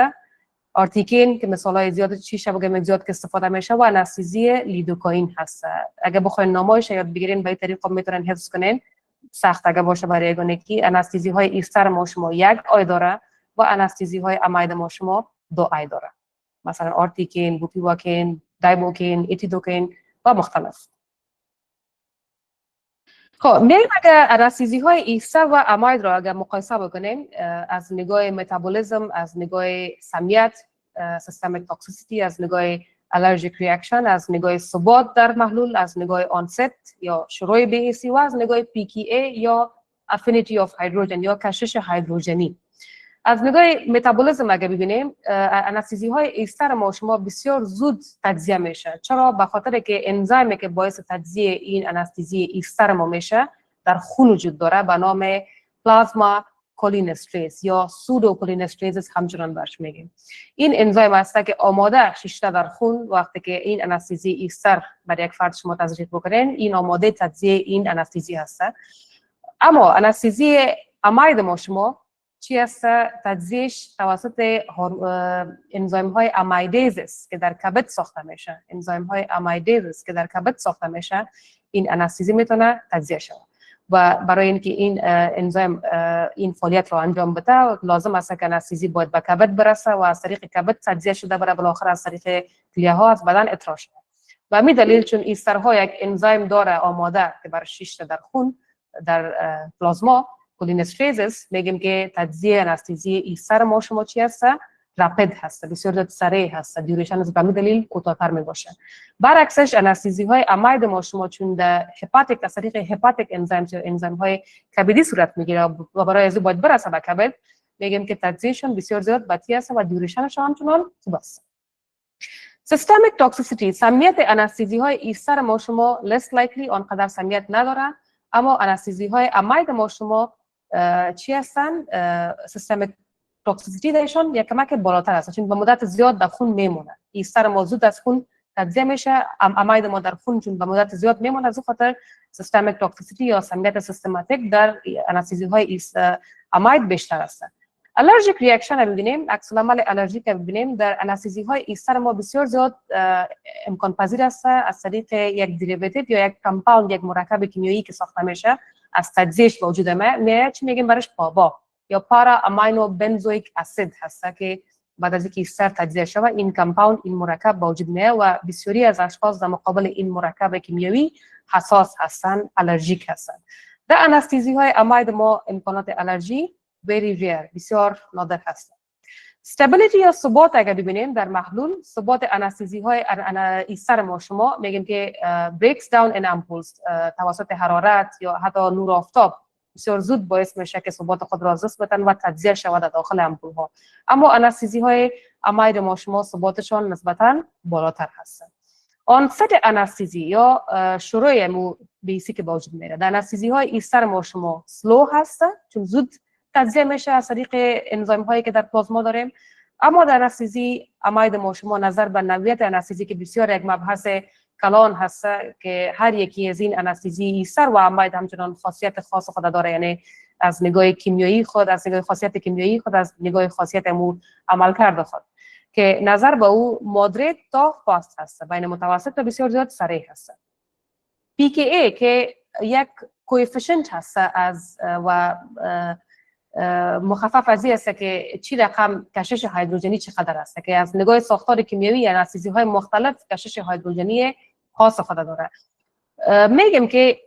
آرتیکین که مثال های زیاد چی شبه زیاد که استفاده میشه و انستزی لیدوکائین هست. اگه بخواین نامایش یاد بگیرین به این طریق میتونن حفظ کنین، سخت اگه باشه برای یگانگی. انستزی های ایستر ما شما یک آی داره و انستزی های امید ما شما دو آی داره، مثلا آرتیکین، بوپیواکین، دایبوکین، ایتیدوکین و مختلف. خب میریم اگر انستزی های ایستر و امید را اگر مقایسه بکنیم از نگاه متابولیسم، از نگاه سمیت، سیستمیک توکسیسیتی، از نگاه الرژیک ریاکشن، از نگاه ثبات در محلول، از نگاه آنست یا شروع بی‌حسی و از نگاه PKA یا افینیتی آف هیدروژن یا کشش هیدروژنی. از نگاه متابولیسم اگه ببینیم انستزی های ایستر ما شما بسیار زود تجزیه میشه. چرا؟ به خاطر که انزیمی که باعث تجزیه این انستزی ایستر ما میشه در خون وجود داره به نام پلازما کولینستریز یا سودو کولینستریز همچنان برش میگیم. این انزیم است که آماده شیشته در خون وقتی که این انستزی ایستر برای یک فرد شما تزریق بکنین این آماده تجزیه این انستزی هست. اما انستزی امید ما شما چی است؟ تجزیهش توسط انزیم های امیدیزس که در کبد ساخته میشه. انزیم های امیدیزس که در کبد ساخته میشه این انستزی میتونه تجزیه شود و برای اینکه این انزیم این فعالیت رو انجام بده لازم است که انستزی باید به کبد برسه و از طریق کبد تجزیه شده بره بالاخره از طریق کلیه ها از بدن اطراح شده. و همین دلیل چون ایسترها یک انزیم داره آماده که برای شیشته در خون در پلازما کولینستریزس میگیم که تجزیه انستزی ایستر ما شما چی هست؟ رپید هست، بسیار سریع هست، دیوریشن از به دلیل کوتاه‌تر می باشه. برعکسش انستزی های اماید ما شما چون در هپاتیک از طریق هپاتیک انزیم های کبدی صورت میگیره و برای از باید برسه به کبد، میگیم که تجزیهشون بسیار زیاد بطیء است و دیوریشنشون همچنان خوب است. سیستمیک توکسیسیتی، سمیت انستزی های ایستر ما شما less likely آنقدر سمیت نداره، اما انستزی های اماید ما شما چی هستن؟ سیستمیک توکسیسیتی داشون یک کمک بالاتر است، چون به مدت زیاد در خون میمونه. ایستر ما زود از خون تجزیه میشه، اماید ما در خون چون به مدت زیاد میمونه، از خاطر سیستمیک توکسیسیتی یا سمیت سیستماتیک در انستزی های اماید بیشتر است. الرژیک ریاکشن ببینیم، عکس العمل الرژیک ببینیم در انستزی های ایستر ما بسیار زیاد امکان پذیر است از طریق یک دریوتیو یا یک کامپاوند، یک مرکب کیمیایی که ساخته میشه از تجزیهش به وجود میاد، چی میگیم برش پابا یا پارا امینو بنزوئیک اسید هست که بعد از اینکه ایستر تجزیه شود این کامپاوند، این مرکب به وجود میاد و بسیاری از اشخاص در مقابل این مرکب کیمیایی حساس هستند، الرژیک هستند. در انستزی های اماید ما امکانات الرژی very rare، بسیار نادر هست. استابیلیتی یا ثبات اگر ببینیم در محلول، ثبات انستزی های ایستر ما شما میگیم که breaks down in impulse توسط حرارت یا حتی نور آفتاب بسیار زود باعث میشه که ثبات خود را از دست بدن و تجزیه شود در داخل امپول ها. اما انستزی های اماید ما شما ثباتشان نسبتا بالاتر هستند. آنست انستزی یا شروع مو بیسی که با وجود میره در انستزی های ایستر ما شما سلو هست چون زود تجزیه میشه از طریق انزیم هایی که در پلازما داریم. اما در انستزی اماید ما شما نظر به نوعیت انستزی که بسیار یک مبحث کلان هست که هر یکی از این انستزی ایستر و اماید همچنان خاصیت خاص خود داره، یعنی از نگاه کیمیایی خود، از نگاه خاصیت کیمیایی خود، از نگاه خاصیت عملکرد خود که نظر به او مودریت تا فاست هست، بین متوسط و بسیار زیاد سریع هست. PKA که یک کوئفیشنت هست از و مخفف از این است که چی رقم کشش هیدروژنی چقدر است که از نگاه ساختار کیمیایی انستزی های مختلف کشش هیدروژنی خاص خود داره. میگم که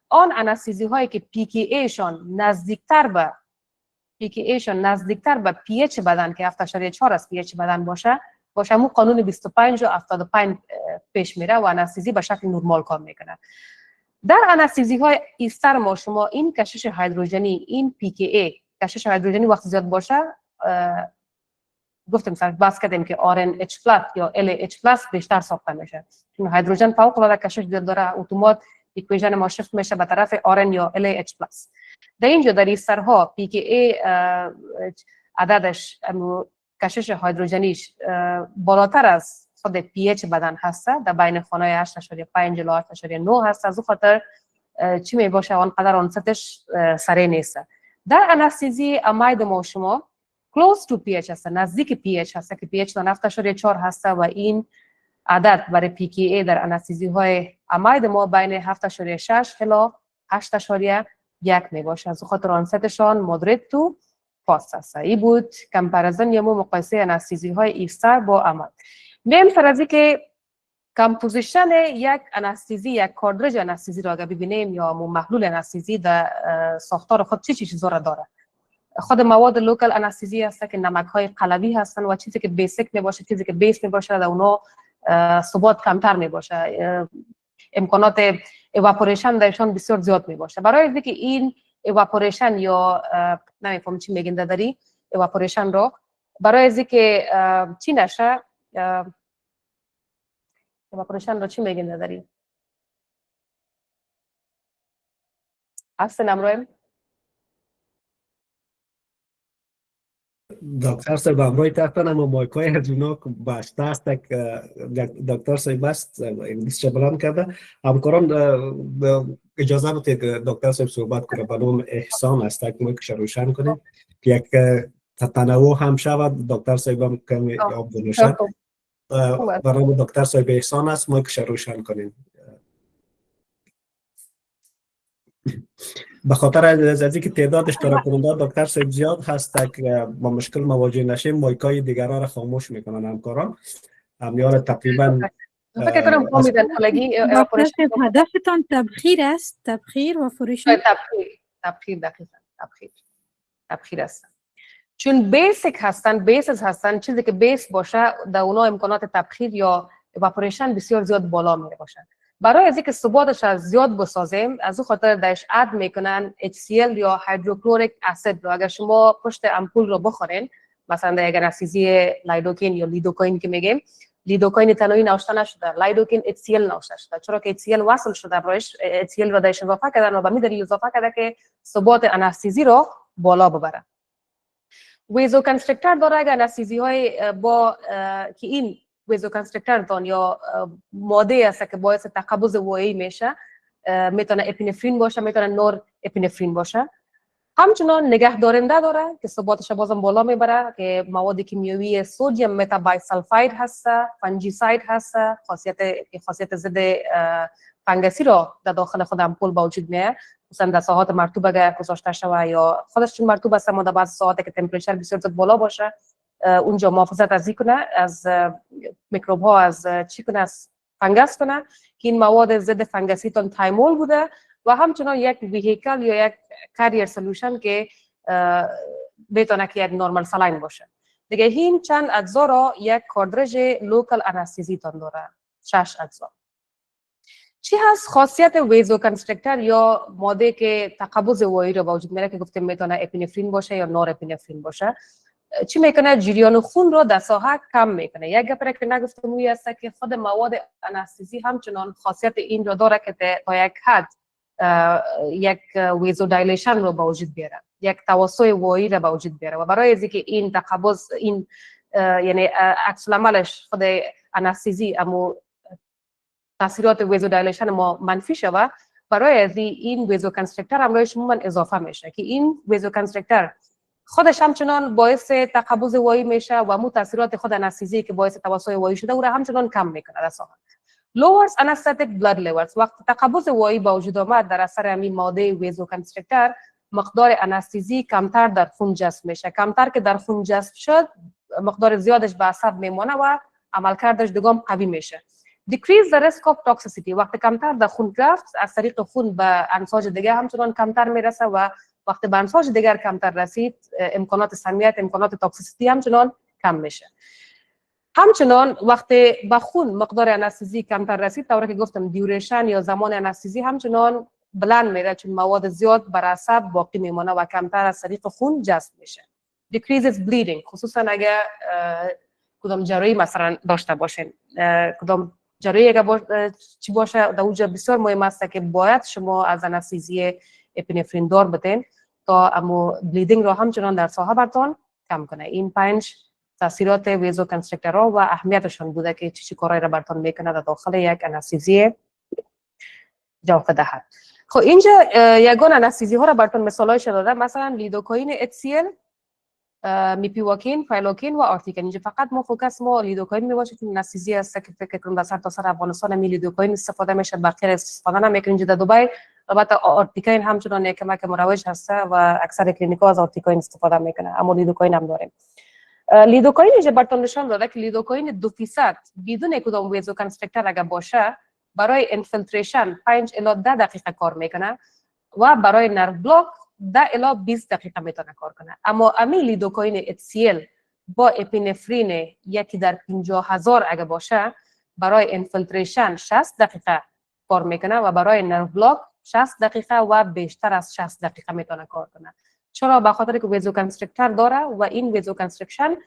آن انستزی هایی که PKA شان نزدیکتر به pH بدن که 7.4 از pH بدن باشه مو قانون 25 و 75 پیش میره و انستزی به شکل نرمال کار میکنه. در انستزی های ایستر ما شما این کشش هیدروژنی، این PKA کشش هیدروژنی وقتی زیاد باشه، گفتم مثلا بحث کردیم که RNH+ یا LH+ بیشتر ساخته میشه چون هیدروژن فوق العاده کشش زیاد داره، اتومات ایکویژن ما شفت میشه به طرف RN یا LH+. در اینجا در ایسترها PKA عددش کشش هیدروژنیش بالاتر از خود pH بدن هست، در بین خانه 8.5 الی 8.9 هست، از اون خاطر چی می باشه آنقدر آنستش سریع نیست. در انستزی اماید ما شما close to pH هست، نزدیک pH هست که pH 9.4 هست و این عدد برای PKA در انستزی های اماید ما بین 7.6 الی 8.1 می باشه، از اون خاطر آنستشان مودریت تو فاست هست. این بود کمپاریزن یا مقایسه انستزی های ایستر با اماید. میم فرضی که کمپوزیشن یک انستزی، یک کاردرج انستزی را اگر ببینیم یا محلول انستزی در ساختار خود چه چیزا را داره. خود مواد لوکال انستزی هست که نمک های قلوی هستن و چیزی که بیسیک می باشه، چیزی که بیس می باشه، در اونا ثبات کمتر می باشه، امکانات اواپوریشن درشان بسیار زیاد می باشه. برای اینکه این اواپوریشن یا نمیفهم چی میگن داری اواپوریشن رو، برای اینکه چی نشه اواپوریشن رو چی میگن نداری؟ هستن امرویم؟ دکتر صاحب امروی تختن اما مایکای از اونا بسته است که دکتر صاحب بست انگلیس بلند کرده. همکاران اجازه بدید دکتر صاحب صحبت کنه. به نام احسان است که مایکش روشن کنیم که یک تنوع هم شود. دکتر صاحب هم کمی آب بنوشد. برای دکتر صاحب احسان است، مایکش روشن کنیم. به خاطر از اینکه تعداد اشتراک کننده دکتر صاحب زیاد هست که با مشکل مواجه نشیم، مایکای دیگران را خاموش میکنن همکاران. همیار تقریبا فکر کنم فهمیدن کلگی هدفتان تبخیر است، تبخیر و فروش. تبخیر دقیقاً. تبخیر هستن. چون بیسیک هستن، بیسز هستن، چیزی که بیس باشه در اونا امکانات تبخیر یا اواپوریشن بسیار زیاد بالا می باشه. برای از اینکه ثباتش از زیاد بسازیم، از اون خاطر درش اد میکنن HCl یا هیدروکلوریک اسید رو. اگر شما پشت امپول رو بخورین، مثلا در اگر انستزی لایدوکین یا لیدوکاین که میگیم، لیدوکاین تنوعی نوشته نشده، لایدوکین HCl نوشته شده، چرا که HCl وصل شده روش، HCl رو درش اضافه کردن و به می دلیل اضافه کرده که ثبات انستزی رو بالا ببره. ویزو کنسترکتر داره. اگر انستزی های با که این ویزو کنسترکتر دان یا ماده است که باعث تقبض وایی میشه، میتونه اپینفرین باشه، میتونه نور اپینفرین باشه. همچنان نگه دارنده داره که ثباتش بازم بالا میبره، که مواد کیمیایی سدیم متابایسلفاید هست، فنجیساید هست، خاصیت ضد فنگسی رو در داخل خود امپول با وجود میاره. مثلا در ساعات مرطوب اگر گذاشته شود یا خودش چون مرطوب است، اما در بعض ساعات که تمپرچر بسیار بالا باشه، اونجا محافظت از کنه، از میکروب ها، از چی کنه، از فنگس کنه، که این مواد ضد فنگسی تون تایمول بوده. و همچنان یک ویهیکل یا یک کاریر سولوشن که بتونه که یک نورمال سلاین باشه. دیگه این چند اجزا را یک کاردرج لوکال انستزی تون داره، 6 اجزا. چی هست خاصیت ویزو کنسترکتر یا ماده که تقبض وایی رو با وجود میاره که گفتیم میتونه اپینفرین باشه یا نور اپینفرین باشه؟ چی میکنه؟ جریان خون رو در ساحه کم میکنه. یک گپی که نگفتم موی است که خود مواد انستزی همچنان خاصیت این رو داره که تا یک حد یک ویزو دایلیشن رو با وجود بیاره، یک توسع وایی رو با وجود بیاره. و برای از اینکه این تقبض، این یعنی عکس العملش خود انستزی اما تاثیرات ویزو دایلیشن ما منفی شود، برای از این ویزو کنسترکتر هم رویش عموما اضافه میشه که این ویزو کنسترکتر خودش همچنان باعث تقبض وایی میشه و مو تاثیرات خود انستزی که باعث توسع وایی شده او را همچنان کم میکنه. در ساحه lowers anesthetic blood levels، وقتی تقبض وایی با وجود آمد در اثر همین ماده ویزو کنسترکتر، مقدار انستزی کمتر در خون جذب میشه. کمتر که در خون جذب شد، مقدار زیادش به عصب میمونه و عملکردش دیگه قوی میشه. decrease the risk of toxicity، وقتی کمتر در خون رفت، از طریق خون به انساج دیگه همچنان کمتر میرسه و وقتی به انساج دیگر کمتر رسید، امکانات سمیت، امکانات توکسیسیتی همچنان کم میشه. همچنان وقتی به خون مقدار انستزی کمتر رسید، طوری که گفتم دیوریشن یا زمان انستزی همچنان بلند میره، چون مواد زیاد بر عصب باقی میمونه و کمتر از طریق خون جذب میشه. decreases bleeding، خصوصا اگر کدام جراحی مثلا داشته باشین، کدام جراحی اگر چی باشه، در اونجا بسیار مهم است که باید شما از انستزی اپینفرین دار بدین تا امو بلیدینگ رو همچنان در ساحه براتون کم کنه. این 5 تاثیرات ویزو کنسترکترها و اهمیتشون بوده که چی کارایی را براتون میکنه در داخل یک انستزی جوف دهد. خب اینجا یگان انستزی ها را براتون مثالایش داده، مثلا لیدوکاین HCl، میپیواکین، فایلوکین و آرتیکین. اینجا فقط ما فوکس ما لیدوکاین میباشه که انستزی است که فکر کنم در سرتاسر افغانستان می لیدوکاین استفاده میشه، بقیه استفاده نمیکنن. اینجا در دبی البته آرتیکین همچنان یک کمک مروج هست و اکثر کلینیک‌ها از آرتیکین استفاده میکنه، اما لیدوکاین هم داریم. لیدوکاین اینجا براتون نشان داده که لیدوکاین 2% بدون کدام ویزو کنسترکتر اگر باشه، برای انفیلتریشن 5 الی 10 دقیقه کار میکنه و برای نرو بلاک 10 الی 20 دقیقه میتونه کار کنه. اما امی لیدوکاین HCl با اپینفرین 1/50,000 اگر باشه، برای انفیلتریشن 60 دقیقه کار میکنه و برای نرو بلاک 60 دقیقه و بیشتر از 60 دقیقه میتونه کار کنه. چرا؟ به خاطر که ویزو کنسترکتر داره و این ویزو کنسترکشن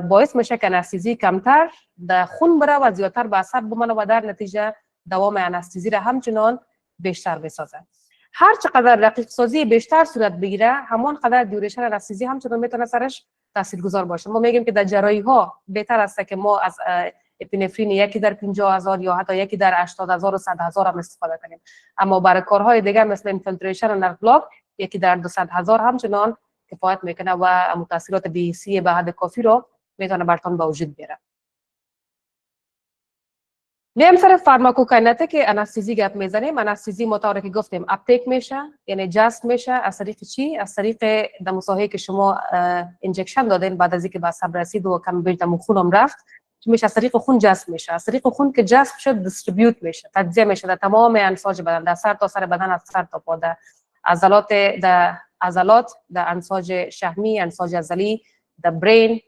باعث میشه که انستزی کمتر در خون بره و زیادتر به عصب بمانه و در نتیجه دوام انستزی را همچنان بیشتر بسازه. هر چقدر رقیق سازی بیشتر صورت بگیره، همان قدر دیوریشن انستزی همچنان میتونه سرش تاثیرگذار باشه. ما میگیم که در جراحی ها بهتر است که ما از اپینفرین 1/50,000 یا حتی 1/80,000 و 100,000 هم استفاده کنیم، اما برای کارهای دیگه مثل انفیلتریشن و نرو بلاک 1/200,000 همچنان کفایت میکنه و تاثیرات بی‌سی به حد کافی رو میتونه براتون به وجود بیاره. نیم سر فارماکوکاینتیک انستزی گپ میزنیم. انستزی مطابق که گفتیم اپتیک میشه، یعنی جذب میشه از طریق چی؟ از طریق در مساحه که شما انجکشن دادین بعد از اینکه به عصب رسید و کم بیش در خونم رفت، میشه از طریق خون جذب میشه. از طریق خون که جذب شد دیستریبیوت میشه، تجزیه میشه در تمام انساج بدن، در سر تا سر بدن، از سر تا پا، در عضلات، در عضلات، در انساج شحمی، انساج عضلی، در برین،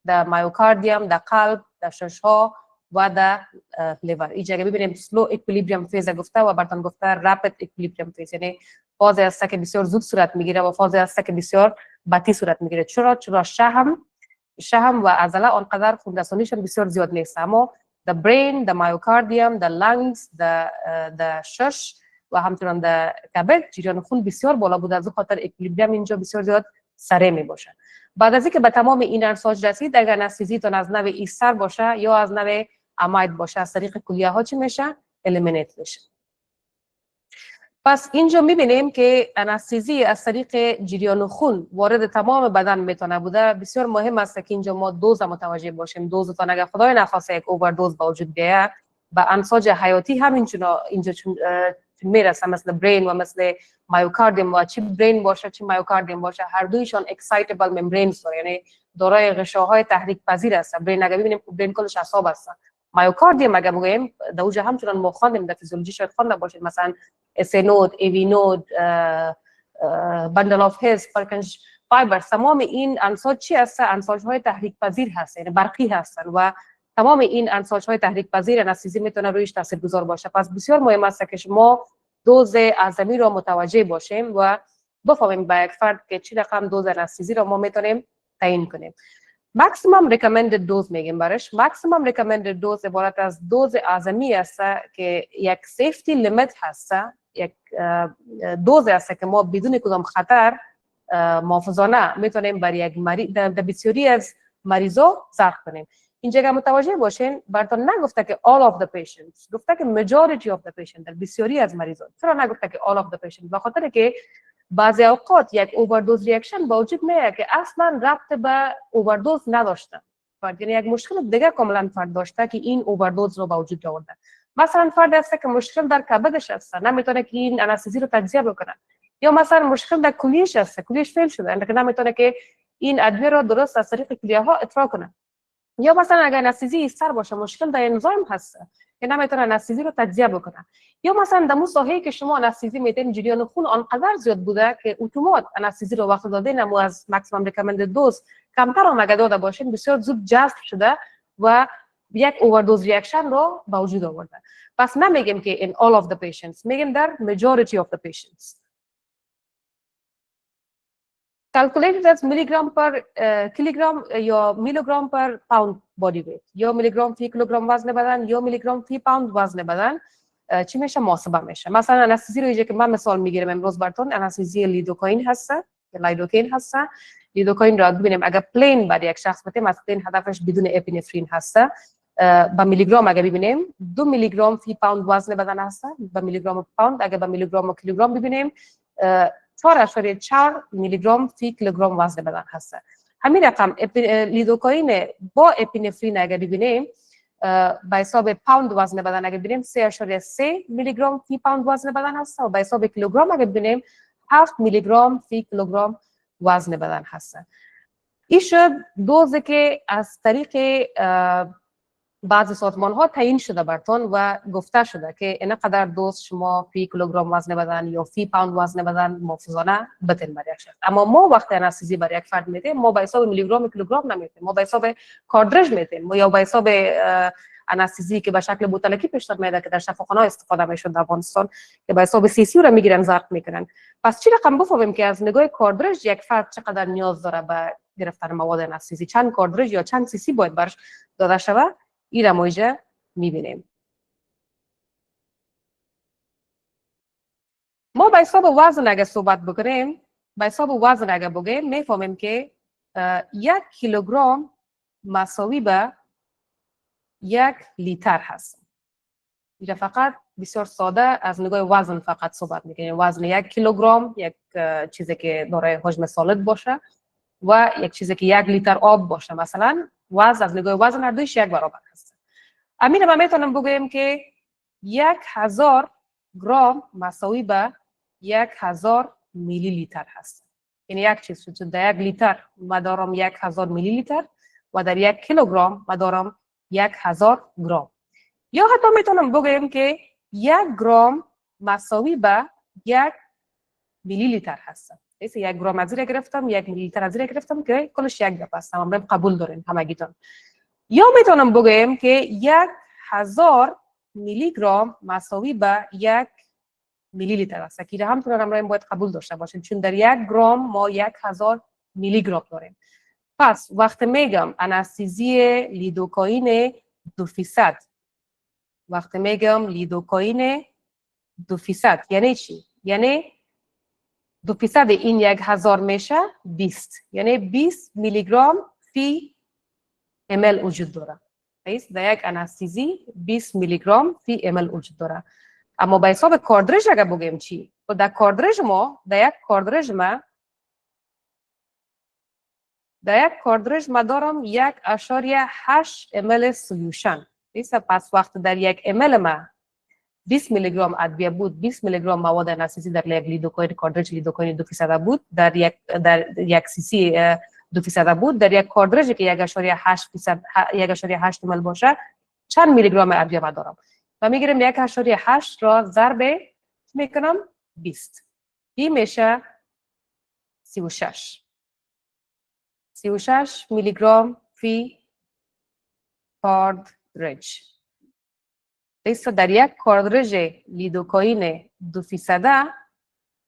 در مایوکاردیوم، در قلب، در ششها و در لیور. اینجا اگه ببینیم سلو اکویلیبریوم فیز گفته و براتون گفته رپید اکویلیبریوم فیز، یعنی فازی است که بسیار زود صورت میگیره و فازی است که بسیار بطیء صورت میگیره. چرا شحم و عضله آنقدر خون رسانیشون بسیار زیاد نیست، اما the brain, the myocardium, the lungs, the شش و همچنان در کبد جریان خون بسیار بالا بوده، از خاطر اکویلیبریوم اینجا بسیار زیاد سریع می باشه. بعد از اینکه به تمام این انساج رسید، اگر انستزیتون از نوع ایستر باشه یا از نوع اماید باشه، از طریق کلیه ها چی میشه؟ الیمینیت میشه. پس اینجا میبینیم که انستزی از طریق جریان خون وارد تمام بدن میتونه بوده. بسیار مهم است که اینجا ما دوز متوجه باشیم. دوزتان اگر خدای نخواسته یک اووردوز به وجود بیاید، به انساج حیاتی همینجوری اینجا میرسه، مثل برین و مثل مایوکاردیوم و چی برین باشه چی مایوکاردیوم باشه، هر دویشان اکسایتبل ممبرینز داره، یعنی دارای غشاهای تحریک پذیر است. برین اگر ببینیم برین کلش اعصاب است. مایوکاردیوم اگر بگیم در اوج همچنان ما خواندیم در فیزیولوژی شاید خوانده باشید، مثلا اس نود، ای وی نود، بندل اف هیز، پرکنج فایبر، تمام این انساج چی هست؟ انساج های تحریک پذیر هست، یعنی برقی هستن و تمام این انساج های تحریک پذیر انستزی میتونه رویش تاثیرگذار باشه. پس بسیار مهم است که شما دوز اعظمی را متوجه باشیم و بفهمیم با یک فرد که چی رقم دوز انستزی را ما میتونیم تعیین کنیم. ماکسیمم ریکامندد دوز میگیم برش. ماکسیمم ریکامندد دوز عبارت از دوز اعظمی است که یک سیفتی لیمیت هست، یک دوز است که ما بدون کدام خطر محافظانه میتونیم برای یک مریض در بسیاری از مریضا صرف کنیم. اینجا که متوجه باشین، براتون نگفته که all of the patients، گفته که majority of the patients، در بسیاری از مریضان. چرا نگفته که all of the patients؟ به خاطر که بعضی اوقات یک اووردوز ریاکشن با وجود میاد که اصلا ربط به اووردوز نداشته، یعنی یک مشکل دیگه کاملا فرد داشته که این اووردوز رو با وجود آورده. مثلا فرد هست که مشکل در کبدش هست، نمیتونه که این انستزی رو تجزیه بکنه، یا مثلا مشکل در کلیهش هست، کلیهش فیل شده، یعنی نمیتونه که این ادویه رو درست از طریق کلیه ها ادرار کنه. یا مثلا اگر انستزی ایستر باشه، مشکل در انزایم هست که نمیتونه انستزی رو تجزیه بکنه. یا مثلا در ساحه‌ای که شما انستزی میتین جریان خون آنقدر زیاد بوده که اتومات انستزی رو وقت دادین و از ماکسیمم ریکامندد دوز کمتر هم اگه داده باشین، بسیار زود جذب شده و یک اووردوز ریاکشن رو به وجود آورده. پس نمیگیم که in all of the patients، میگیم در majority of the patients. calculated as milligram per kilogram یا میلیگرام پر پاوند body weight، یا میلیگرام فی کیلوگرم وزن بدن یا میلیگرام فی پاوند وزن بدن چی میشه؟ محاسبه میشه. مثلا انستزی رو اینجا که من مثال میگیرم امروز براتون، انستزی لیدوکاین هست، لیدوکاین هست. لیدوکاین را ببینیم اگر پلین برای یک شخص بدیم، از پلین هدفش بدون اپینفرین هست، با میلیگرام اگر ببینیم 2 میلیگرام فی پاوند وزن بدن هست، با میلیگرام پاوند. اگر با میلیگرام و کیلوگرام ببینیم 4.4 میلیگرام فی کیلوگرام وزن بدن هست. همین رقم لیدوکاین با اپینفرین اگر ببینیم به حساب پاوند وزن بدن اگر ببینیم 3.3 میلیگرام فی پاوند وزن بدن هست و به حساب کیلوگرام اگر ببینیم 7 میلیگرام فی کیلوگرام وزن بدن هست. این شد دوزی که از طریق بعضی سازمان ها تعیین شده براتون و گفته شده که اینقدر دوز شما فی کیلوگرم وزن بدن یا فی پاوند وزن بدن محافظانه بتین برای یک شخص. اما ما وقتی انستزی برای یک فرد میدیم، ما به حساب میلیگرام کیلوگرم نمیدیم، ما به حساب کاردرج میدیم یا به حساب انستزی که به شکل بوتلکی پیشنهاد میده که در شفاخانه استفاده میشه در افغانستان، که به حساب سی سی رو میگیرن ضرب میکنن. پس چی رقم بفهمیم که از نگاه کاردرج یک فرد چقدر نیاز داره به گرفتن مواد انستزی، چند کاردرج یا چند سی سی باید برش داده شود، این را ما اینجا میبینیم. ما به حساب وزن اگر صحبت بکنیم، به حساب وزن اگر بگیم میفهمیم که 1 کیلوگرم مساوی به 1 لیتر هست. اینجا فقط بسیار ساده از نگاه وزن فقط صحبت میکنیم. وزن 1 کیلوگرم یک چیزی که دارای حجم سالد باشه و یک چیزی که 1 لیتر آب باشه. مثلا وزن از نگاه وزن هر دویش یک برابر هست. امین ما میتونم بگویم که 1000 گرم مساوی به 1000 میلی لیتر هست. یعنی یک چیز شد در 1 لیتر ما دارم 1000 میلی لیتر و در 1 کیلوگرم ما دارم 1000 گرم. یا حتی میتونم بگویم که 1 گرم مساوی به 1 میلی لیتر هست. یک گرم از زیر گرفتم، 1 میلی لیتر از زیر گرفتم که کلش 1 گپ است. تمام قبول دارین همگیتون. یا میتونم بگم که 1000 میلی گرم مساوی به 1 میلی لیتر است. که هم تو باید قبول داشته باشین، چون در 1 گرم ما 1000 میلی گرم داریم. پس وقتی میگم انستزی لیدوکائین 2%، وقتی میگم لیدوکائین 2%، یعنی چی؟ یعنی 2% این 1000 میشه 20، یعنی 20 میلی گرم فی ml وجود داره. در یک انستزی 20 میلی گرم فی ml وجود داره. اما به حساب کاردرج اگر بگیم چی؟ و در کاردرج ما، در یک کاردرج ما دارم 1.8 ml سولوشن. پس وقت در 1 ml ما 20 میلی گرم ادویه بود، 20 میلی گرم مواد انستزی در یک لیدوکائین کاردرج لیدوکائین 2% بود، در یک سی سی 2% بود. در یک کاردرجی که 1.8 ml باشه چند میلی گرم ادویه ما دارم و میگیرم 1.8 را ضرب میکنم 20، این میشه 36 میلی گرم فی کاردرج. در یک کاردرج لیدوکائین 2%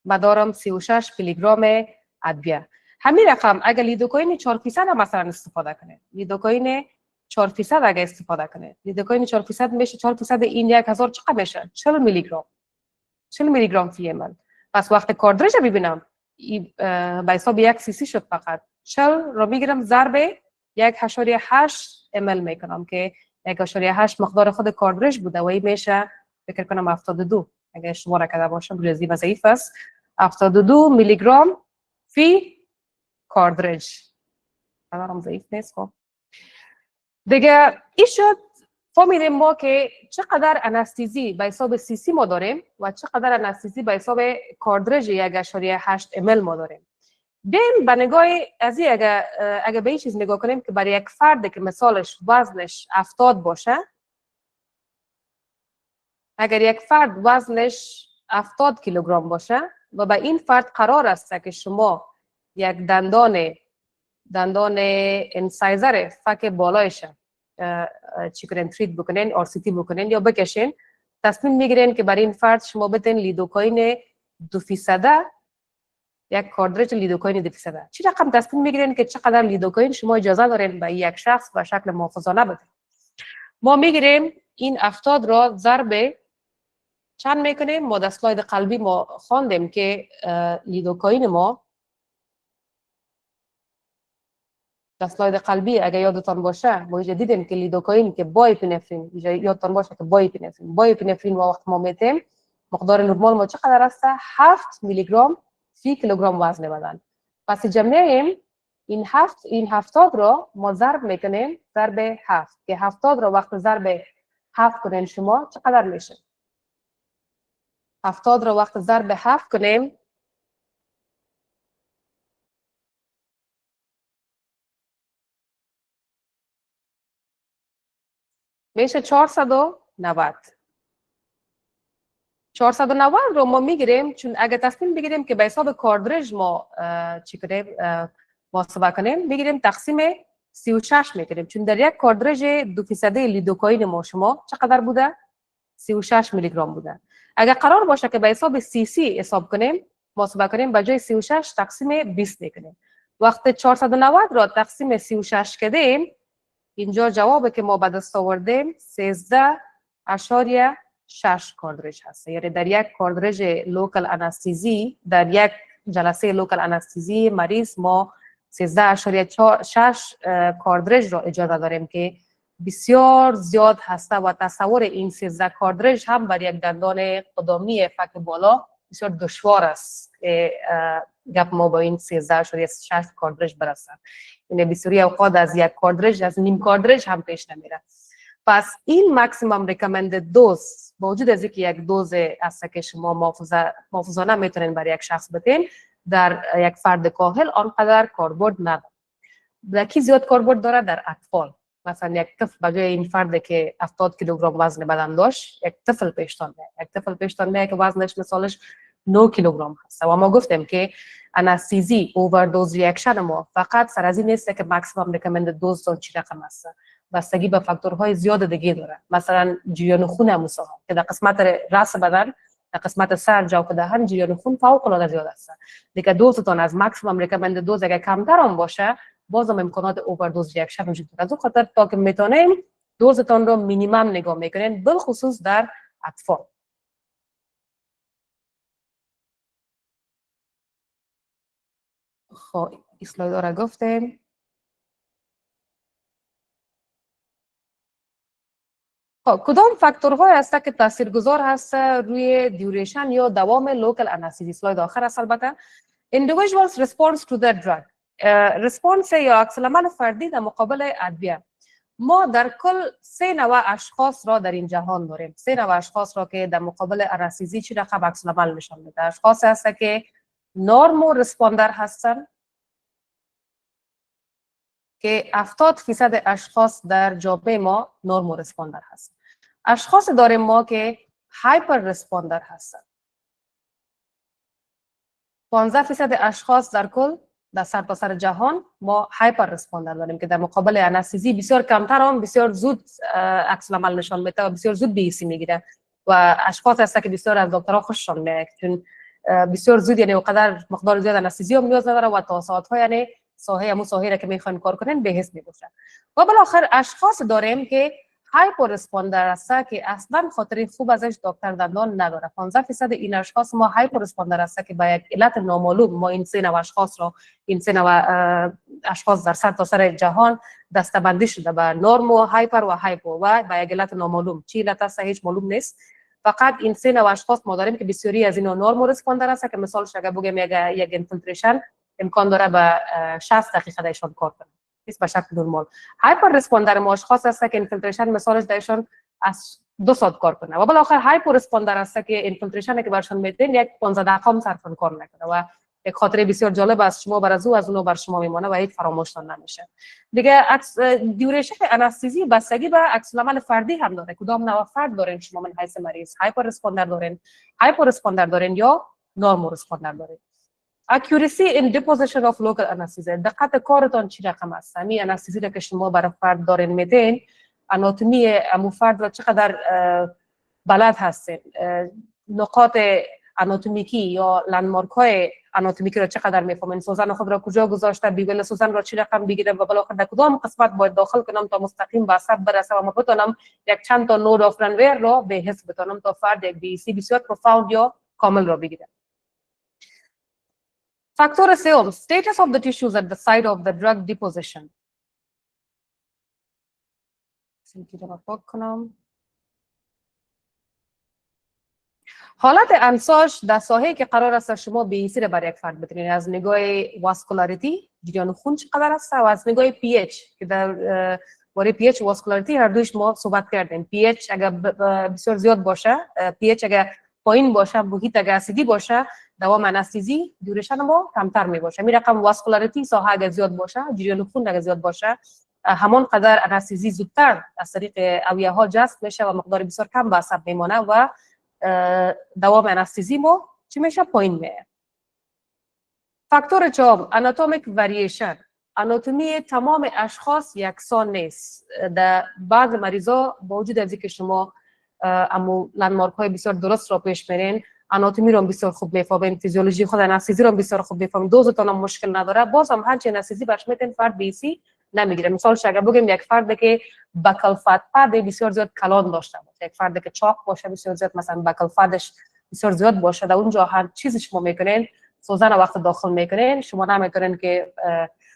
ما دارم 36 میلی گرم ادویه. همین رقم اگر لیدوکائین 4% مثلا استفاده کنه، لیدوکائین 4% اگر استفاده کنه، لیدوکائین 4% میشه 4% این 1000 چقدر میشه؟ 40 میلی گرم. 40 میلی گرم فی ml. پس وقت کاردرج ببینم به حساب 1 سی سی شد، فقط 40 رو میگیرم ضرب 1.8 ml میکنم که 1.8 مقدار خود کاردرج بوده و این میشه فکر کنم 72. اگر اشتباه نکرده باشم، ریاضیم ضعیف است. 72 میلی گرم فی کاردرج. قدرم ضعیف نیست. خب دیگه این شد فهمیدیم ما که چقدر انستزی به حساب سی سی ما داریم و چقدر انستزی به حساب کاردرج 1.8 ml ما داریم. بیم به نگاه از این اگر به این چیز نگاه کنیم که برای یک فرد که مثالش وزنش 70 باشه، اگر یک فرد وزنش 70 کیلوگرم باشه و به این فرد قرار است که شما یک دندان انسایزر فک بالایش چی کنین، تریت بکنین، RCT بکنین یا بکشین، تصمیم میگیرین که برای این فرد شما بتین لیدوکائین 2%، یک کاردرج لیدوکائین 2%. چی رقم تصمیم میگیرین که چقدر لیدوکائین شما اجازه دارین به یک شخص به شکل محافظانه بدین؟ ما میگیریم این 70 را ضرب چند میکنیم؟ ما در اسلاید قلبی ما خواندیم که لیدوکائین ما در اسلاید قلبی اگر یادتان باشه ما اینجا دیدیم که لیدوکائین که با اپینفرین، یادتان باشه که با اپینفرین ما وقت ما میتیم مقدار نرمال ما چقدر است؟ 7 میلی گرم فی کیلوگرم وزن بدن. پس جمعیم این 70 را ما ضرب میکنیم ضرب 7 که 70 را وقت ضرب 7 کنین شما چقدر میشه؟ 70 را وقت ضرب 7 کنیم میشه 490. 490 رو ما میگیریم، چون اگر تصمیم بگیریم که به حساب کاردرج ما چی کنیم محاسبه کنیم، بگیریم تقسیم 36 میکنیم، چون در یک کاردرج 2% لیدوکائین ما شما چقدر بوده؟ 36 میلی گرم بوده. اگر قرار باشه که به حساب سی سی حساب کنیم، محاسبه کنیم، به جای 36 تقسیم 20 میکنیم. وقت 490 را تقسیم 36 کردیم، اینجا جوابی که ما به دست آوردیم 13.6 کاردرج هست. یعنی در یک کاردرج لوکال انستزی، در یک جلسه لوکال انستزی مریض ما 13.6 کاردرج را اجازه داریم که بسیار زیاد هسته و تصور این 13 کاردرج هم برای یک دندان قدامی فک بالا بسیار دشوار است که گپ ما با این 13.6 کاردرج برسد. یعنی بسیاری اوقات از یک کاردرج از نیم کاردرج هم پیش نمیره. پس این ماکسیمم ریکامندد دوز با وجود از اینکه یک دوز است که شما محافظانه میتونین برای یک شخص بدین، در یک فرد کاهل آنقدر کاربرد نداره. در کی زیاد کاربرد داره؟ در اطفال. مثلا یک طفل بجای این فرد که 70 کیلوگرم وزن بدن داشت، یک طفل پیشتان میاد که وزنش مثالش 9 کیلوگرم هست و ما گفتیم که انستیزی اووردوز ریاکشن ما فقط سر از این نیست که ماکسیمم ریکامندد دوز چی رقم است، بستگی به فاکتورهای زیاد دیگه داره. مثلا جریان خون هموسا که در قسمت راس بدن، در قسمت سر، جوف دهن جریان خون فوق العاده زیاد است. دیگه دوزتون از ماکسیمم ریکامندد دوز اگه کمتر هم باشه بازم امکانات اووردوز ریاکشن وجود داره. از اون خاطر تا که میتونیم دوزتون رو مینیمم نگاه میکنین، بالخصوص در اطفال. خب اسلاید را گفتیم. خب کدام فاکتورهای هست که تاثیرگذار هست روی دیوریشن یا دوام لوکال انستیزی؟ اسلاید آخر است البته. individuals response to the drug. response یا عکس‌العمل فردی در مقابل ادویه. ما در کل 3 نوع اشخاص را در این جهان داریم. 3 نوع اشخاص را که در مقابل انستیزی چی رقم عکس‌العمل نشان میده. اشخاص هست که نورمو رسپاندر هستن که 70% اشخاص در جامعه ما نورمو رسپاندر هستن. اشخاص داریم ما که هایپر رسپاندر هستن. 15% اشخاص در کل در سرتاسر جهان ما هایپر رسپاندر داریم که در مقابل انستیزی بسیار کمتر هم بسیار زود عکس‌العمل نشان میده و بسیار زود بی‌سی میگیره و اشخاص هستن که بسیار از دکترها خوششون میاد چون بسیار زود یعنی اونقدر مقدار زیاد انستیزی هم نیاز نداره و تا ساعت‌ها یعنی همون ساحه را که میخواین کار کنین به حس میباشن. و بالاخره اشخاص داریم که هایپر رسپاندر هستن که اصلا خاطر خوب ازش دکتر دندان نداره. 15% این اشخاص ما هایپر رسپاندر هستن که با یک علت نامعلوم ما این 3 نوع اشخاص رو این 3 نوع اشخاص در سرتاسر جهان دسته‌بندی شده به نورمو، هایپر و هایپو و با یک علت نامعلوم. چی علت است هیچ معلوم نیست. فقط این 3 نوع اشخاص ما داریم که بسیاری از اینا نورمو رسپاندر هستن که مثالش اگه بگم یک اینفیلتریشن امکان داره به 60 دقیقه دایشان کار کنه. نیست به شکل نرمال. هایپر رسپاندر ما اشخاص هست که اینفیلتریشن مثالش دایشان از 2 ساعت کار کنه و بالاخره هایپر رسپاندر هست که اینفیلتریشن که برشان میدین یک 15 دقیقه هم صرف کار نکنه و یک خاطره بسیار جالب از شما بر از اونو بر شما میمونه و هیچ فراموشتان نمیشه. دیگه دیوریشن انستیزی بستگی به عکس‌العمل فردی هم داره. کدام نوع فرد دارین شما من حیث مریض؟ هایپر رسپاندر دارین، هایپر رسپاندر دارین یا نورمال رسپاندر دارین؟ accuracy in deposition of local anesthesia. دقت کارتان چی رقم است؟ همین انستیزی را که شما برای فرد دارین میدین، آناتومی امو فرد را چقدر بلد هستین؟ نقاط آناتومیکی یا لندمارک های آناتومیکی را چقدر میفهمین؟ سوزن خود را کجا گذاشته؟ بیول سوزن را چی رقم بگیره و بالاخره در کدام قسمت باید داخل کنم تا مستقیم به عصب برسه و ما بتونم یک چند تا نود آف رنویر را به حس بتونم تا فرد یک بی‌سی بسیار پروفاوند یا کامل را بگیره. فاکتور سوم status of the tissues at the site of the drug deposition. حالت انساج در ساحه‌ای که قرار است شما بی‌سی را بر یک فرد بتونید از نگاه واسکولاریتی جریان خون چقدر است و از نگاه پی اچ که در باره پی اچ واسکولاریتی هر دویش ما صحبت کردیم. پی اچ اگر بسیار زیاد باشه، پی اچ اگر پایین باشه، محیط اگر اسیدی باشه، دوام انستیزی دیوریشن ما کمتر می باشه. می رقم واسکولاریتی ساحه اگر زیاد باشه، جریان خون اگر زیاد باشه، همان قدر انستیزی زودتر از طریق اوعیه ها جذب میشه و مقدار بسیار کم به عصب میمونه و دوام انستیزی ما چی میشه؟ پایین میه. فاکتور چهارم اناتومیک وریشن. آناتومی تمام اشخاص یکسان نیست. در بعض مریضا با وجود از اینکه شما امو لندمارک های بسیار درست را پیش میرین، آناتومی رو بسیار خوب میفهمین، فیزیولوژی خود انستیزی رو بسیار خوب میفهمین، دوزتون هم مشکل نداره، باز هم هرچی انستیزی برش میتین فرد بی‌سی نمیگیره. مثال اگر بگیم یک فرد که بکل فت پد بسیار زیاد کلان داشته باشه، یک فرد که چاق باشه بسیار زیاد، مثلا بکل فدش بسیار زیاد باشه، در اونجا هر چیزی شما میکنین سوزن وقت داخل میکنین، شما نمیتونین که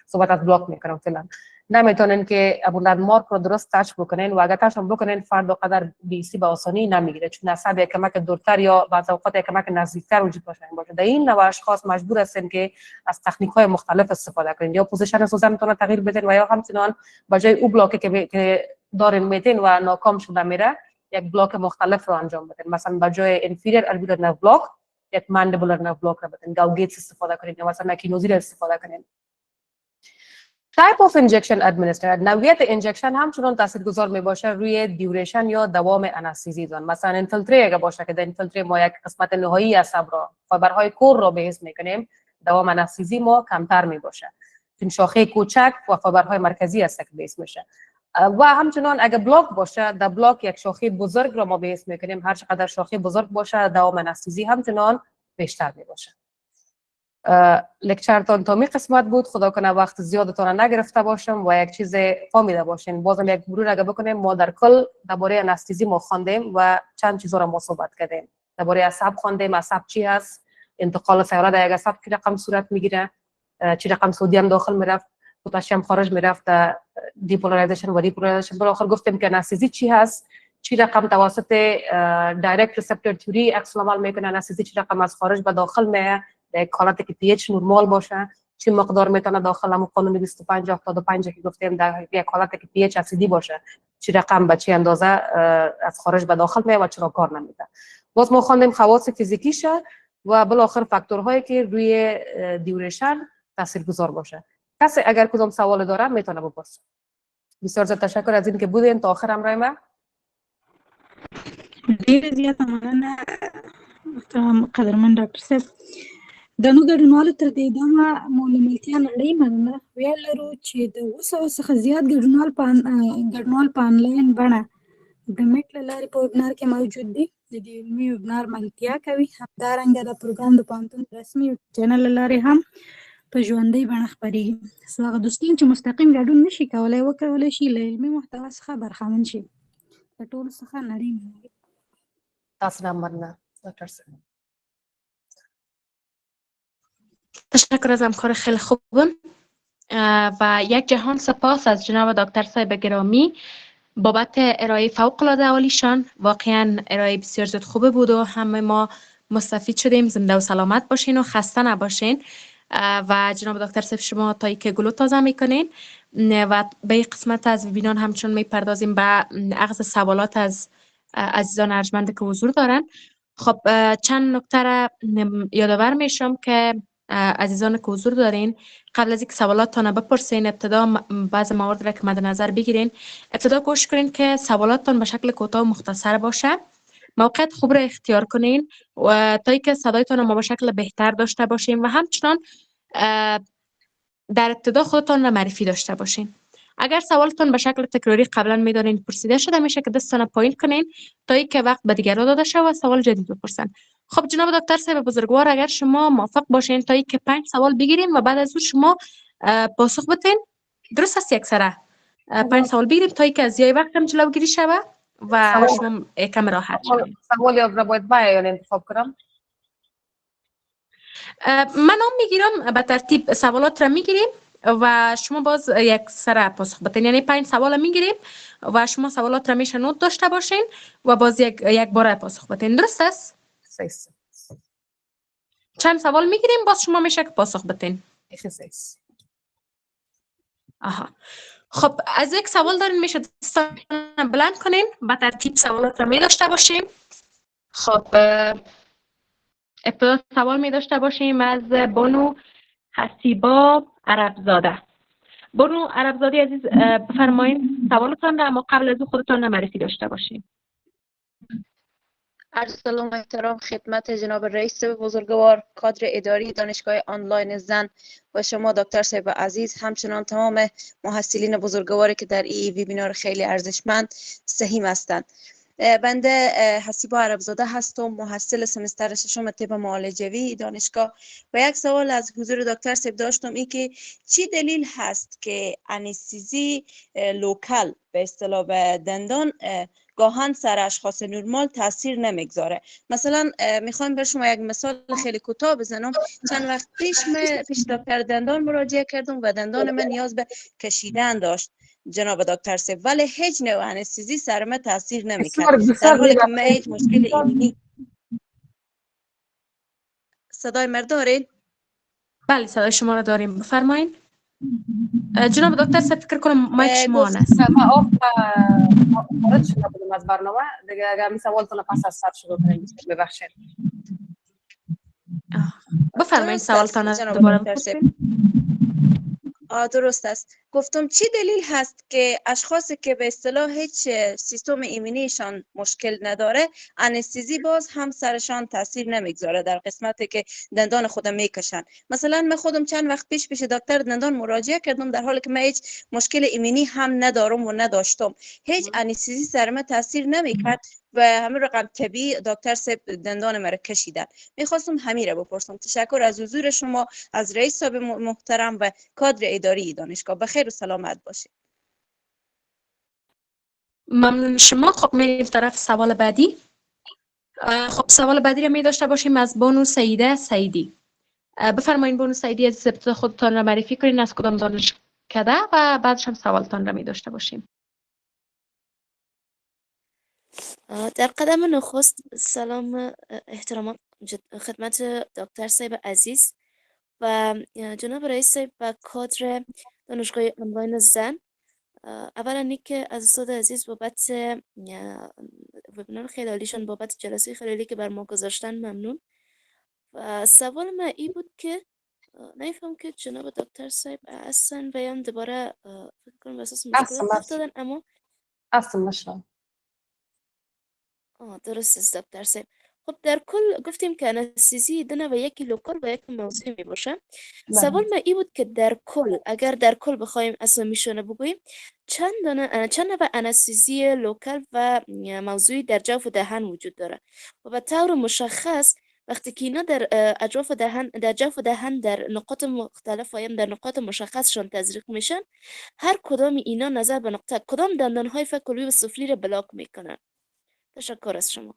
صحبت از بلاک میکنم فعلا، نمیتونین که ابو لندمارک رو درست تاچ بکنین و اگر تاچ هم بکنین فرد قدر بی‌سی به آسانی نمیگیره، چون عصب کمک دورتر یا بعض اوقات کمک نزدیکتر وجود باشه. در این نوع اشخاص مجبور هستین که از تکنیک های مختلف استفاده کنین، یا پوزیشن سوزنتون تغییر بدین و یا همچنان به جای او بلاکی که دارین میتین و ناکام شده میره یک بلاک مختلف رو انجام بدین. مثلا به جای انفیریر الویولار نرو بلاک یک ماندیبولار نرو بلاک رو بدین، گاوگیتس استفاده کنین یا مثلا اکینوزی رو استفاده کنین. type of injection administered نوعیت انجکشن همچنان تاثیرگذار می باشه روی دیوریشن یا دوام انستزی دان. مثلا اینفیلتری اگه باشه که در اینفیلتری ما یک قسمت نهایی عصب را فایبرهای کور را بهش میکنیم، دوام انستزی ما کمتر می باشه. این شاخه کوچک و فایبرهای مرکزی است که بهش میشه. و همچنان اگه بلاک باشه، در بلاک یک شاخه بزرگ را ما بهش میکنیم، هر چقدر شاخه بزرگ باشه دوام انستزی همچنان بیشتر می باشه. لکچرتان تا می قسمت بود. خدا کنه وقت زیادتان نگرفته باشم و یک چیز فهمیده باشین. بازم یک مرور اگه بکنیم، ما در کل درباره انستزی ما خواندیم و چند چیزا را ما صحبت کردیم. درباره عصب خواندیم، عصب چی هست، انتقال سیاره در یک عصب چه رقم صورت میگیره، چه رقم سدیم داخل میرفت، پتاسیم خارج میرفت، دیپولارایزیشن و ریپولارایزیشن. در آخر گفتیم که انستزی چی هست، چه رقم توسط دایرکت ریسپتور تیوری عکس العمل میکنه، انستزی چه رقم از خارج به داخل میاد، یک حالتی که پی اچ نورمال باشه، چه مقدار میتونه داخل همون قانون 25 85 که گفتیم در یک حالتی که پی اچ اسیدی باشه، چه رقم به چه اندازه از خارج به داخل میاد و چرا کار نمیده. باز ما خواندیم خواص فیزیکیشه و بالاخره فاکتورهایی که روی دیوریشن تاثیرگذار باشه. کسی اگر کدام سوال داره میتونه بپرسه. بسیار زیاد تشکر از این که بودین تا آخر همراه ما. ډېر زیات مننه محترم قدرمن ډاکټر صاحب. د نو ګډونوالو تر دې دمه مو له ملتیا نړۍ مننه. ویل لرو چې د 200 څخه زیات ګډونوال په آنلاین بڼه د میټ له لارې په ویبنار کې موجود دي. د دې علمي ویبنار ملتیا کوي. همدارنګه د پروګرام د پوهنتون رسمي چینل له لارې هم په ژوندۍ بڼه خپرېږي. څو هغه دوستان چې مستقیم ګډون نشي کولی وکولی شي له علمي محتوا څخه برخمن شي. د ټولو څخه نړۍ مننه. تاسو هم مننه دکتر صاحب. تشکر از همکار خیلی خوبم و یک جهان سپاس از جناب دکتر صاحب گرامی بابت ارائه فوق العاده عالیشان. واقعا ارائه بسیار زیاد خوبه بود و همه ما مستفید شدیم. زنده و سلامت باشین و خسته نباشین. و جناب دکتر صاحب شما تا که گلو تازه میکنین و به این قسمت از ویبینار همچون میپردازیم به اخذ سوالات از عزیزان ارجمند که حضور دارن. خب چند نکته را یادآور میشم که عزیزان که حضور دارین قبل از اینکه سوالاتتان بپرسین ابتدا بعض موارد را که مد نظر بگیرین. ابتدا کوشش کنین که سوالاتتان به شکل کوتاه و مختصر باشه. موقعیت خوب را اختیار کنین و تا اینکه صدایتان ما به شکل بهتر داشته باشین و همچنان در ابتدا خودتان را معرفی داشته باشین. اگر سوالتون به شکل تکراری قبلا میدانین پرسیده شده میشه که دستتان پایین کنین تا اینکه وقت به دیگران داده شود و سوال جدید بپرسن. خب جناب دکتر صاحب بزرگوار اگر شما موافق باشین تا اینکه 5 سوال بگیریم و بعد از اون شما پاسخ بدین. درست است؟ یکسره 5 سوال بگیریم تا اینکه از یای وقت هم جلوگیری شود و شما یکم راحت شوید. سوالی را باید بیان انتخاب کنم. من هم میگیرم به ترتیب سوالات را میگیریم و شما باز یک سره پاسخ بدین. یعنی 5 سوال میگیریم و شما سوالات را میشه نوت داشته باشین و باز یک بار پاسخ بدین. درست است؟ چند سوال میگیریم باز شما میشه که پاسخ بدین. آها. خب از یک سوال دارین میشه دستان بلند کنین به ترتیب سوالات را می داشته باشیم. خب ابتدا سوال می داشته باشیم از بانو حسیبا عربزاده. بانو عربزاده عزیز بفرمایید سوالتان را، اما قبل از او خودتان را معرفی داشته باشیم. عرض سلام و احترام خدمت جناب رئیس بزرگوار، کادر اداری دانشگاه آنلاین زن و شما دکتر صاحب عزیز، همچنان تمام محصلین بزرگواری که در این ویبینار خیلی ارزشمند سهیم هستند. بنده حسیبا عربزاده هستم، محصل سمستر ششم طب معالجوی دانشگاه و یک سوال از حضور دکتر صاحب داشتم، این که چی دلیل هست که انستزی لوکال به اصطلاح به دندان گاهن سر اشخاص نورمال تاثیر نمیگذاره؟ مثلا میخوام بر شما یک مثال خیلی کوتاه بزنم. چند وقت پیش دکتر دندان مراجعه کردم و دندان من نیاز به کشیدن داشت جناب دکتر صاحب، ولی هیچ نوع انستزی سر من تاثیر نمیکرد، در حالی که من هیچ مشکل ایمنی. صدای مرد دارین؟ بله صدای شما را داریم، بفرمایید. جناب دکتر صاحب فکر کنم مایک شما است. ما خارج شده بودم از برنامه دیگه. اگر می سوالتون پس از سر شروع کنیم ببخشید. بفرمایید سوالتان دوباره بپرسید. درست است. گفتم چی دلیل هست که اشخاصی که به اصطلاح هیچ سیستم ایمنیشان مشکل نداره، انستزی باز هم سرشان تاثیر نمیگذاره در قسمتی که دندان خودم میکشن. مثلا من خودم چند وقت پیش دکتر دندان مراجعه کردم، در حالی که من هیچ مشکل ایمنی هم ندارم و نداشتم، هیچ انستزی سر من تاثیر نمیکرد و همین رقم طبیعی دکتر سب دندان مرا کشیدن. میخواستم همین را بپرسم. تشکر از حضور شما، از رئیس صاحب محترم و کادر اداری دانشگاه. بخیر و سلامت باشید. ممنون شما. خب میریم طرف سوال بعدی. خب سوال بعدی رو می داشته باشیم از بانو سعیده سعیدی. بفرمایید بانو سعیدی، از ابتدا خودتان را معرفی کنین، از کدام دانشکده و بعدش هم سوالتان را می داشته باشیم. در قدم نخست سلام احترامات خدمت دکتر صاحب عزیز و جناب رئیس صاحب و کادر دانشگاه آنلاین زن. اولا اینکه از استاد عزیز بابت وبینار خیلی عالیشون، بابت جلسه خیلی عالی که بر ما گذاشتن ممنون. و سوال من این بود که نمیفهم که جناب دکتر صاحب هستن و یا دوباره فکر کنم اساس مشکلات افتادن، اما اصلا درست است دکتر صاحب. خب در کل گفتیم که انستزی دو و یکی لوکال و یک موضوعی می باشه. سوال من این بود که در کل، اگر در کل بخوایم اسامیشون بگوییم، چند نوع انستزی لوکال و موضوعی در جوف دهن وجود داره و به طور مشخص وقتی که اینا در جوف دهن در نقاط مختلف و در نقاط مشخصشان تزریق میشن، هر کدام اینا نظر به نقطه کدام دندانهای فک علوی و سفلی را بلاک میکنن. تشکر از شما.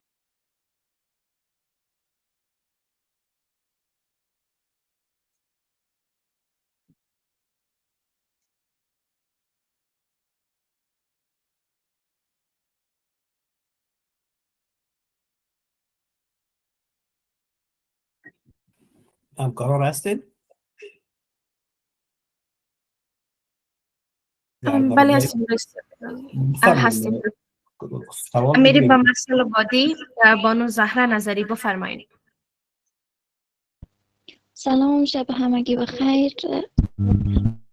همکاران هستین؟ بله هستیم. هستیم. میریم با مسئله بعدی. بانو زهرا نظری، بفرمایید. سلام، شب همگی بخیر.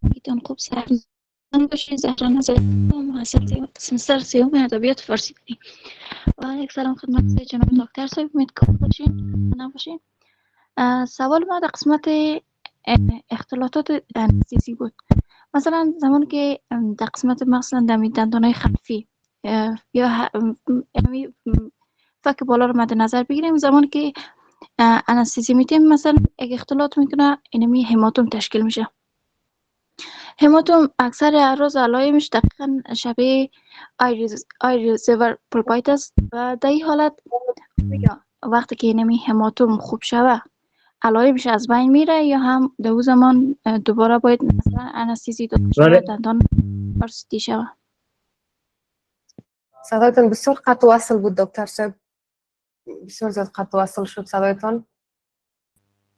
میتون خوب سرمایه باشین. زهرا نظری، محصل سمستر سیوم ادبیات فارسی داریم. و یک سلام خدمت جناب دکتر صاحب، امید خوب باشین. سوال ما در قسمت اختلاطات انستزی بود. مثلا زمانی که در قسمت مثلا دندانهای خلفی یا فک بالا رو مد نظر بگیریم، زمانی که انستزی میتیم مثلا یک اختلاط میکنه، اینمی هماتوم تشکیل میشه. هماتوم اکثر اعراض علائمش دقیقا شبیه آیریزور پولپایت است و در این حالت وقتی که اینمی هماتوم خوب شوه علائمش از بین میره، یا هم در اون زمان دوباره باید مثلا انستزی داده شود دندان آرسیتی شود. صدایتان بسیار قطع و وصل بود دکتر صاحب، بسیار زیاد قطع و وصل شد صدایتان.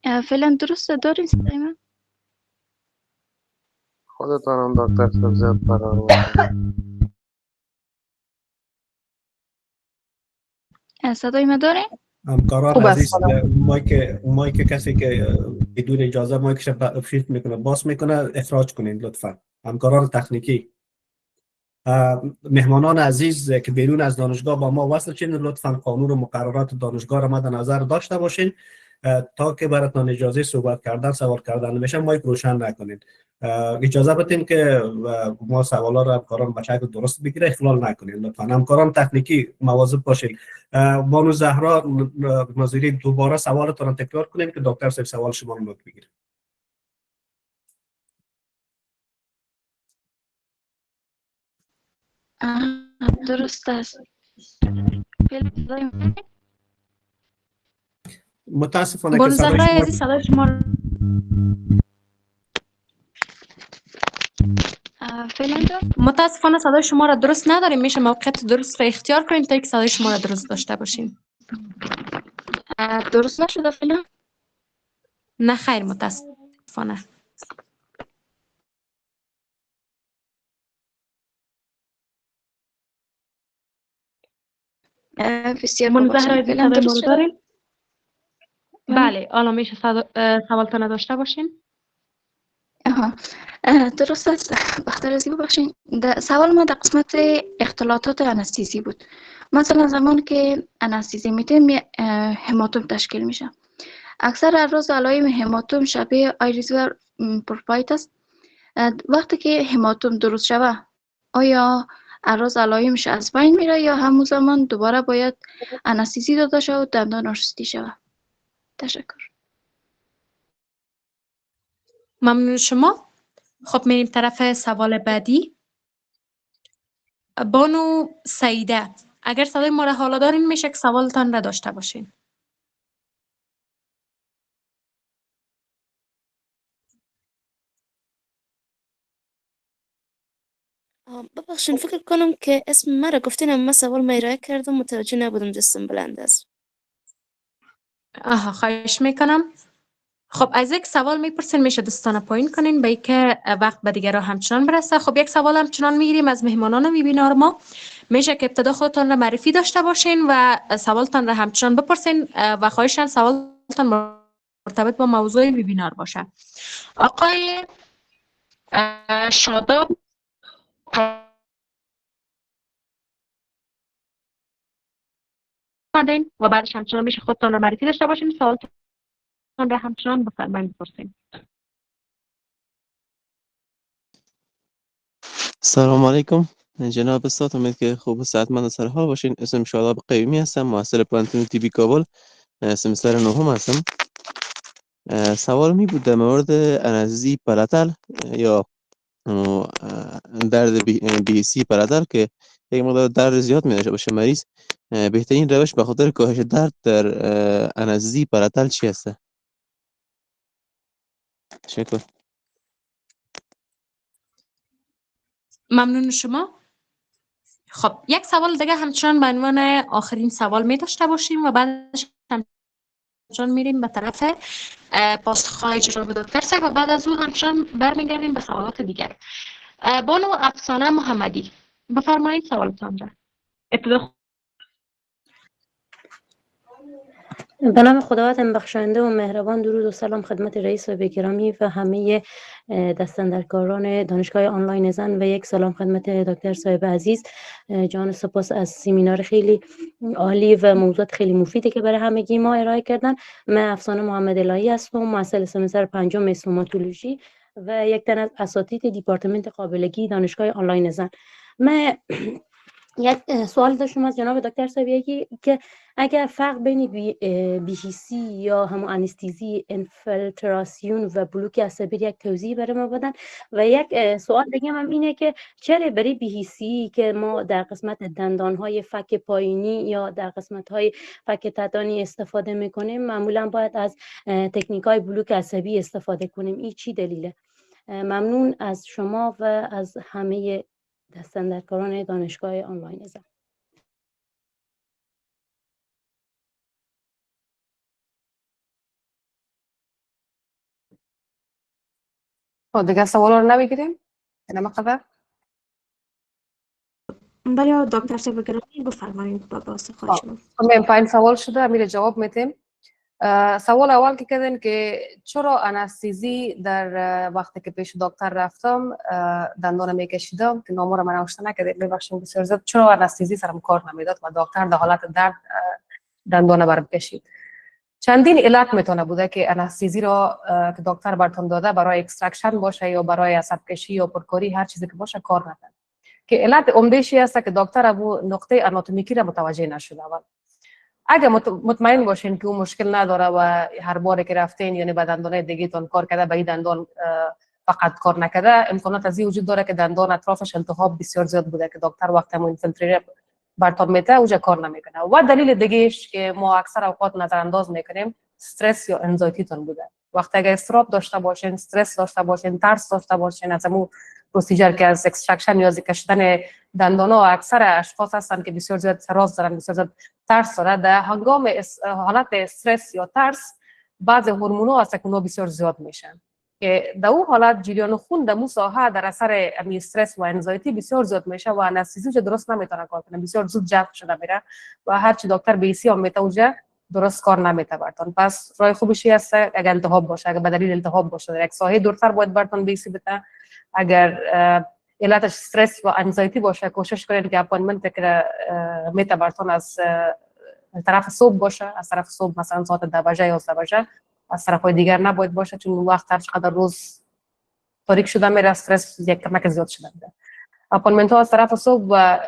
فعلا درست دارین صدای من؟ خودتان هم دکتر صاحب زیاد فرار صدای من داره؟ همکاران عزیز، مایک کسی که بدون اجازه مایکش فیلت میکنه باز میکنه اخراج کنین لطفا. همکاران تکنیکی، مهمانان عزیز که بیرون از دانشگاه با ما وصل شین، لطفا قانون و مقررات دانشگاه را مد نظر داشته باشین تا که براتون اجازه صحبت کردن سوال کردن میشه مایک روشن نکنین. اجازه بدین که ما سوالا را همکاران به شکل درست بگیره، اخلال نکنین لطفا. همکاران تکنیکی مواظب باشین. بانو زهرا نظری دوباره سوالتون را تکرار کنین که دکتر صاحب سوال شما رو نوت بگیره. درست است. متاسفانه که صدای شما متاسفانه صدای شما را درست نداریم. میشه موقعیت درست را اختیار کنیم تا یک صدای شما را درست داشته باشیم. درست نشده فعلا؟ نه خیر، متاسفانه. بسیار مباشر. فعلا درست شده؟ بله، حالا میشه سوالتان داشته باشین. آها. درست است. بخاطر از ببخشید سوال ما در قسمت اختلاطات انستیزی بود. مثلا زمان که انستیزی میدیم هماتوم تشکیل میشه. اکثر ابراز علائم هماتوم شبیه آیریزور پروپایت است. وقتی که هماتوم درست شود آیا ابراز علائمش از بین میره یا همون زمان دوباره باید انستیزی داده شود و دندان آشستی شود؟ تشکر. ممنون شما. خب میریم طرف سوال بعدی. بانو سعیده، اگر صدای ما را حالا دارین میشه که سوالتان را داشته باشین. ببخشین فکر کنم که اسم مرا گفتین اما سوال میرای کردم متوجه نبودم جسم بلند است. آها، خواهش میکنم. خب از یک سوال میپرسین میشه دستان پایین کنین به که وقت به دیگران همچنان برسه. خب یک سوال همچنان میگیریم از مهمانان ویبینار ما. میشه که ابتدا خودتان را معرفی داشته باشین و سوالتان را همچنان بپرسین و خواهشاً سوالتان مرتبط با موضوع ویبینار باشه. آقای شاداب و بعدش همچنان میشه خودتان را معرفی داشته باشین، سوالتان را همچنان بفرمایید بپرسین. سلام علیکم جناب استاد، امید که خوب و صحتمند و سرحال باشین. اسم شاداب قیومی هستم، محصل پانتون تی بی کابل، سمستر نهم هستم. سوال می بود در مورد انستزی پلاتال یا درد بی سی پلاتال که یک مقدار درد زیاد می داشته باشه مریض. بهترین روش به خاطر کاهش درد در انستزی پلاتال چی هست؟ تشکر. ممنون شما. خب یک سوال دیگه همچنان به عنوان آخرین سوال می داشته باشیم و بعدش همچنان میریم به طرف پاسخهای جناب دکتر صاحب و بعد از اون همچنان برمیگردیم به سوالات دیگر. بانو افسانه محمدی، بفرمایید سوالتان را. ابتدا به نام خداوند بخشنده و مهربان، درود و سلام خدمت رئیس و گرامی و همه دستاندرکاران دانشگاه آنلاین زن و یک سلام خدمت دکتر صاحب عزیز. جان سپاس از سمینار خیلی عالی و موضوعات خیلی مفیدی که برای همگی ما ارائه کردن. من افسانه محمد الهی هستم، محصل سمستر پنجم استوماتولوژی و یک تن از اساتید دیپارتمنت قابلگی دانشگاه آنلاین زن. من یک سوال داشتم از جناب دکتر صاحب که اگر فرق بین بیهیسی یا همون انستیزی، انفلتراسیون و بلوک عصبی یک توضیح برای ما بدن. و یک سوال دیگه هم اینه که چرا برای بیهیسی که ما در قسمت دندانهای فک پایینی یا در قسمت‌های فک تدانی استفاده میکنیم معمولا باید از تکنیک‌های بلوک عصبی استفاده کنیم؟ این چی دلیله؟ ممنون از شما و از همه دستاندرکاران دانشگاه آنلاین زن. دیگه سوال رو نمیگیریم؟ اینم خبر؟ بله دکتر صاحب گرامی بفرمایید با بحث خودشون. همین 5 سوال شده، امیر جواب میتیم. سوال اول که کردن که چرا انستیزی در وقتی که پیش دکتر رفتم دندان میکشیدم که نامو رو من نوشته نکردم، ببخشید بسیار زیاد، چرا انستیزی سرم کار نمیداد و دکتر در حالت درد دندان برام کشید. چندین علت میتونه بوده که انستیزی را که دکتر براتون داده برای اکستراکشن باشه یا برای عصب کشی یا پرکاری هر چیزی که باشه کار نکنه. که علت عمده‌شی است که دکتر ابو نقطه آناتومیکی را متوجه نشده. اگه مطمئن باشین که اون مشکل نداره و هر بار که رفتین یعنی به دندان دیگه تون کار کرده به این دندان فقط کار نکرده، امکانات از این وجود داره که دندان اطرافش التهاب بسیار زیاد بوده که دکتر وقتی همون فیلتر برتون میته اونجا کار نمیکنه. و دلیل دیگهش که ما اکثر اوقات نظر انداز میکنیم استرس یا انزایتی تون بوده. وقتی اگه استراب داشته باشین، استرس داشته باشین، ترس داشته باشین از همون پروسیجر که از اکستراکشن یا کشیدن دندانا، اکثر اشخاص هستن که بسیار زیاد سراز دارن، بسیار زیاد ترس داره. در هنگام حالت استرس یا ترس بعض هورمونا هست که اونا بسیار زیاد میشن که در اون حالت جریان خون در اون ساحه در اثر استرس و انزایتی بسیار زیاد میشه و انستیزی درست نمیتونه کار کنه، بسیار زود جذب شده میره و هر چی دکتر بیسی هم میته اونجا درست کار نمیته براتون. پس راه خوبش هست اگر التهاب باشه، اگر به دلیل التهاب باشه در یک ساحه دورتر باید براتون بیسی بده. اگر علتش استرس و انزایتی باشه کوشش کنید که اپاینتمنت که میته براتون از طرف صبح باشه، از طرف صبح مثلا ساعت 12 یا 11 از طرف های دیگر نباید باشه، چون وقت هر چقدر روز تاریک شده میره استرس یک کمک زیاد شده میره. اپاینتمنت ها از طرف صبح و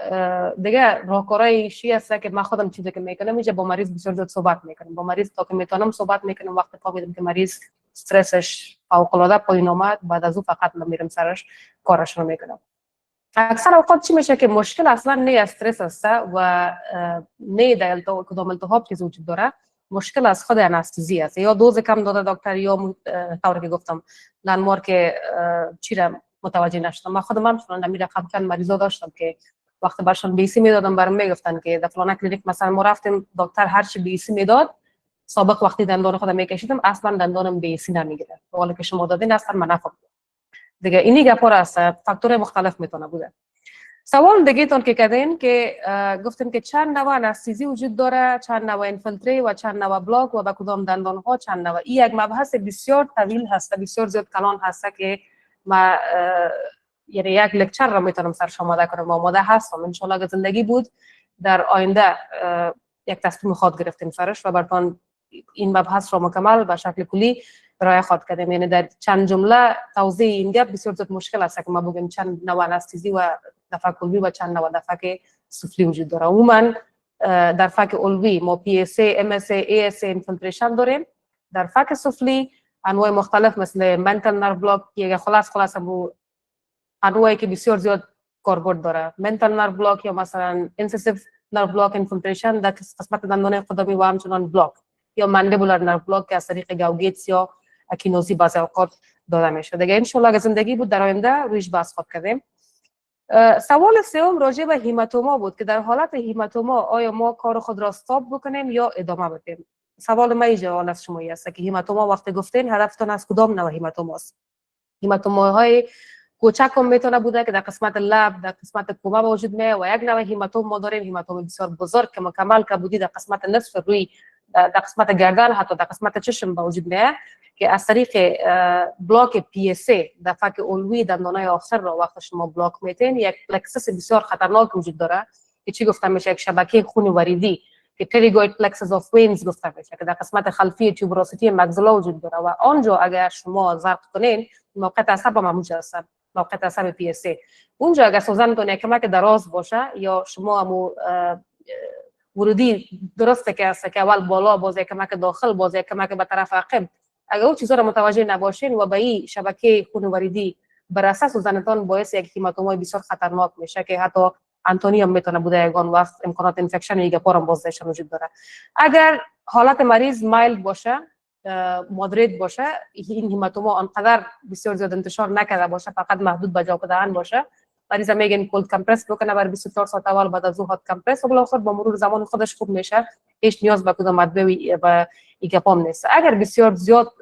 دیگه راهکارهای چی هست که من خودم چیزی که میکنم میشه با مریض بسیار زیاد صحبت میکنم، با مریض تا که میتونم صحبت میکنم. وقتی فهمیدم که مریض استرسش فوق العاده پایین اومد بعد از اون فقط میرم سرش کارش رو میکنم. اکثر اوقات چی میشه که مشکل اصلا نه استرس است و نه در کدام التهاب چیز وجود داره، مشکل از خود انستزی است، یا دوز کم داده دکتر یا طوری که گفتم لندمارک چی را متوجه نشدم. من خودم هم چون نمی رقم چند مریضا داشتم که وقتی برشون بیسی میدادم برام میگفتن که در فلان کلینیک مثلا ما رفتیم دکتر هر چی بیسی میداد، سابق وقتی دندان خودم میکشیدم اصلا دندانم بیسی نمیگیره، حالا که شما دادین اصلا من نفهمیدم دیگه. اینی گپا است، فاکتور مختلف میتونه بوده. سوال دیگه تون که کردین که گفتیم که چند نوع انستزی وجود داره، چند نوع انفیلتری و چند نوع بلاک و به کدام دندان ها چند نوع. این یک مبحث بسیار طویل هست، بسیار زیاد کلان هست که ما یعنی یک لکچر را میتونم سرش آماده کنم. آماده هستم ان شاء الله، اگه زندگی بود در آینده یک تصمیم خود گرفتیم سرش و براتون این مبحث را مکمل به شکل کلی رای خود کردیم. یعنی در چند جمله توضیح این گپ بسیار زیاد مشکل است که ما بگیم چند نوع انستزی و دفع کلوی و چند نوع دفع سفلی وجود داره. عموما در فک علوی ما PSA، MSA، ASA انفیلتریشن داریم. در فک سفلی انواع مختلف مثل منتل نرو بلاک که خلاص همون انواعی که بسیار زیاد کاربرد داره. منتل نرو بلاک یا مثلا انسیسیو نرو بلاک انفیلتریشن در قسمت دندان قدمی و همچنان بلاک، یا ماندیبولار نرو بلاک که از طریق گاوگیتس یا اکینوزی بعضی اوقات داده میشه. دیگه ان شاء الله اگه زندگی بود در آینده رویش بحث خود کردیم. سوال سوم راجع به هیماتوما بود که در حالت هیماتوما آیا ما کار خود را استاپ بکنیم یا ادامه بدیم؟ سوال من جواب از شما است که هیماتوما وقتی گفتین هدفتون از کدام نوع هیماتوما است؟ هیماتوماهای کوچک هم میتونه بوده که در قسمت لب، در قسمت کومه وجود میاد، و یک نوع هیماتوم ما داریم هیماتوم بسیار بزرگ که مکمل کبودی در قسمت نصف روی، در قسمت گردن، حتی در قسمت چشم به وجود میاد که از طریق بلاک PSA در فک علوی دندانای آخر را وقت شما بلاک میتین، یک پلکسس بسیار خطرناک وجود داره که چی گفته میشه؟ یک شبکه خون وریدی که پریگوید پلکسس اف وینز گفته میشه که در قسمت خلفی توبروسیتی مگزولا وجود داره و آنجا اگر شما ضرب کنین موقع عصب موجود هستن، موقع عصب PSA اونجا اگر سوزنتون یک کمک دراز باشه یا شما همو ورودی درسته که است که اول بالا باز یک کمک داخل باز یک کمک به طرف عقب، اگر اون چیزا رو متوجه نباشین و به این شبکه خون وریدی برسه سوزنتان باعث یک هیماتومای بسیار خطرناک میشه که حتی آنتونی هم میتونه بوده یگان وقت امکانات انفکشن یک پارم بازدهش وجود داره. اگر حالت مریض مایلد باشه، مودریت باشه، این هیماتوما آنقدر بسیار زیاد انتشار نکرده باشه، فقط محدود به جا دهن باشه، مریض میگن کولد کمپرس بکنه برای 24 ساعت اول، بعد از اون هات کمپرس و بالاخره با مرور زمان خودش خوب میشه، هیچ نیاز به کدام ادویه و ایگپام نیست. اگر بسیار زیاد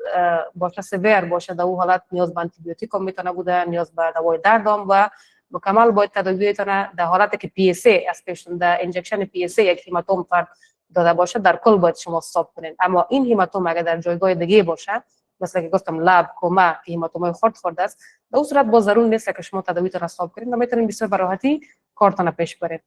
باشه، سویر باشه، در اون حالت نیاز به آنتی بیوتیک هم میتونه بوده، نیاز به دوای دردام و مکمل باید تداویتونه در حالتی که PSA اسپیشن در انجکشن PSA یک هیماتوم فرد داده باشه در کل باید شما استاپ کنین. اما این هیماتوم اگر در جایگاه دیگه باشه مثل که گفتم لب، کومه که هیماتومای خرد است، در اون صورت با ضرور نیست که شما تداویتون استاپ کنین و میتونین بسیار به راحتی کارتون پیش برید.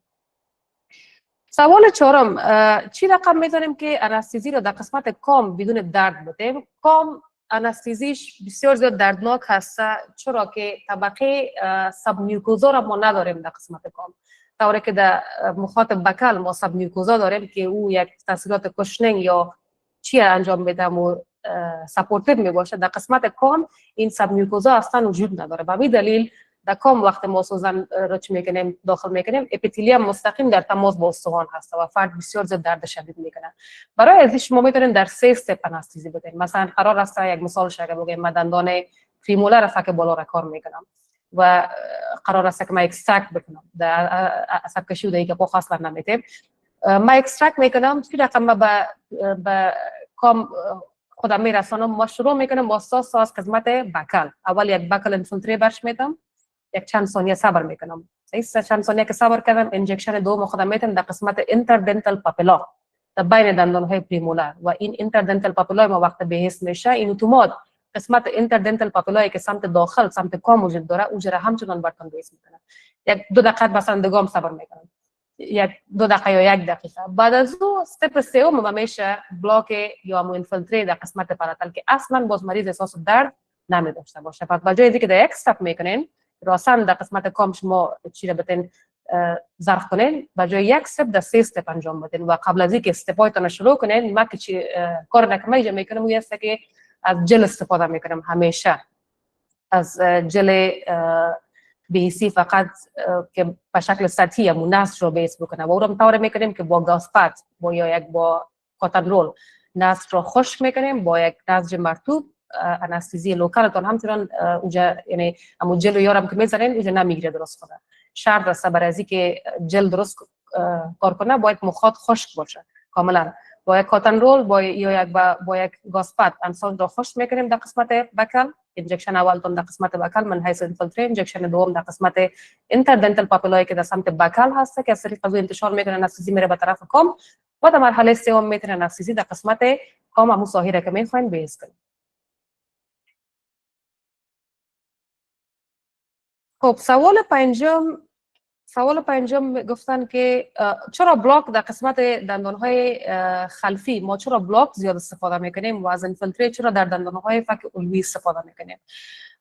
سوال چهارم، چی رقم میتونیم که انستزی رو در قسمت کام بدون درد بدیم؟ کام انستزیش بسیار زیاد دردناک هست، چرا که طبقه سب میوکوزا را ما نداریم در قسمت کام، طوری که در مخاطب بکل ما سب میوکوزا داریم که او یک تاثیرات کشنگ یا چی انجام میده و سپورتیو میباشه. در قسمت کام این سب میوکوزا اصلا وجود نداره. به همین دلیل در کام وقت ما سوزن را چی میکنیم داخل میکنیم، اپیتلیوم مستقیم در تماس با استخوان هست و فرد بسیار زیاد درد شدید میکنه. برای ازش شما میتونین در 3 استپ انستزی بدین. مثلا قرار است یک مثال شده بگیم من دندان فیمولار فک بالا را کار میکنم و قرار است که من اکستراکت بکنم در عصب کشی و دیگه پا اصلا نمیتیم، من اکستراکت میکنم چی رقم به کام خودم میرسانم، ما شروع میکنم با ساس قسمت بکل. اول یک بکل انفیلتری برش میدم، یک چند ثانیه صبر میکنم، چند ثانیه که صبر کردم انجکشن دوم خودم میتونم در قسمت اینتردنتال پاپیلا در بین دندانهای پریمولار و این اینتردنتال پاپولای ما وقت بهش میشه این اتومات قسمت اینتردنتال پاپولای که سمت داخل سمت کام وجود داره اوجره همچنان برتون بیس میکنه. یک 2 دقیقه مثلا دگام صبر میکنن، 2 دقیقه یا 1 دقیقه. بعد از او استپ سوم میشه بلاک یا اینفیلتری در قسمت پاراتال که اصلا باز مریض احساس درد نمی داشته باشه. پس با جای اینکه در یک استپ میکنین راسن در قسمت کام شما چی رو بتین ظرف کنین، با جای یک استپ در 3 استپ انجام بدین و قبل از اینکه استپایتون شروع کنین ما که چی کار نکنم اینجا میکنم اون است که از جل استفاده میکنم. همیشه از جل بیسی فقط که به شکل سطحی یا نسج رو بیس بکنه و او رو طور میکنیم که با گازپات با یا یک با کاتن رول نسج رو خشک میکنیم با یک نسج مرطوب. انستزی لوکالتون همچنان اونجا یعنی همون جل یارم که میذارین اونجا نمیگیره درست کنه. شرط است برای از اینکه جل درست کار کنه باید مخاط خشک باشه کاملا. با یک کاتن رول با یک گازپات انسان رو خشک میکنیم در قسمت بکل. انجکشن اولتون در قسمت بکل من حیث اینفیلتری، انجکشن دوم در قسمت اینتردنتال پاپولای که در سمت بکل هست که از طریق از انتشار میکنه انستزی میره به طرف کام و در مرحله سوم میتونه انستزی در قسمت کام همون ساحره که میخواین بیس کنیم. خب سوال پنجم گفتن که چرا بلاک در قسمت دندانهای خلفی ما چرا بلاک زیاد استفاده میکنیم و از اینفیلتری چرا در دندانهای فک علوی استفاده میکنیم؟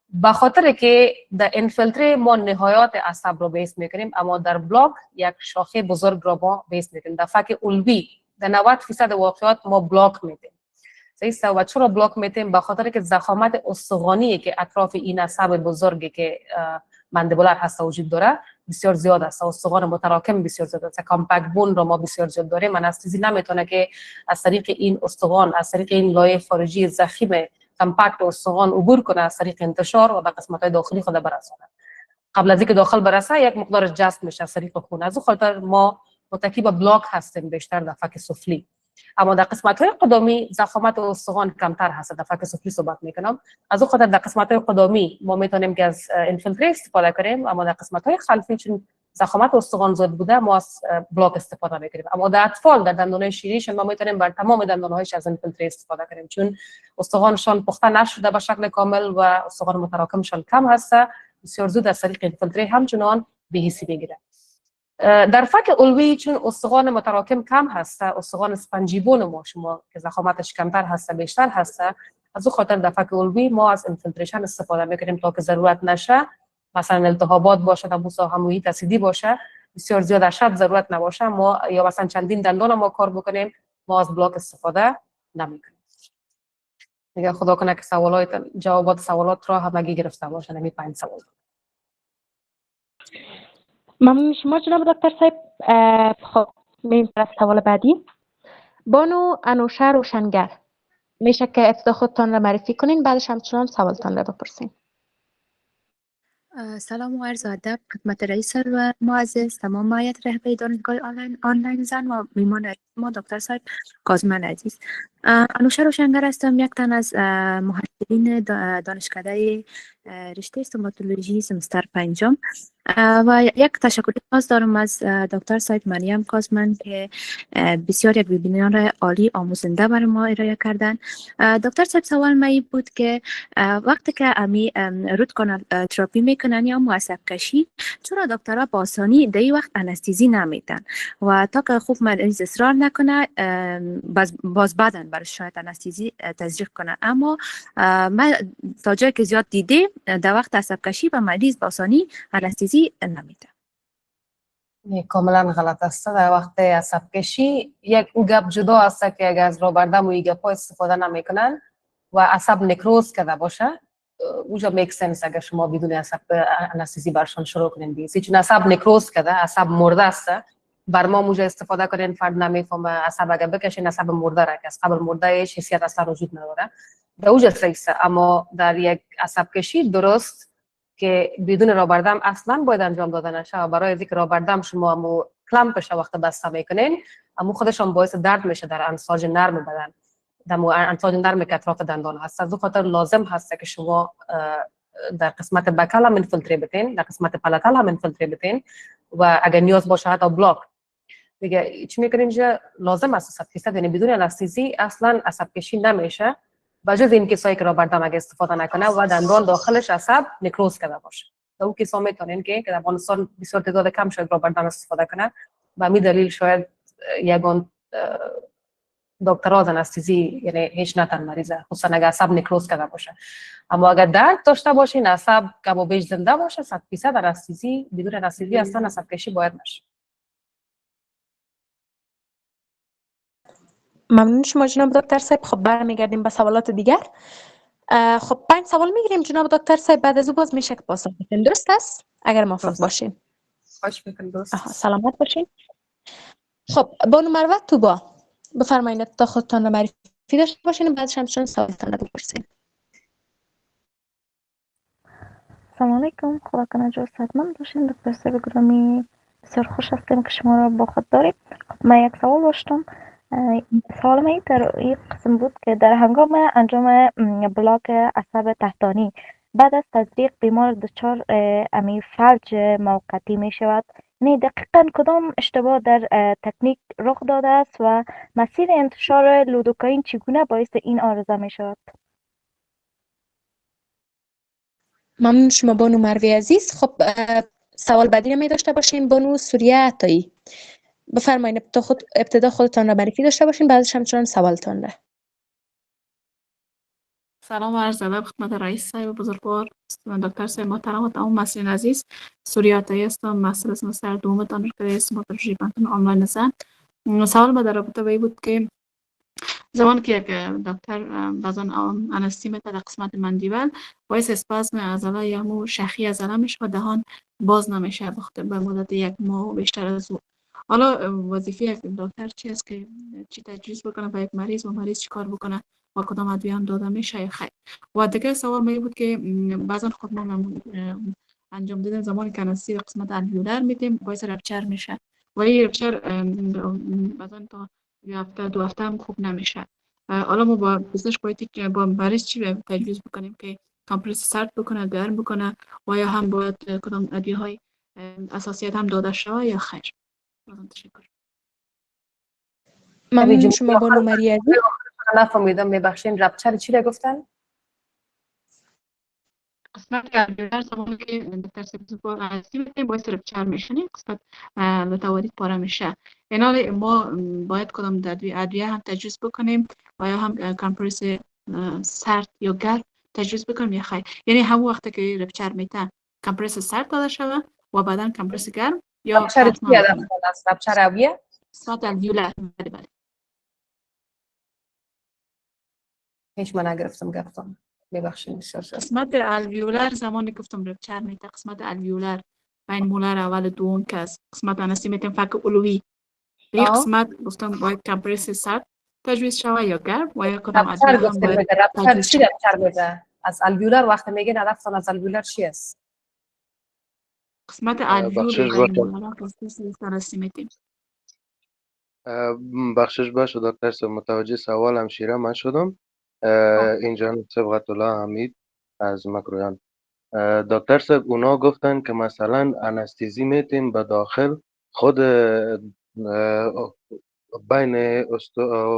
به خاطر که در اینفیلتری ما نهایات عصب رو بیس میکنیم اما در بلاک یک شاخه بزرگ رو ما بیس میکنیم. در فک علوی در 90% واقعات ما بلاک میدیم. و چرا بلاک میتیم؟ به خاطر که ضخامت استخوانی که اطراف این عصب بزرگی که ماندیبولار هست وجود داره بسیار زیاد است. استخوان متراکم بسیار زیاد است. کامپکت بون رو ما بسیار زیاد داریم. انستزی نمیتونه که از طریق این استخوان از طریق این لایه خارجی ضخیم کامپکت استخوان عبور کنه از طریق انتشار و به قسمت‌های داخلی خود برسونه. قبل از اینکه داخل برسه یک مقدار جذب میشه از طریق خون. از اون خاطر ما متکی به بلاک هستیم بیشتر در فک سفلی. اما در قسمت‌های قدامی ضخامت استخوان کمتر هست. در فک سفلی صحبت میکنم. از اون خاطر در قسمت‌های قدامی ما میتونیم که از اینفیلتری استفاده کنیم اما در قسمت‌های خلفی چون ضخامت استخوان زیاد بوده ما از بلاک استفاده میکنیم. اما در اطفال در دندانهای شیریش ما میتونیم بر تمام دندانهایش از اینفیلتری استفاده کنیم چون استخوانشان پخته نشده به شکل کامل و استخوان متراکمشان کم هست. بسیار زود از طریق اینفیلتری همچنان بهیسی میگیره. در فک علوی چون استخوان متراکم کم هست، استخوان اسفنجی بون ما شما که ضخامتش کمتر هست بیشتر هست، از اون خاطر در فک علوی ما از اینفیلتریشن استفاده میکنیم تا که ضرورت نشه مثلا التهابات باشه در مساحه محیط اسیدی باشه بسیار زیاد شب ضرورت نباشه ما یا مثلا چندین دندان ما کار بکنیم ما از بلاک استفاده نمیکنیم. دیگه خدا کنه که جوابات سوالات را همگی گرفته باشن. همین 5 سوال. ممنون شما جناب دکتر صاحب. خب میریم طرف سوال بعدی. بانو انوشه روشنگر میشه که ابتدا خودتان را معرفی کنین بعدش همچنان سوالتان را بپرسین. سلام و عرض ادب خدمت رئیس و معزز تمام هیئت رهبری دانشگاه آنلاین زن و میمان ما دکتر صاحب کاظم عزیز. انوشه روشنگر هستم، یک تن از محصلین دانشکده رشته استوماتولوژی سمستر 5 و یک تشکر خاص دارم از دکتر صاحب مریم کاظمن که بسیار یک وبینار عالی آموزنده برای ما ارائه کردن. دکتر صاحب سوال من بود که وقتی که امی روت کانال تراپی میکنن یا معصب کشی چرا دکترها با آسانی در این وقت انستزی نمیدن و تا که خوب مریض اصرار نکنه باز بعدن برای شاید انستزی تزریق کنه. اما من تا جایی که زیاد دیده در وقت عصب کشی به مریض با آسانی انستزی نمیده. کاملا غلط است. در وقت عصب کشی یک گپ جدا است که اگر از رابردم و گپ استفاده نمیکنن و عصب نکروز کرده باشه اونجا میک سنس اگر شما بدون عصب انستزی برشان شروع کنین بیسی چون عصب نکروز کرده عصب مرده است. بر ما اونجا استفاده کنین فرد نمیفهمه عصب اگر بکشین عصب مرده را که از قبل مرده ایش حیثیت اصلا وجود نداره در اونجا سیست. اما در یک عصب کشی درست که بدون رابردم اصلا باید انجام داده نشه و برای اینکه رابردم شما مو کلمپش وقت بسته میکنین اما خودشون باعث درد میشه در انساج نرم بدن در انساج نرم که اطراف دندان هست. از اون خاطر لازم هست که شما در قسمت بکل هم اینفیلتری بتین در قسمت پلاتال هم اینفیلتری بتین و اگر نیاز باشه حتی بلاک دیگه چی میکنه اینجا لازم است 100%، یعنی بدون انستزی اصلا عصب کشی نمیشه، و جز این کسایی که رابردم اگه استفاده نکنه و دندان داخلش عصب نکروز کرده باشه. در اون کسا میتونین که در افغانستان بسیار تعداد کم شاید رابردم استفاده کنه، و می دلیل شاید یگان دکتر از انستزی یعنی هیچ نتن مریضه، خصوصا اگه عصب نکروز کرده باشه. اما اگر درد داشته باشین، عصب کم و بیش زنده باشه، 100% انستزی، بدون انستزی اصلا عصب کشی باید نشه. ممنون شما جناب دکتر صاحب. خب برمیگردیم به سوالات دیگر. خب 5 سوال میگیریم جناب دکتر صاحب، بعد از او باز میشه که پاسخ بدین. درست است اگر موافق باشین؟ خواهش میکنم. درست. سلامت باشین. خب بانو مروت توبا، بفرمایید تا خودتان را معرفی داشته باشین، بعدش هم چون سوالتان رو بپرسین. سلام علیکم، خدا کنه جو صحتمند باشین. دکتر صاحب گرامی، بسیار خوش هستیم که شما را با خود داریم. من یک سوال داشتم. سوال من در این قسم بود که در هنگام انجام بلاک عصب تحتانی بعد از تزریق بیمار دچار امی فلج موقتی می شود. یعنی دقیقا کدام اشتباه در تکنیک رخ داده است و مسیر انتشار لودوکاین چگونه باعث این آرزه می شود؟ ممنون شما بانو مروی عزیز. خب سوال بعدی رو می داشته باشین بانو سوریه عطایی، بفرمایید ابتدا خودتان را معرفی داشته باشین، بعدش همچنان سوالتان را. سلام و عرض ادب خدمت رئیس صاحب بزرگوار، دکتر صاحب محترم و تمام مسئولین عزیز. سوریه عطایی هستم، مسئول سمستر دوم دانشکده اسموتولوژی پانتون آنلاین زن. سوال ما در رابطه با این بود که زمان که یک دکتر بازن انستی میده در قسمت مندیبل باعث اسپازم عضله یا مو شاخی عضله میشه و دهان باز نمیشه به مدت 1 ماه و بیشتر از او. حالا وظیفه یک دکتر چی است که چی تجویز بکنه به یک مریض و مریض چی کار بکنه و کدام ادویه هم داده میشه یا خیر. و دیگه سوال می بود که بعضا خود ما انجام دیدن زمانی که انستی قسمت الویولر میدیم باعث رپچر میشه و این رپچر بعضا تا 1 هفته 2 هفته هم خوب نمیشه. حالا ما با پزشک باید که با مریض چی تجویز بکنیم که کمپرس سرد بکنه، گرم بکنه و یا هم باید کدام ادویه های اساسیت هم داده شود یا خیر. تشکر. ممنون شما بانو مری عزیز. نفهمیدم، میبخشین رپچر چی را گفتن؟ قسمت الویولر زمانی که دکتر سپزوار انستی میدیم باعث رپچر میشه، قسمت به توارید پاره میشه. اینال ما باید کدام ادویه هم تجویز بکنیم و یا هم کمپرس سرد یا گرم تجویز بکنیم یا خیر. یعنی همون وقتی که رپچر میته کمپرس سرد داده شود و بعدا کمپرس گرم یا رپچر چی است؟ رپچر اویه؟ قسمت الویولر. بله. هیچ من نگرفتم. ببخشید. قسمت الویولر زمانی گفتم رپچر میته قسمت الویولر بین مولر اول دوم که از قسمت انستی میتیم فک علوی به این قسمت گفتم باید کمپرس سرد تجویز شود یا گرم و یا کدام ادویه هم باید رپچر چی رپچر میده؟ از الویولر وقتی میگین هدفتان از الویولر چی است؟ قسمت الویول بین مولر که انستی میتیم. بخشش باشه دکتر صاحب، متوجه سوال همشیره من شدم. اینجا سبقت الله حمید از مکرویان. دکتر صاحب اونا گفتن که مثلا انستیزی میتیم به داخل خود بین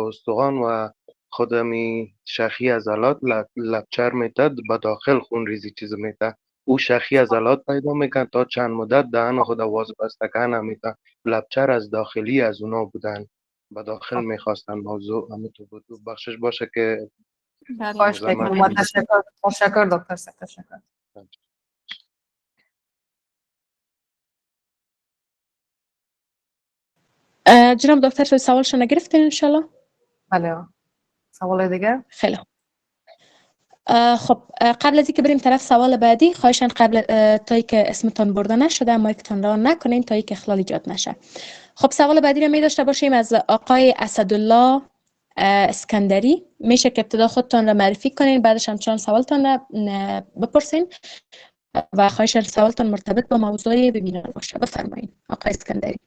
استخوان و خودمی شاخی عضلات لپچر میتد به داخل خون ریزی چیز میتد، او شاخی عضلات پیدا میکن تا چند مدت دهن خود واز بستکن نمیتن. لپچر از داخلی از اونا بودن به داخل میخواستن موضوع همینطور بود. بخشش باشه که خواهش میکنم. تشکر دکتر صاحب. تشکر. جناب دکتر سوالش نگرفتین انشالله؟ بله. سوال دیگه؟ خیلی خب قبل از اینکه بریم طرف سوال بعدی خواهشاً قبل تا که اسمتان برده نشده مایکتان را نکنین تا که اخلال ایجاد نشه. خب سوال بعدی رو می داشته باشیم از آقای اسدالله اسکندری. میشه که ابتدا خودتان را معرفی کنین، بعدش هم چند سوالتان را بپرسین و خواهشاً سوالتان مرتبط با موضوع وبینار باشه. بفرمایید آقای اسکندری.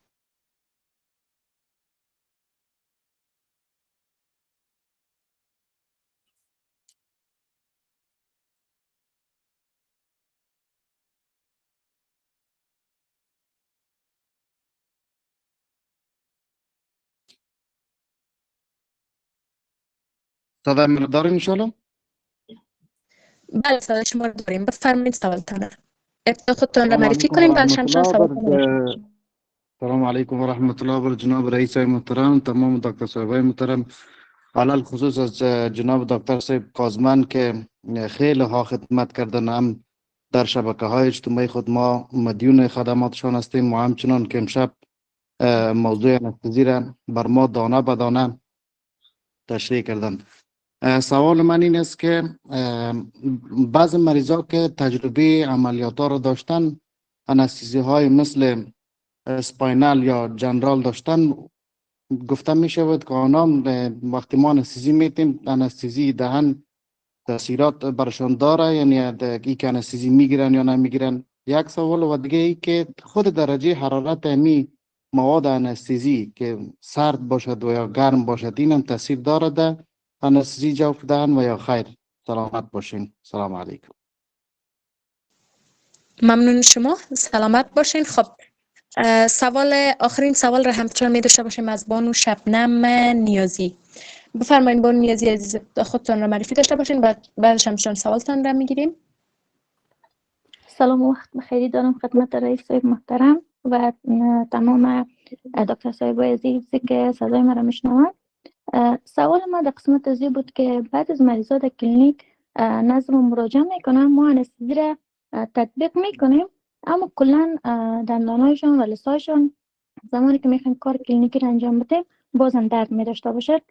صدای من دارین انشالله؟ بله صدای شما رو داریم. بفرمایید سوالتان رو. ابتدا خودتان را السلام معرفی علیکم و کنیم بعد رحمت شمشان الله سوالتان رو السلام علیکم و رحمت الله بر جناب رئیس محترم، تمام دکتر صاحبای محترم، علل خصوص از جناب دکتر صاحب کازمن که خیلی ها خدمت کردن، هم در شبکه های اجتماعی خود ما مدیون خدماتشان هستیم و همچنان که امشب موضوع انستزی را بر ما دانه به دانه تشریح کردن. سوال من این است که بعض مریضا که تجربه عملیات ها را داشتن، انستزی های مثل اسپاینال یا جنرال داشتن، گفته می شود که آنان وقتی ما انستزی میتیم، انستزی دهن تاثیرات برشان داره، یعنی ای که انستزی میگیرن یا نمیگیرن. یک سوال و دیگه ای که خود درجه حرارت امی مواد انستزی که سرد باشد و یا گرم باشد، این هم تاثیر داره در انستزی جوف دهن و یا خیر؟ سلامت باشین. سلام علیکم. ممنون شما، سلامت باشین. خب آخرین سوال را همچنان می داشته باشیم از بانو شبنم نیازی. بفرمایید بانو نیازی عزیز، خودتان را معرفی داشته باشین بعدش همچنان سوالتان را میگیریم. سلام و وقت بخیری دارم خدمت رئیس صاحب محترم و تمام دکتر صاحب عزیزی که صدای مرا میشنوند. سوال ما در قسمت ازی بود که بعد از مریضات در کلینیک نظر و مراجعه میکنن، ما انستزی را تطبیق میکنیم، اما کلا دندانایشان و لثه‌هایشان زمانی که میخوایم کار کلینیکی را انجام بدیم بازم درد میداشته باشد.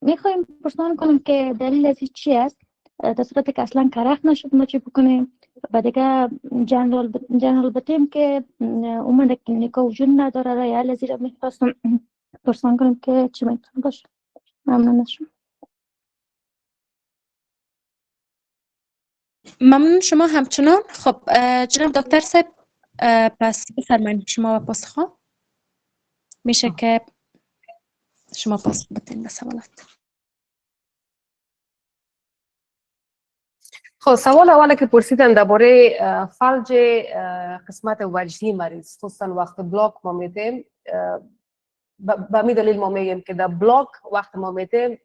میخوایم پرسان کنم که دلیل از چی است؟ در صورتی که اصلا کرخ نشد ما چی بکنیم؟ و دیگه جنرال بتیم که اومد کلینیکا وجود نداره را یا لذی را میخواستم پرسان کنم که چی میتونه باشه. ممنون از شما. ممنون شما همچنان. خب جناب دکتر صاحب پس بفرمایید شما و پاسخ میشه که شما پاسخ بدین به سوالات. خب سوال اولی که پرسیدن درباره فلج قسمت وجهی مریض، خصوصا وقت بلاک ما میدیم، به می دلیل ما میگیم که در بلاک وقت ما میدیم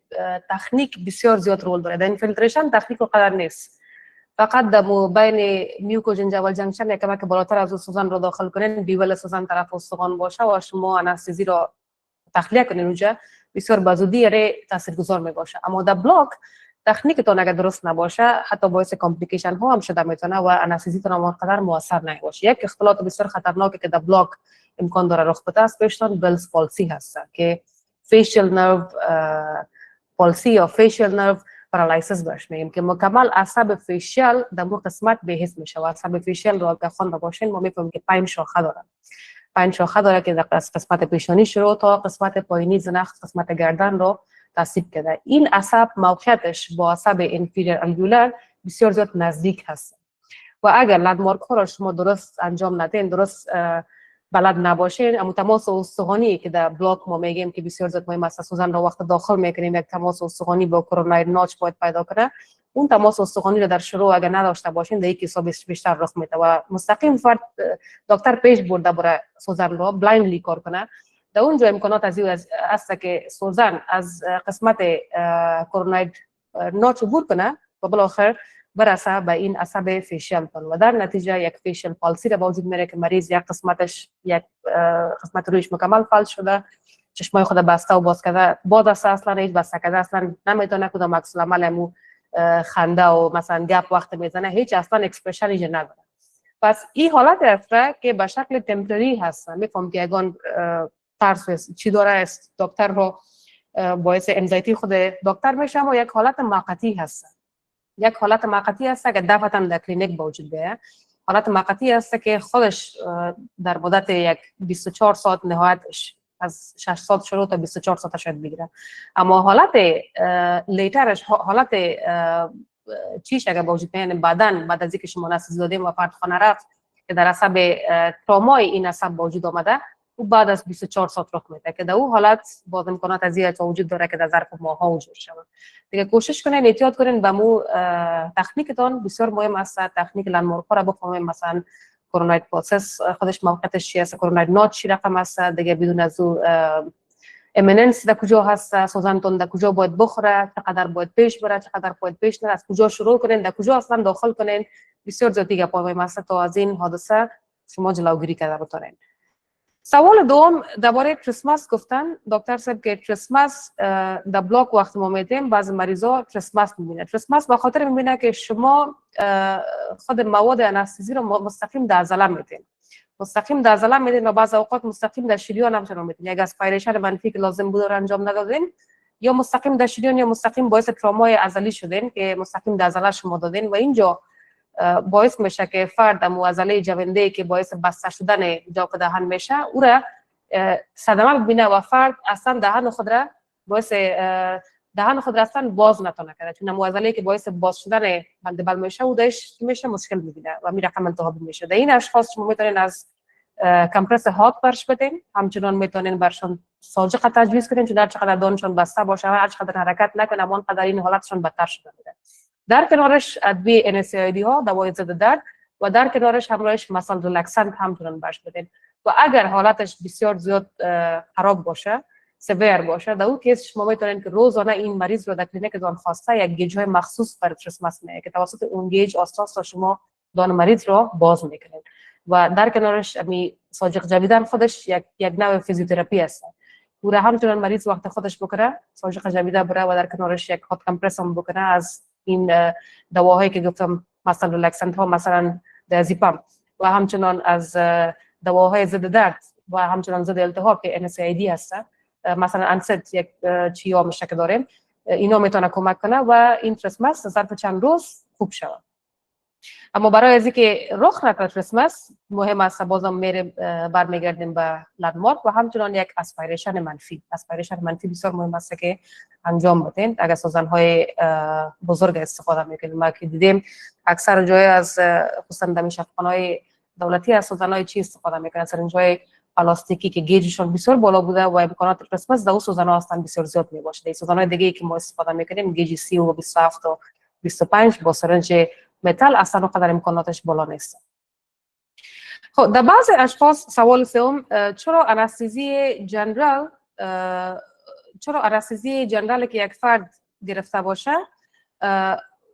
تکنیک بسیار زیاد رول داره. در اینفیلتریشن تکنیک قدر نیست، فقط در بین میوکو جنجاول جنکشن یک کمک بالاتر از سوزن رو داخل کنین، بیول سوزن طرف استخوان باشه و شما انستزی رو تخلیه کنین اونجا، بسیار بزودی ره تاثیرگذار می باشه. اما در بلاک تکنیکتون اگر درست نباشه حتی باعث کامپلیکیشن ها هم شده میتونه و انستزیتون هم اونقدر موثر نباشه. یک اختلال بسیار خطرناکی که در بلاک امکان داره رخ بده است بهشون بلز پالسی هست که فیشل نرو پالسی یا فیشل نرو پارالایسیس بهش میگیم که مکمل عصب فیشیال در مو قسمت به حس میشه و عصب فیشیال رو اگر خوانده باشین ما میفهمیم که 5 شاخه داره. 5 شاخه داره که در قسمت پیشانی شروع تا قسمت پایینی زنخ قسمت گردن رو تصیب کرده. این عصب موقعیتش با عصب انفیریر الویولر بسیار زیاد نزدیک هست و اگر لندمارک ها را شما درست انجام ندین، درست بلد نباشین، اما تماس استخوانی که در بلاک ما میگیم که بسیار زیاد مهم است، سوزن رو وقت داخل میکنیم یک تماس استخوانی با کروناید ناچ باید پیدا کنه. اون تماس استخوانی رو در شروع اگر نداشته باشین در یک حساب بیشتر رخ میده و مستقیم فرد دکتر پیش برده برای سوزن رو بلایندلی کار کنه. در اونجا امکانات از این است که سوزن از قسمت کروناید ناچ عبور کنه و بالاخره برسه به این عصب فیشیال و در نتیجه یک فیشیال پالسی را به وجود میاره که مریض یک قسمت رویش مکمل فلج شده، چشمای خود بسته و باز کرده، باز است اصلا هیچ بسته کرده اصلا نمیتونه کدام عکس العمل خنده و مثلا گپ وقت میزنه، هیچ اصلا اکسپرشنی نداره. پس این حالت است که به شکل تمپرری هست. میفهم که یگان ترس چی داره است دکتر رو باعث انزایتی خود دکتر میشه و یک حالت موقتی هست. یک حالت موقتی است که دفعتا در کلینیک وجود بیاید. حالت موقتی است که خودش در مدت یک 24 ساعت نهایتش از 6 ساعت شروع تا 24 ساعت شاید بگیره. اما حالت لیترش، حالت چیش اگر وجود بیاید بعد از اینکه شما انستزی دادیم و فرد خانه رفت که در عصب ترومای این عصب وجود آمده و بعد از 24 ساعت رخ میده که در اون حالت باز امکانات از این وجود داره که در ظرف ماها وجود شود. دیگه کوشش کنین احتیاط کنین به مو تکنیکتون بسیار مهم است. تکنیک لندمارک را بفهمین، مثلا کروناید پروسس خودش موقعیتش چی است، کروناید ناچ چی رقم است، دیگه بدون از او امیننس در کجا هست، سوزنتون در کجا باید بخوره، چقدر باید پیش بره، چقدر باید پیش نره، از کجا شروع کنین، در کجا اصلا داخل کنین. بسیار زیادی گپای ماست تا از این حادثه شما جلوگیری کرده بتونین. سوال دوم درباره کریسمس گفتن دکتر صاحب که کریسمس در بلاک وقت ما میدیم بعضی مریضا کریسمس میبینه. کریسمس به خاطر میبینه که شما خود مواد انستزی رو مستقیم در عضله میدین، مستقیم در عضله میدین و بعض اوقات مستقیم در شریان هم چنان میدین. یک اسپایریشن منفی که لازم بود رو انجام ندادین، یا مستقیم در شریان یا مستقیم باعث ترومای عضلی شدین که مستقیم در عضله شما دادین و اینجا باعث میشه که فرد عضله جونده که باعث بسته شدن جوف دهان میشه او را صدمه ببینه و فرد اصلا دهان خود را باعث دهان خود را اصلا باز نتونه کنه، چون عضله که باعث باز شدن بندبل میشه او داش میشه مشکل میبینه و میره رقم التهابی میشه. در این اشخاص شما میتونین از کمپرس هات برش بدین، همچنان میتونین برشون ساجق تجویز کنین، چون در چقدر دانشون بسته باشه هر چقدر حرکت نکنه اون قدر این حالتشون بدتر شده میره. در کنارش ادویه NSAID ها دوای ضد درد و در کنارش همراهش مثلا ریلکسنت همچنان برش بدین و اگر حالتش بسیار زیاد خراب باشه سویر باشه در اون کیس شما میتونین که روزانه این مریض رو در کلینیک دان خواسته یک گیج های مخصوص برای کریسمس میه که توسط اون گیج آستاس را شما دان مریض رو باز میکنین و در کنارش می ساجق جویدن خودش یک نوع فیزیوتراپی است. او را همچنان مریض وقت خودش بکنه ساجق جویده بره و در کنارش یک هات کمپرس هم بکنه از این دواهایی که گفتم مثلا ریلکسنت ها مثلا دیازپام و همچنان از دواهای ضد درد و همچنان ضد التهاب که NSAID هست مثلا انست یک چیا میشه که داریم اینا میتونه کمک کنه و این کریسمس ظرف چند روز خوب شود. اما برای از اینکه رخ نکنه کریسمس مهم است بازم میره برمیگردیم به لندمارک و همچنان یک اسپایریشن منفی بسیار مهم است که انجام بدین. اگر سوزن‌های بزرگ استفاده میکنید ما که دیدیم اکثر جای از خصوصا در شفاخانه‌های دولتی از سوزن‌های چی استفاده میکنن، سرنج‌های پلاستیکی که گیجشون بسیار بالا بوده و امکانات کریسمس در اون سوزن‌ها هستن بسیار زیاد میباشه. در سوزن‌های دیگه که ما استفاده میکنیم گیج 30 و 27 و 25 با سرنج متال اصلا اونقدر امکاناتش بالا نیست. خب در بعض اشخاص سوال سوم چرا انستزی جنرال که یک فرد گرفته باشه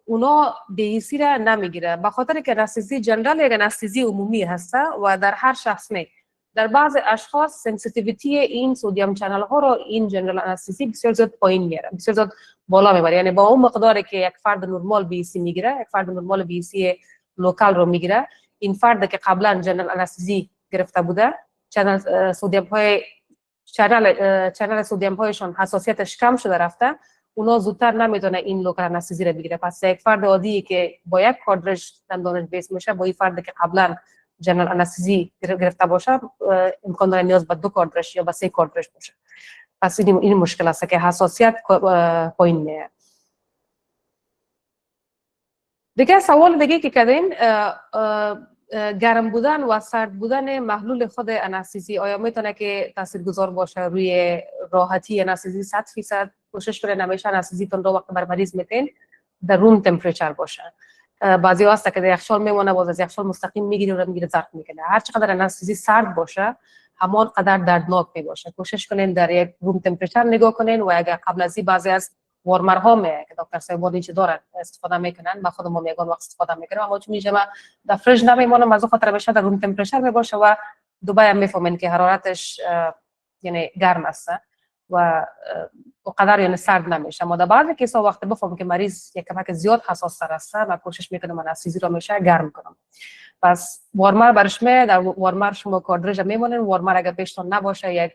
اونا دیسی را نمیگیره؟ به خاطر که انستزی جنرال یک انستزی عمومی هست و در هر شخص نه. در بعض اشخاص سنسیتیویتی این سودیم چنل ها رو این جنرال انستزی بسیار زیاد پایین میاره، بسیار زیاد بالا میبره. یعنی با اون مقداری که یک فرد نورمال بی سی میگیره، یک فرد نورمال بی سی لوکال رو میگیره، این فرد که قبلا جنرال انستزی گرفته بوده چنل سودیم هایشون حساسیتش کم شده رفته، اونا زودتر نمیتونه این لوکال انستزی رو بگیره. پس یک فرد عادی که با یک کارترج دندانش بیس میشه با این فرد که قبلا جنرال انستزی گرفته باشه امکان داره نیاز به 2 کارترج یا به 3 کارترج باشه. پس این مشکل است که حساسیت پایین میاد. دیگه سوال دیگه که کردین گرم بودن و سرد بودن محلول خود انستزی آیا میتونه که تاثیرگذار باشه روی راحتی انستزی؟ 100% کوشش کنین همیشه انستزیتون رو وقت بر مریض میتین در روم تمپریچر باشه. بعضی هست که در یخچال میمونه باز از یخچال مستقیم میگیره و میگیره زرد میکنه. هر چقدر انستزی سرد باشه همان قدر دردناک میباشه. کوشش کنین در یک روم تمپریچر نگاه کنین و اگر قبل از این بعضی از وارمر ها میه که دکتر صاحب اینچه دارن استفاده میکنن، ما خودمون میگم وقت استفاده میکنم اما چون میجمع در فرج نمیمونم از خاطر بشه در روم تمپریچر میباشه و دوباره هم میفهمین که حرارتش یعنی گرم است و قدر یعنی سرد نمیشه. ما در بعضی کیسا وقت بفهمم که مریض یک کمک زیاد حساس تر است و کوشش میکنم انستزی رو میشه گرم کنم. پس وارمر برش می در وارمر شما کاردرج میمونین. وارمر اگر پیشتون نباشه یک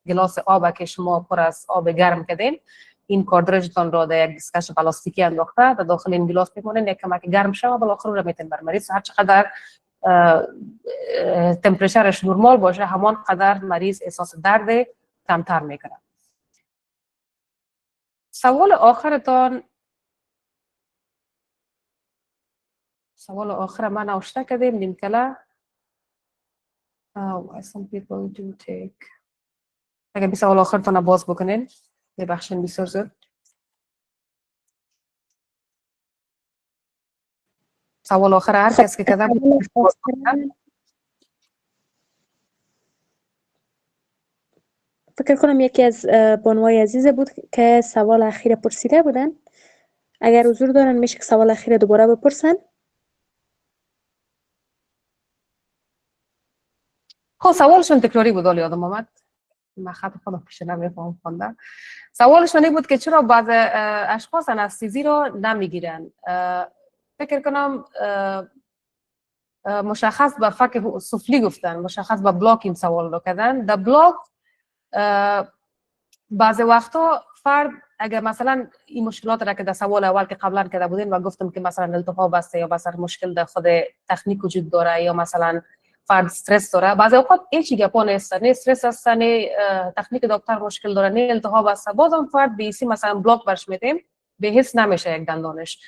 گلاس آب که شما پر از آب گرم کردین این کاردرجتون رو در یک دستکش پلاستیکی انداخته در داخل این گلاس میمونین یک کمک گرم شه و بالاخره رو میتین بر مریض هر چقدر تمپریچرش نرمال باشه همان قدر مریض احساس درد کمتر میکنه. سوال آخر من نوشته کردیم نیم کله why some people do take اگر بی سوال آخرتون باز بکنین ببخشین بسیار زود. سوال آخر هر کس که کردم فکر کنم یکی از بانوای عزیز بود که سوال اخیر پرسیده بودن. اگر حضور دارن میشه که سوال اخیر دوباره بپرسن. خب سوالشون تکراری بود، ولی یادم آمد، من خط خودم پیش نمیفهم خوندم. سوالشون این بود که چرا بعض اشخاص انستزی رو نمیگیرن. فکر کنم مشخص به فک سفلی گفتن، مشخص به بلاک این سوال رو کردن. در بلاک بعض وقتا فرد اگر مثلا این مشکلات را که در سوال اول که قبلا کرده بودین و گفتم که مثلا التهاب است یا مثلا مشکل در خود تکنیک وجود داره یا مثلا فرد استرس داره، بعضی اوقات هیچ گپا نیست، نه استرس است، نه تکنیک دکتر مشکل داره، نه التهاب است، بازم فرد به اسی مثلا بلاک برش میدیم، به حس نمیشه یک دندانش.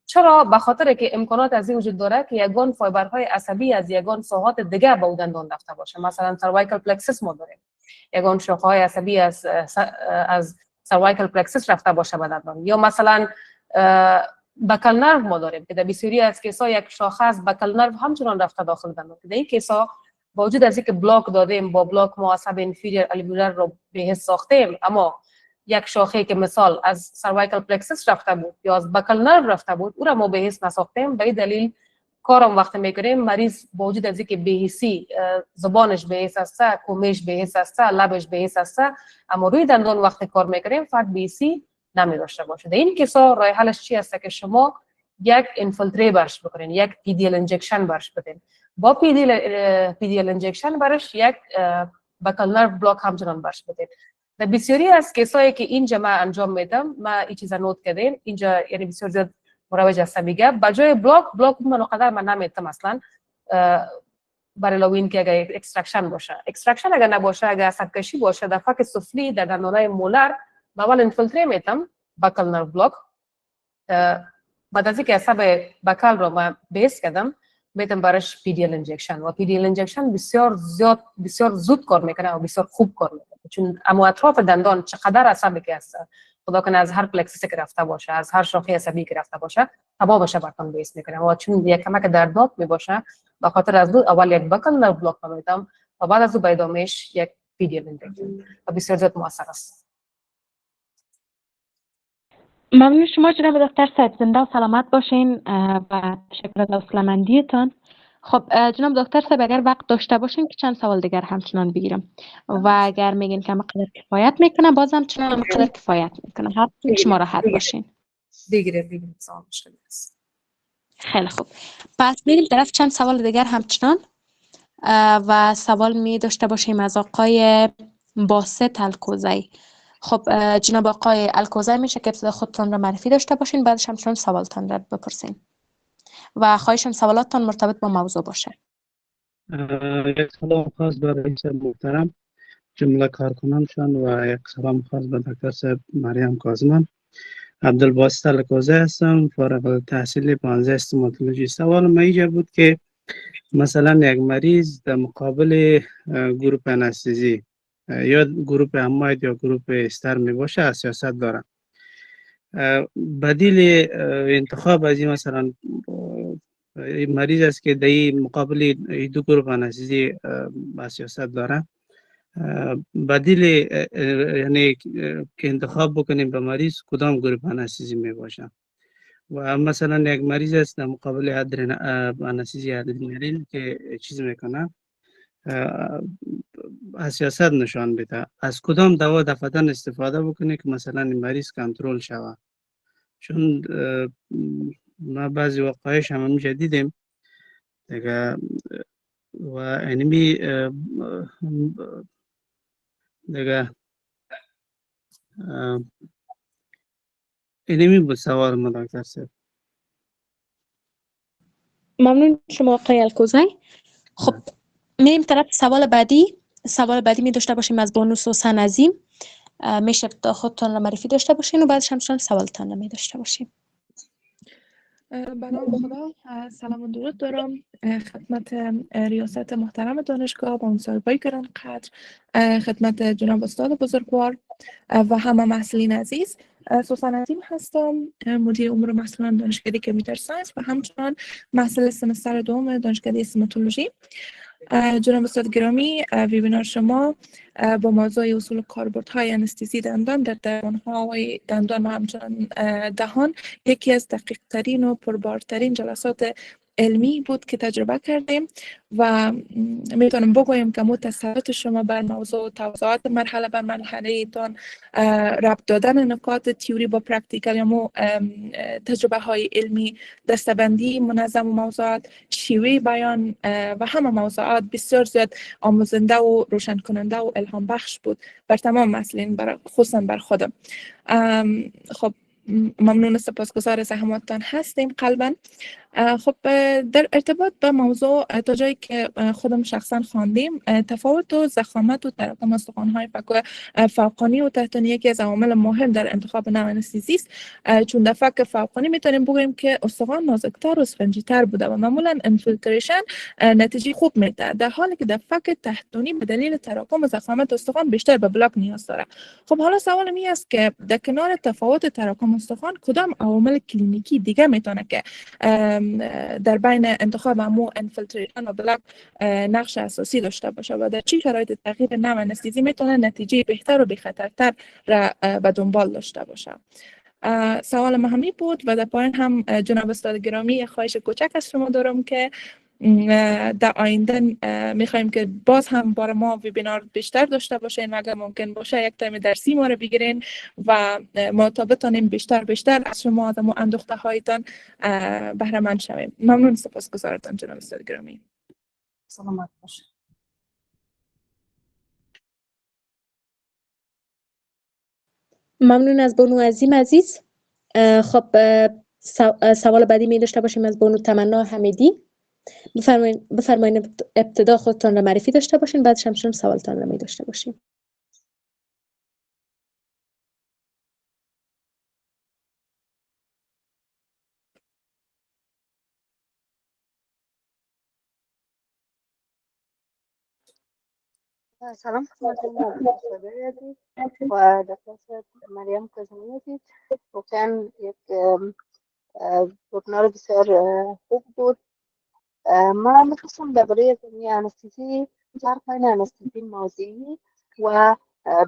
چرا؟ به خاطر که امکانات از این وجود داره که یگان فایبرهای عصبی از یگان ساحات دیگه به دندان رفته باشه. مثلا سروایکال پلکسس ما داریم، یگان شاخه‌های عصبی از سروایکال پلکسس رفته باشه به دندان، یا مثلا بکل نرو ما داریم که در بسیاری از کیسا یک شاخه از بکل نرو همچنان رفته داخل دندان. در این کیسا با وجود از اینکه بلاک دادیم، با بلاک ما عصب انفیریر الویولر رو به حس ساختیم، اما یک شاخه که مثال از سروایکال پلکسس رفته بود یا از بکل نرو رفته بود، او را ما به حس نساختیم. به این دلیل کارم وقتی میکنیم مریض با وجود از اینکه بهیسی زبانش به حس است، کومش به حس است، لبش به حس است، اما روی دندان وقتی کار میکنیم فرد بهیسی نمی داشته باشه. در این کیسا راه حلش چی است که شما یک اینفیلتری برش بکنین، یک پیدیل انجکشن برش بدین. با پیدیل انجکشن برش یک بکل نرو بلاک همچنان برش بدین. در بسیاری از کیسایی که اینجا ما انجام میدم، ما این چیزا نوت کردیم اینجا، یعنی بسیار زیاد مروج هستم میگه بجای بلاک من قدر من نمیتم اصلا برای لوین که اگر اکستراکشن باشه، اکستراکشن اگر نباشه، اگر عصب کشی باشه در فک سفلی در دندانای مولر، اول اینفیلتری میتم بکل نرو بلاک. بعد از اینکه عصب بکل رو من بیس کردم میتم برش پیدیل انجکشن، و پیدیل انجکشن بسیار زود کار میکنه و بسیار خوب کار میکنه، چون اما اطراف دندان چقدر عصبی که هست، خدا کنه از هر پلکسیس که رفته باشه، از هر شاخه عصبی که رفته باشه تباه بشه برتون بیس میکنه، و چون یک کمک دردناک میباشه به خاطر از دو اول یک بکل نرو بلاک میدم و بعد از دو بایدامش یک پیدیل انجکشن و بسیار زیاد موثر است. ممنون شما جناب دکتر صاحب، زنده و سلامت باشین و تشکر از حوصله‌مندیتان. خب جناب دکتر صاحب اگر وقت داشته باشین که چند سوال دیگر همچنان بگیرم و اگر میگین که مقدار کفایت میکنم بازم چنان مقدار کفایت میکنم، هر شما راحت باشین. بگیریم سوال مشکل است. خیلی خوب، پس میریم طرف چند سوال دیگر همچنان و سوال می داشته باشیم از آقای باسط الکوزی. خب جناب آقای الکوزی میشه که ابتدا خودتان را معرفی داشته باشین، بعدش همچنان سوالتان را بپرسین و خواهشم سوالاتتان مرتبط با موضوع باشه. یک سلام خاص به رئیس محترم، جمله کارکنانشان و یک سلام خاص به دکتر صاحب مریم کاظمان. عبدالباسط الکوزی هستم، فارغ التحصیل 15 استوماتولوژی. سوال ما اینجا بود که مثلا یک مریض در مقابل گروپ انستزی یا گروپ اماید یا گروپ استر می باشه، سیاست داره، بدیل انتخاب از این مثلا مریض است که در مقابل دو گروپ انستزی سیاست داره، بدیل یعنی که انتخاب بکنیم به مریض کدام گروپ انستزی می باشه. و مثلا یک مریض است در مقابل انستزی ادرنالین که چیز میکنه، حساسیت نشان بده، از کدام دوا دفعتاً استفاده بکنه که مثلا این مریض کنترل شود. چون ما بعضی وقایش هم همیشه دیدیم دیگه و اینمی دیگه اینمی بود سوال ما دکتر صاحب. ممنون شما آقای الکوزی. خب میریم طرف سوال بعدی. سوال بعدی می داشته باشیم از بانو سوسن عظیم. میشه خودتان را معرفی داشته باشین و بعدش همچنان سوالتان را می داشته باشیم. به نام خدا، سلام و درود دارم خدمت ریاست محترم دانشگاه با مصاحبه‌ای گرانقدر، خدمت جناب استاد بزرگوار و همه محصلین عزیز. سوسن عظیم هستم، مدیر امور محصلان دانشکده کامپیوتر ساینس و همچنان محصل سمستر دوم دانشکده استوماتولوژی. جناب استاد گرامی، ویبینار شما با موضوع اصول و کاربردهای انستزی دندان در درمان‌های دندان و همچنان دهان یکی از دقیق ترین و پربارترین جلسات علمی بود که تجربه کردیم و میتونم بگویم که تسلط شما بر موضوع توضیحات مرحله به مرحله تان ربط دادن نکات تیوری با پرکتیکل یا تجربه های علمی، دستبندی منظم موضوعات، شیوه بیان و همه موضوعات بسیار زیاد آموزنده و روشن کننده و الهام بخش بود بر تمام مسئولین، خصوصا بر خودم. خب ممنون، سپاسگزار زحماتتان هستیم قلبا. خب در ارتباط به موضوع تا جایی که خودم شخصا خواندیم، تفاوت و ضخامت و تراکم استخوان‌های فوقانی و تحتانی یکی از عوامل مهم در انتخاب نوع انستزی است، چون در فک فوقانی میتونیم بگوییم که استخوان نازکتر و اسفنجی‌تر بوده و معمولا انفیلتریشن نتیجه خوب میده، در حالی که در فک تحتانی به دلیل تراکم و ضخامت استخوان بیشتر به بلاک نیاز داره. خب حالا سوال این است که در کنار تفاوت تراکم استخوان کدام عوامل کلینیکی دیگه میتونه که در بین انتخاب امو انفیلتریشن و بلاک نقش اساسی داشته باشه و در چه شرایط تغییر نوع انستزی میتونه نتیجه بهتر و بی‌خطرتر را به دنبال داشته باشه؟ سوال مهمی بود و در پایان هم جناب استاد گرامی خواهش کوچک از شما دارم که در آینده میخوایم که باز هم بار ما ویبینار بیشتر داشته باشین و اگر ممکن باشه یک تایم درسی ما رو بگیرین و ما تا بتونیم بیشتر از شما از اندوخته هایتان بهره مند شویم. ممنون، سپاسگزارتان جناب استاد گرامی. سلامت باشید. ممنون از بانو عظیم عزیز. خب سوال بعدی می داشته باشیم از بانو تمنا حمیدی. بفرمایید ابتدا خودتان را معرفی داشته باشین، بعدش همچنان سوالتان را می داشته باشیم. سلام خدمت و دکتر مریم کاظمی عزیز. واقعا یک وبینار بسیار خوب بود. من میخواستم درباره زمینه انستزی، فرق بین انستزی موضعی و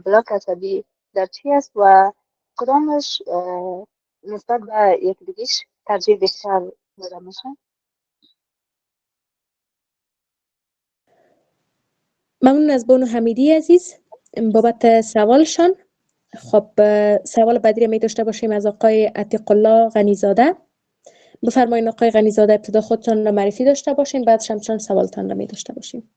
بلاک عصبی در چی است و کدامش نسبت به یک دیگه‌اش ترجیح بیشتر داده میشه؟ ممنون از بانو حمیدی عزیز بابت سوالشان. خب سوال بعدی را می داشته باشیم از آقای عتیق الله غنیزاده. بفرمایید آقای غنیزاده ابتدا خودتان را معرفی داشته باشین، بعد همچنان سوالتان را می داشته باشیم.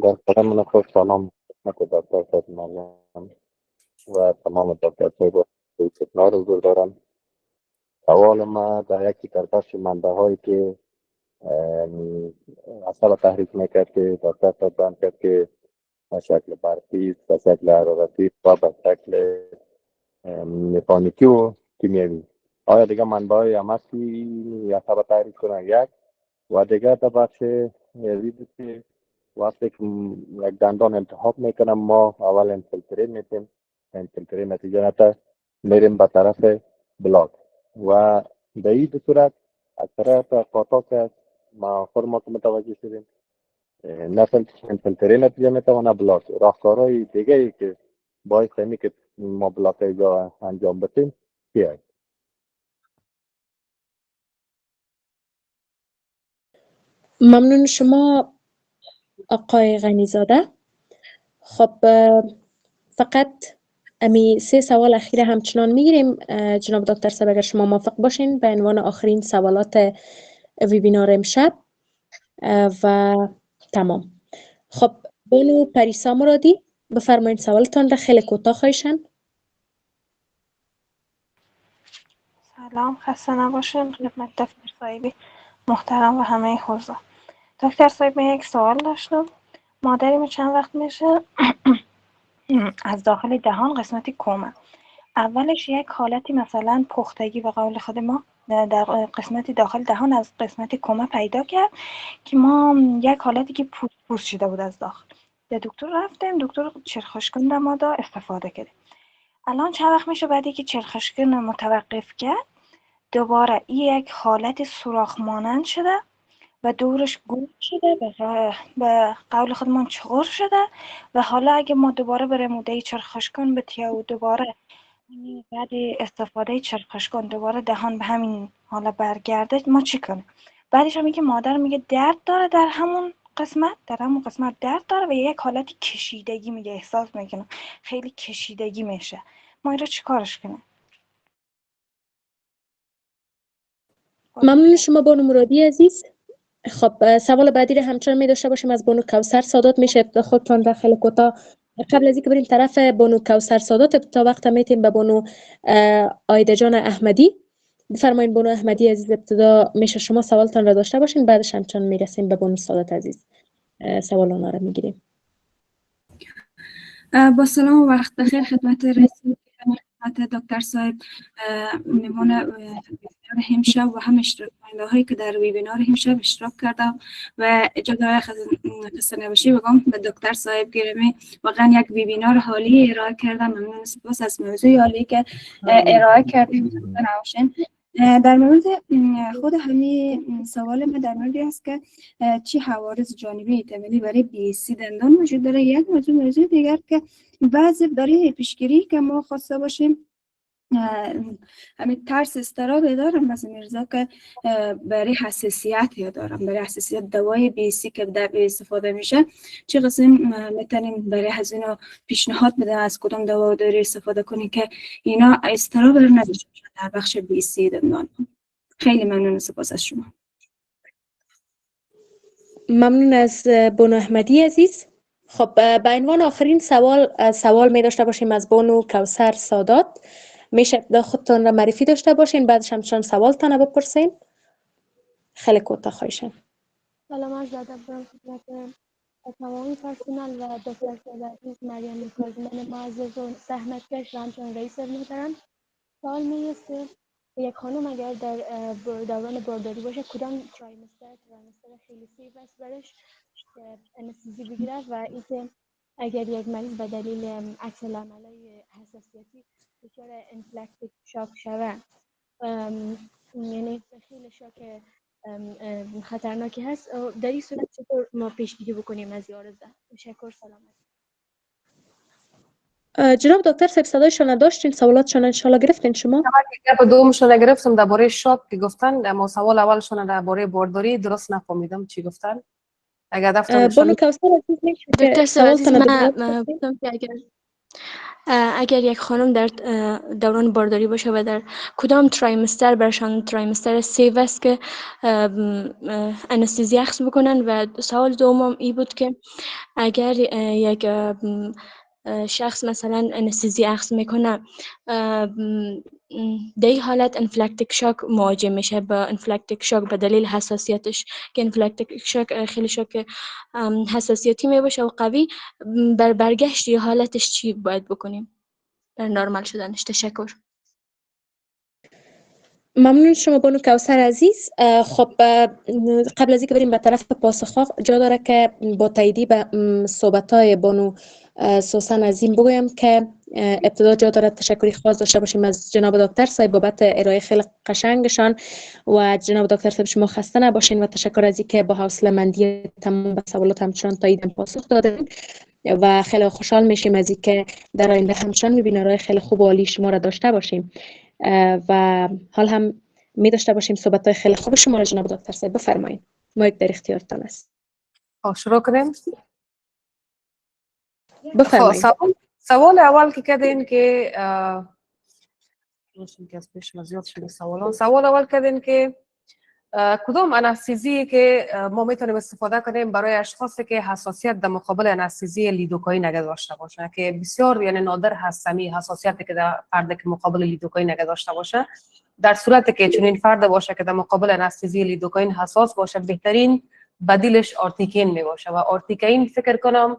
در کلام من خوش سلام خدمت دکتر صاحب مریم و تمام دکتر صاحب استثنا رو حضور دارم. سوال ما در یکی تربش منبع هایی که اصلا تحریک میکرد که دکتر صاحب بیان کرد که به شکل برقی، به شکل حرارتی و به شکل مکانیکی و کیمیایی. آیا دیگه منبع هم هستی یا اصلا تحریک کنن؟ یک و دیگه در بخش ریزی که وقتی که یک دندان انتخاب میکنم ما اول انفیلتری میتیم، انفیلتری نتیجه نتا میریم به طرف بلاک و به این صورت اکثر قاطع که ما خود که متوجه شدیم نه انفیلتری نتیجه میتا و نه بلاک. راهکارهای دیگه ای که باعث کنی که ما بلاک ایجا انجام بدیم بیاید. ممنون شما آقای غنیزاده. خب فقط امی 3 سوال اخیر همچنان میگیریم جناب دکتر صاحب اگر شما موافق باشین به عنوان آخرین سوالات ویبینار امشب و تمام. خب بانو پریسا مرادی بفرمایید سوالتان را خیلی کوتاه خواهشاً. سلام، خسته نباشین خدمت دکتر صاحبی محترم و همه حضار. دکتر صاحب من یک سوال داشتم. مادریم چند وقت میشه از داخل دهان قسمتی کمه، اولش یک حالتی مثلا پختگی به قول خود ما در قسمتی داخل دهان از قسمتی کمه پیدا کرد که ما یک حالتی که پوست شده بود از داخل. به دکتر رفتیم، دکتر چرخشکن ما دا استفاده کرد. الان چند وقت میشه بعدی که چرخشکن متوقف کرد دوباره این یک حالت سوراخ مانند شده و دورش گم شده به قول خودمان چغور شده و حالا اگه ما دوباره بریم موده چرخشکن بتیا و دوباره بعد استفاده چرخشکن دوباره دهان به همین حالا برگرده ما چی کنیم؟ بعدش هم میگه مادر میگه درد داره در همون قسمت درد داره و یک حالتی کشیدگی میگه احساس میکنه خیلی کشیدگی میشه. ما این رو چی کارش کنیم؟ ممنون شما بانو مرادی عزیز. خب سوال بعدی رو همچنان می داشته باشیم از بانو کوثر سادات. میشه ابتدا خودتان در خیلی کوتاه قبل از اینکه بریم طرف بانو کوثر سادات ابتدا وقت میتیم به بانو آیده جان احمدی. بفرمایید بانو احمدی عزیز، ابتدا میشه شما سوالتان را داشته باشین، بعدش همچنان میرسیم به بانو سادات عزیز سوالان را میگیریم. با سلام و وقت بخیر خدمت رئیس خدمت دکتر صاحب، مهمان ویبینار همشب و هم اشتراک کننده‌هایی که در ویبینار همشب اشتراک کردم و اجازه خسته نباشی بگم به دکتر صاحب گرامی، واقعا یک ویبینار حالی ارائه کردم. ممنون سپاس از موضوع حالی که ارائه کردیم. در مورد خود همین سوال من در موردی است که چی حوادث جانبی احتمالی برای بی‌سی دندان وجود داره. یک موضوع دیگر که بعضی برای پیشگیری که ما خواسته باشیم همین ترس استراب دارم مثل میرزا که برای حساسیت دارم، برای حساسیت دوای بی‌سی که در استفاده میشه چه قسم میتونیم برای هزینه پیشنهاد بدم از کدام دوا داری استفاده کنی که اینا استراب رو نداشته در بخش بی‌سی دندان. خیلی ممنون، سپاس از شما. ممنون از بانو احمدی عزیز. خب به عنوان آخرین سوال می داشته باشیم از بانو کوثر سادات. میشه خودتان را معرفی داشته باشین، بعدش همچنان سوالتان را بپرسین. خیلی کوتاه خواهشاً. سلام عرض ادب دارم خدمت تمامی پرسنل و دکتر صاحب عزیز، مریم کاظمی معزز و زحمتکش و همچنان رئیس محترم. سوال میرسه یک خانم اگر در دوران بارداری باشه کدام ترایمستر خیلی سیف است برش که انستیزی بگیره، و اینکه اگر یک مریض به دلیل عکس العملای حساسیتی دچار انفلکتیک شاک شود، یعنی خیلی شاک خطرناکی هست، در این صورت چطور ما پیشگیری بکنیم از این عارضه؟ تشکر، سلامت. جناب دکتر صاحب صدایشان داشتین، سوالاتشان ان شاء الله گرفتین شما؟ گپ دومشون نگرفتم درباره شاک که گفتن، اما سوال اولشون درباره بارداری درست نفهمیدم چی گفتن. اگر دفتر بانو کوثر عزیز میشه دکتر صاحب عزیز، سوالتان اگر یک خانم در دوران بارداری باشه و در کدام ترایمستر برشان ترایمستر سیو است که انستیزی اخذ بکنن، و سوال دوم ای بود که اگر یک شخص مثلا انستیزی اخذ میکنه در این حالت انفلکتیک شاک مواجه میشه با انفلکتیک شاک به دلیل حساسیتش که انفلکتیک شاک خیلی شاک حساسیتی میباشه و قوی، بر برگشت یا حالتش چی باید بکنیم بر نرمال شدنش؟ تشکر. ممنون شما بانو کوثر عزیز. خب قبل از اینکه بریم به طرف پاسخ جا داره که با تاییدی به صحبت‌های بانو سوسن عظیم بگویم که ابتدا جا داره تشکری خاص داشته باشیم از جناب دکتر صاحب بابت ارائه خیلی قشنگشان و جناب دکتر صاحب شما خسته نباشین و تشکر از اینکه با حوصله مندی تمام به سوالات همچنان تایید پاسخ دادین و خیلی خوشحال میشیم از اینکه در آینده همچنان ویبینارهای خیلی خوب و عالی شما را داشته باشیم و حال هم می داشته باشیم صحبت‌های خیلی خوب شما را. جناب دکتر صاحب بفرمایید، مایک در اختیارتان است. شروع کنیم. بفرمایید. سوال اول که کردین که سوال اول کردین که کدام انستیزی که ما میتونیم استفاده کنیم برای اشخاصی که حساسیت در مقابل انستیزی لیدوکائین داشته باشه، که بسیار یعنی نادر هست می حساسیتی که در فرد که مقابل لیدوکائین داشته باشه. در صورتی که چنین فرد باشه که در مقابل انستیزی لیدوکائین حساس باشه، بهترین بدیلش آرتیکین می باشه و آرتیکین فکر کنم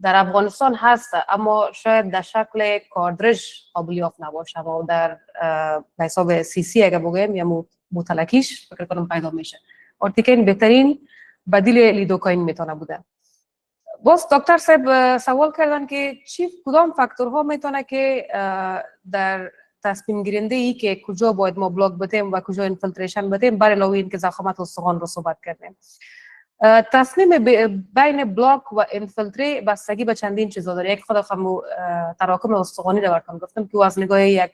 در افغانستان هست اما شاید در شکل کاردرج قابل یافت نباشه و در حساب سی اگه بگویم یا متلکیش فکر کنم پیدا میشه. آرتیکین بهترین بدیل لیدوکائین میتونه بوده. باز دکتر صاحب سوال کردن که کدام فاکتورها میتونه که در تصمیم گیرنده ای که کجا باید ما بلاک بدیم و کجا اینفیلتریشن بدیم، برای علاوه این که ضخامت استخوان رو صحبت کردیم. تصمیم بین بلاک و اینفیلتری بستگی به چندین چیزا داره. یک خود خمو تراکم استخوانی رو براتون گفتم که از نگاه یک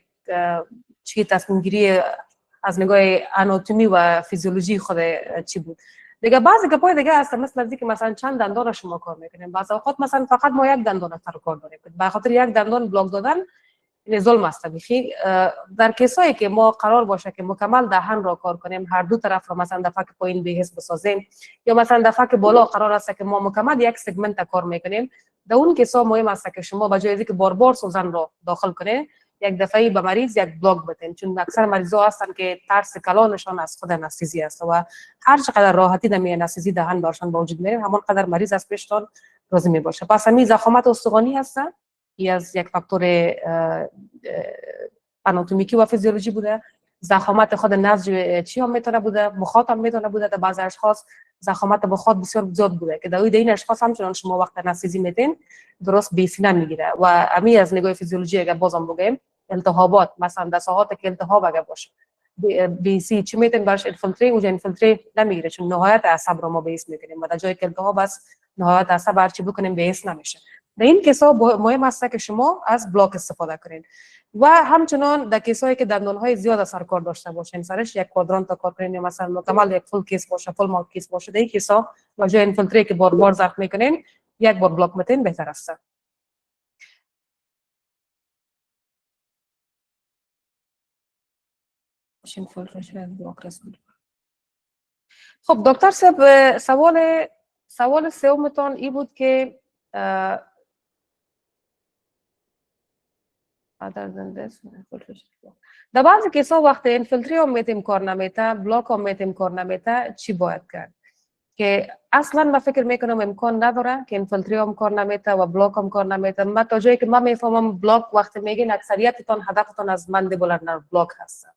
چی تصمیم گیری از نگاه آناتومی و فیزیولوژی خود چی بود. دیگه بعضی گپای دیگه هست مثل اینکه مثلا چند دندان شما کار میکنیم، بعضی اوقات مثلا فقط ما یک دندان تر کار داریم، به خاطر یک دندان بلاک دادن این ظلم است. میخی در کسایی که ما قرار باشه که مکمل دهن را کار کنیم، هر دو طرف را مثلا دفعه که پایین بهش بسازیم یا مثلا دفعه که بالا قرار است که ما مکمل یک سگمنت کار میکنیم، در اون کسا مهم است که شما به جای اینکه بار بار سوزن را داخل کنه، یک دفعه به مریض یک بلاک بدین، چون اکثر مریضا هستن که ترس کلانشان از خود انستزی است و هر چقدر راحتی دمی انستزی دهن برشان با وجود میاره، همون قدر مریض از پیشتان راضی می باشه. پس همین ضخامت استخوانی هست، این از یک فاکتور آناتومیکی و فیزیولوژی بوده. ضخامت خود نسج چی هم میتونه بوده، مخاط هم میتونه بوده. در بعضی اشخاص ضخامت مخاط بسیار زیاد بوده که در این اشخاص همچنان شما وقت انستزی میدین درست بیسینه میگیره و همین از نگاه فیزیولوژی اگر بازم بگیم التهابات، مثلا دستهات که التهاب اگر باشه بی سی چی میتون برش اینفیلتری، اونجا اینفیلتری نمیگیره چون نهایت عصب رو ما بیس میکنیم و در جایی که التهاب است نهایت عصب هر چی بکنیم بیس نمیشه. در این کیسا مهم است که شما از بلاک استفاده کنین و همچنان در کیسایی که دندانهای زیاد اثر کار داشته باشین سرش یک کوادرانت تا کار کنین یا مثلا مکمل یک فول کیس باشه، فول ماوت کیس باشه، در این کیسا با جای اینفیلتری که بار بار ضرب میکنین یک بار بلاک میتین بهتر است. خب دکتر صاحب سوال سومتون این بود که در بعضی کیسا وقت اینفیلتری هم میتیم کار نمیته، بلاک هم میتیم کار نمیته، چی باید کرد؟ که اصلا من فکر میکنم امکان نداره که اینفیلتری هم کار نمیته و بلاک هم کار نمیته. من تا جایی که من میفهمم بلاک وقتی میگین اکثریتتون هدفتون از ماندیبولار نرو بلاک هست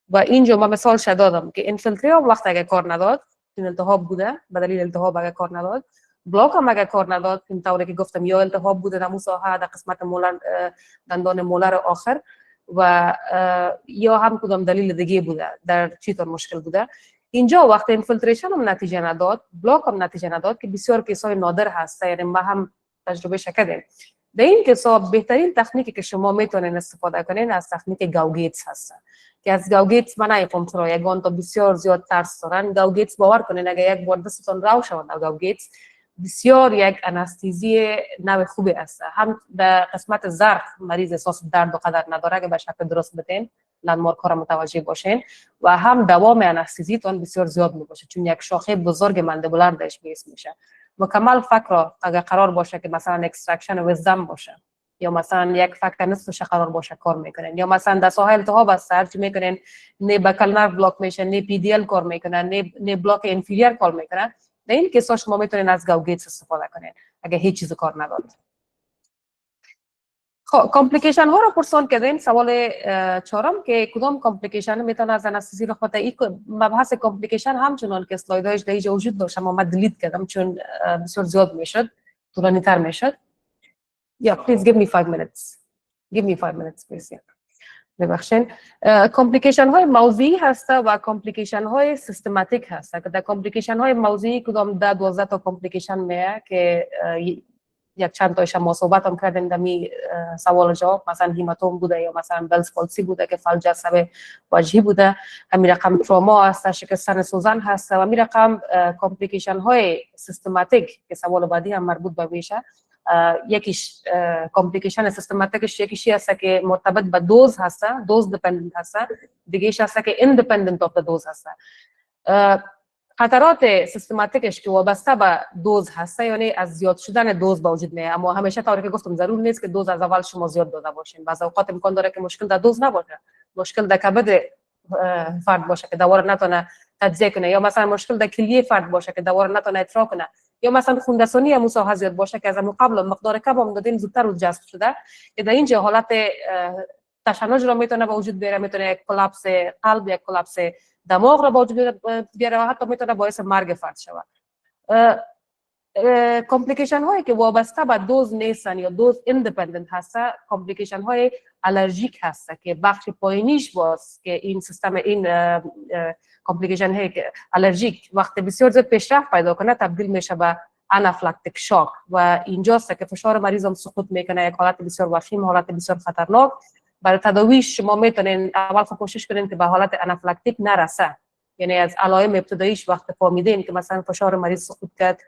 و اینجا من مثال دادم که اینفیلتری هم وقت اگه کار نداد این التهاب بوده، به دلیل التهاب اگه کار نداد، بلاک هم اگه کار نداد این طوری که گفتم یا التهاب بوده در ساحه در قسمت مولر دندان مولر آخر و یا هم کدام دلیل دیگه بوده در چی طور مشکل بوده، اینجا وقت اینفیلتریشن هم نتیجه نداد، بلاک هم نتیجه نداد که بسیار کیسای نادر هست، یعنی ما هم تجربه کردیم. در این کیسا بهترین تکنیکی که شما میتونین استفاده کنین از تکنیک گاوگیتس هست که از گاوگیتس من نمیفهم چرا یگان تا بسیار زیاد ترس دارن. گاوگیتس باور کنین اگه یک بار دستتون راو شود در گاوگیتس بسیار یک انستزی نوع خوبی است. هم در قسمت ظرف مریض احساس درد و قدر نداره که به شکل درست بدین لندمارک ها را متوجه باشین و هم دوام انستزی تون بسیار زیاد میباشه چون یک شاخه بزرگ ماندیبولار داش بیس میشه. مکمل فک را اگر قرار باشه که مثلا اکستراکشن وزدم باشه یا مثلا یک فک نصفش قرار باشه کار میکنن یا مثلا در ساحه التهاب است هرچی میکنن نه بکل نرو بلاک میشن نه پی دی ال کار میکنن نه بلاک انفیریر کار میکنن، در این کیسا شما میتونین از گاوگیتس استفاده کنین اگه هیچ چیز کار نداد. خب کامپلیکیشن ها رو پرسان کردین. سوال چهارم که کدام کامپلیکیشن میتونه از انستزی خاطر این مبحث کامپلیکیشن همچنان که اسلایدش در اینجا وجود داشت اما من دیلیت کردم چون بسیار زیاد میشد، طولانی تر میشد. Yeah, please give me 5 minutes. Give me 5 minutes, please. Yeah. ببخشید. کامپلیکیشن های موضعی هست و کامپلیکیشن های سیستماتیک هست. که در کامپلیکیشن های موضعی کدام 10-12 تا کامپلیکیشن میه که یک چند تایش ما صحبت هم کردیم در می سوال جواب، مثلا هیماتوم بوده یا مثلا بلز پالسی بوده که فلج عصب واجهی بوده، همین رقم تروما هست، شکستن سوزن هست و همین رقم کامپلیکیشن های سیستماتیک که سوال بعدی هم مربوط به میشه. یکیش کامپلیکیشن سیستماتیکش یکیشی هست که مرتبط به دوز هست، دوز دیپندنت هست، دیگهش هست که ایندیپندنت اف د دوز هست. خطرات سیستماتیکش که وابسته به دوز هست یعنی از زیاد شدن دوز با وجود میاد، اما همیشه طوری که گفتم ضرور نیست که دوز از اول شما زیاد داده باشین. بعض اوقات امکان داره که مشکل در دوز نباشه، مشکل در کبد فرد باشه که دوباره نتونه تجزیه کنه یا مثلا مشکل در کلیه فرد باشه که دوباره نتونه ادرار کنه یا مثلا خونرسانی هم مساحت زیاد باشه که از قبل مقدار کم هم دادین زودتر جذب شده که در اینجا حالت تشنج را میتونه به وجود بیاره، میتونه یک کلاپس قلب یک کلاپس دماغ را به وجود بیاره و حتی میتونه باعث مرگ فرد شود. کامپلیکیشن هایی که وابسته به دوز نیستن یا دوز ایندیپندنت هسته، کامپلیکیشن های الرژیک هسته که بخش پایینیش باز که این سیستم این کامپلیکیشن های الرژیک وقتی بسیار زیاد پیشرفت پیدا کنه تبدیل میشه به آنافیلاکتیک شاک و اینجاست که فشار مریض هم سقوط میکنه، یک حالت بسیار وخیم، حالت بسیار خطرناک. برای تداویش شما میتونین اول کوشش کنین که به حالت آنافیلاکتیک نرسه، یعنی از علائم ابتداییش وقت فهمیدین که مثلا فشار مریض سقوط کرد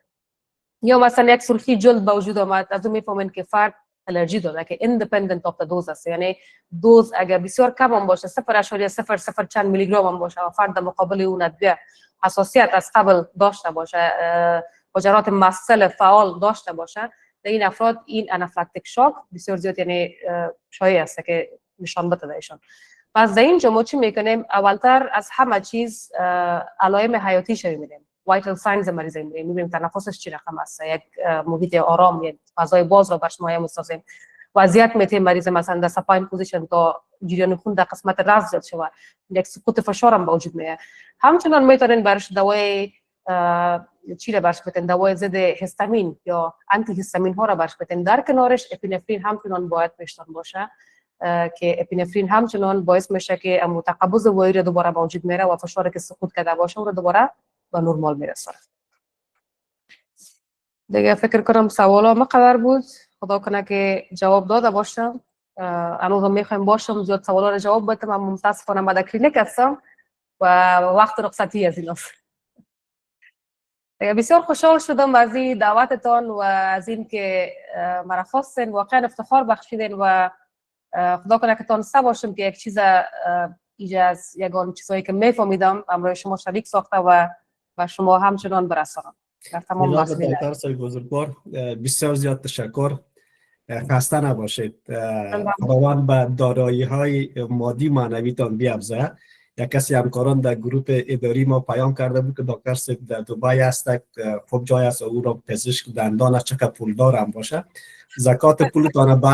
یا مثلا یک سرخی جلد به وجود آمد، از اون میفهمین که فرد الرژی داره که ایندیپندنت اف د دوز است. یعنی دوز اگر بسیار کم هم باشه 0.00 چند میلی گرم هم باشه و فرد در مقابل اون ادویه حساسیت از قبل داشته باشه، حجرات مستل فعال داشته باشه، در این افراد این آنافیلاکتیک شاک بسیار زیاد یعنی شایع است که نشان بده ایشان. پس در اینجا ما چی میکنیم؟ اولتر از همه چیز علائم حیاتیش رو میبینیم، وایتال ساینز مریض میبینیم، تنفسش چی رقم است، یک محیط آرام، یک فضای باز رو برش مایه میسازیم، وضعیت میته مریض مثلا در سپاین پوزیشن تا جریان خون در قسمت راست زیاد شود، یک سقوط فشار هم به وجود میاد. همچنان میتونین برش دوای چی رو برش بدین، دوای ضد هیستامین یا آنتی هیستامین ها رو برش بدین. در کنارش اپینفرین همچنان باید پیشتر باشه که اپینفرین همچنان باعث میشه که تقبض ویروس دوباره به وجود میره و فشاری که سقوط کرده باشه رو دوباره به نرمال میرسه. دیگه فکر کنم سوالا مقدار بود، خدا کنه که جواب داده باشم. هنوز میخوایم باشم زیاد سوالا رو جواب بدم، من متاسفانه بعد کلینیک هستم و وقت رخصتی از این است. بسیار خوشحال شدم از این دعوتتان و از این که مرا خواستین، واقعا افتخار بخشیدین و خدا کنه که تانسته باشم که یک چیز ایجا از یگان چیزایی که میفهمیدم امروز شما شریک ساخته و شما همچنان برسانم. در تمام مسئله دکتر صاحب بزرگوار بسیار زیاد تشکر. خسته نباشید. خداوند به دارایی های مادی معنویتان بیفزاید. یک کسی همکاران در گروه اداری ما پیام کرده بود که دکتر صاحب در دبی است، خوب جای است او را پزشک دندانش چقدر پولدار هم باشه، زکات پولتان به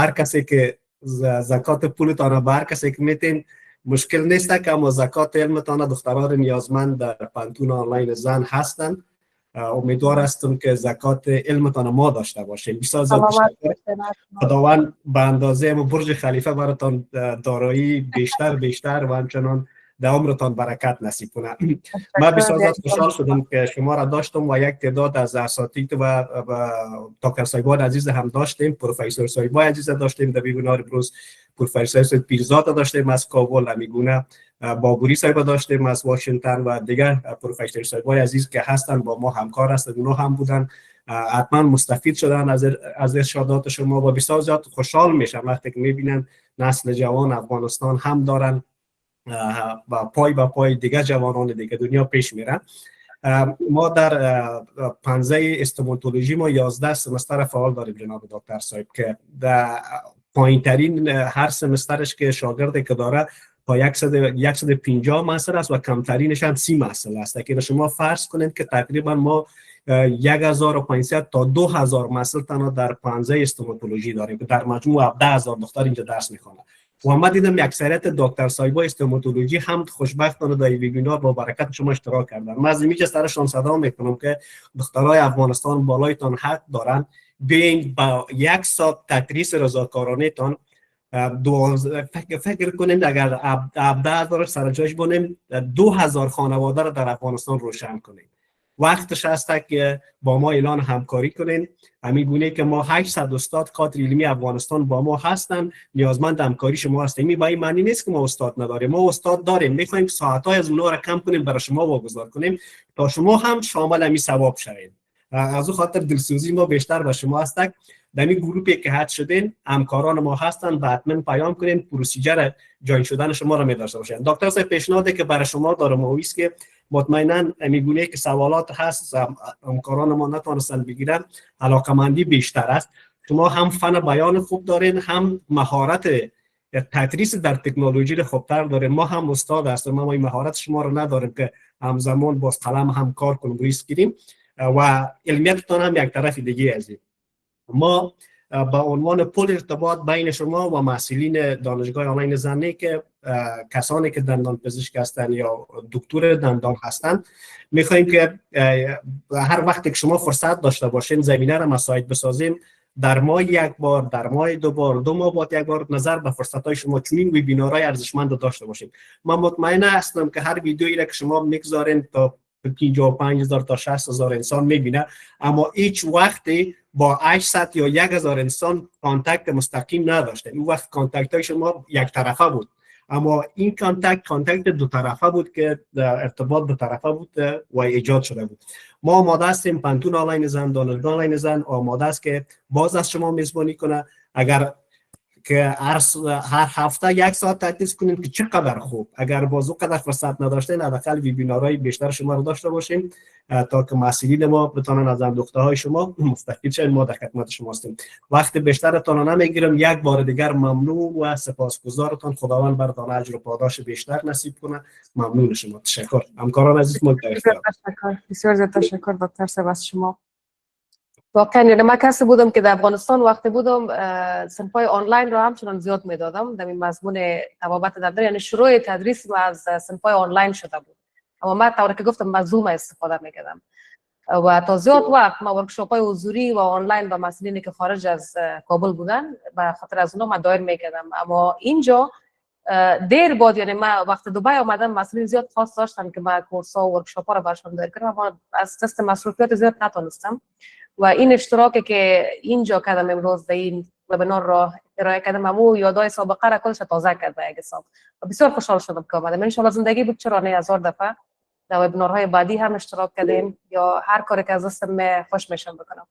هر کسی که میتین مشکل نیست که اما زکات علمتان دختران نیازمند در پانتون آنلاین زن هستند. امیدوار هستم که زکات علمتان ما داشته باشیم. بسیار زیاد خداوند به اندازه برج خلیفه براتان دارایی بیشتر و همچنان در عمرتان برکت نصیب کنه. من بسیار زیاد خوشحال شدم که شما را داشتم و یک تعداد از اساتید و دکتر صاحبان عزیز هم داشتیم، پروفسور صاحبای عزیز داشتیم در ویبینار امروز، پروفسور صاحب پیرزاد داشتیم از کابل، امیگونه بابوری صاحب داشتیم از واشنگتن و دیگر پروفسور صاحبای عزیز که هستن با ما همکار هستن، اونا هم بودن، حتما مستفید شدن از ارشادات شما و بسیار زیاد خوشحال میشم وقتی که میبینن نسل جوان افغانستان هم دارن با پای دیگه جوانان دیگه دنیا پیش میرن. ما در پنزه استوماتولوژی ما 11 سمستر فعال داریم جناب دکتر صاحب که در پایین ترین هر سمسترش که شاگردی که داره تا 150 مسئله است و کمترینش هم 30 مسئله است. که شما فرض کنید که تقریبا ما 1500 تا 2000 مسئله تنها در پنزه استوماتولوژی داریم که در مجموع 10000 دختر اینجا درس میخوانند. و ما دیدم اکثریت دکتر صاحبای استوماتولوژی هم خوشبختانه در ویبینار با برکت شما اشتراک کردن. من از اینجا سرشان صدا میکنم که دخترای افغانستان بالایتان حق دارن بیاین با 1 ساعت تدریس رضاکارانه تان فکر کنیم اگر 17000 سر جاش بونیم 2000 خانواده رو در افغانستان روشن کنیم. وقتش هست که با ما اعلان همکاری کنین. همین گونه که ما 800 استاد کادر علمی افغانستان با ما هستن، نیازمند همکاری شما هستیم. با این معنی نیست که ما استاد نداریم، ما استاد داریم، میخوایم ساعت‌های از اونها را کم کنیم برای شما واگذار کنیم تا شما هم شامل همین ثواب شوید. از اون خاطر دلسوزی ما بیشتر به شما هست. در این گروپی که حد شدین همکاران ما هستن، حتما پیام کنین پروسیجر جوین شدن شما را می‌داشته باشین. دکتر صاحب پیشنهاده که برای شما دارم اویس که مطمئنا میگونه که سوالات هست همکاران ما نتونستن بگیرن، علاقمندی بیشتر است. شما هم فن بیان خوب دارین، هم مهارت تدریس در تکنولوژی خوبتر دارین. ما هم استاد هستیم، ما این مهارت شما رو نداریم که همزمان با قلم هم کار کنیم روی اسکرین و علمیتتان هم یک طرف دیگه از این. ما به عنوان پل ارتباط بین شما و محصلین دانشگاه آنلاین زنی که کسانی که دندان پزشک هستند یا دکتر دندان هستند، میخوایم که هر وقت که شما فرصت داشته باشین زمینه را مساعد بسازیم، در ماه یک بار، در ماه دو بار، 2 ماه بعد یک بار نظر به فرصت‌های شما چنین وبینارهای ارزشمند داشته باشیم. من مطمئن هستم که هر ویدیویی را که شما میگذارین تا 55,000 تا 60,000 انسان میبینه، اما هیچ وقتی با 800 یا 1,000 انسان کانتکت مستقیم نداشته. این وقت کانتکت های شما یک طرفه بود، اما این کانتکت دو طرفه بود که ارتباط دو طرفه بود و ایجاد شده بود. ما آماده هستیم، پانتون آنلاین زن، دانشگاه آنلاین زن آماده است که باز از شما میزبانی کنه. اگر که هر هفته 1 ساعت تدریس کنیم که چقدر خوب. اگر باز اونقدر فرصت نداشتین حداقل وبینارهای بیشتر شما رو داشته باشیم تا که مسئولین ما بتونن از اندوخته‌های شما مستفید شن. ما در خدمت شما هستیم. وقت بیشترتون نمیگیرم. یک بار دیگر ممنون و سپاسگزارتان. خداوند براتون اجر و پاداش بیشتر نصیب کنه. ممنون شما. تشکر. همکاران عزیز ما بسیار زیاد تشکر دکتر صاحب از شما. واقعا یعنی من کسی بودم که در افغانستان وقتی بودم صنف‌های آنلاین رو همچنان زیاد میدادم در این مضمون طبابت دندان، یعنی شروع تدریس از صنف‌های آنلاین شده بود، اما من طوری که گفتم از زوم استفاده میکردم و تا زیاد وقت ما ورکشاپ‌های حضوری و آنلاین با مسئولینی که خارج از کابل بودن به خاطر از اونها من دایر میکردم. اما اینجا دیر بعد، یعنی من وقت دبی آمدم مسئولین زیاد خواست داشتن که من کورس‌ها و ورکشاپ‌ها رو براشون دایر کنم، اما از دست مصروفیات زیاد نتونستم و این اشتراکی که اینجا کردم امروز در این وبینار را ارائه کردم همو یادای سابقه را کلش تازه کرد به یک حساب و بسیار خوشحال شدم که آمدم. ان شاء الله زندگی بود چرا نه 1000 دفعه در وبینارهای بعدی هم اشتراک کردیم یا هر کاری که از دستم خوش میشم بکنم.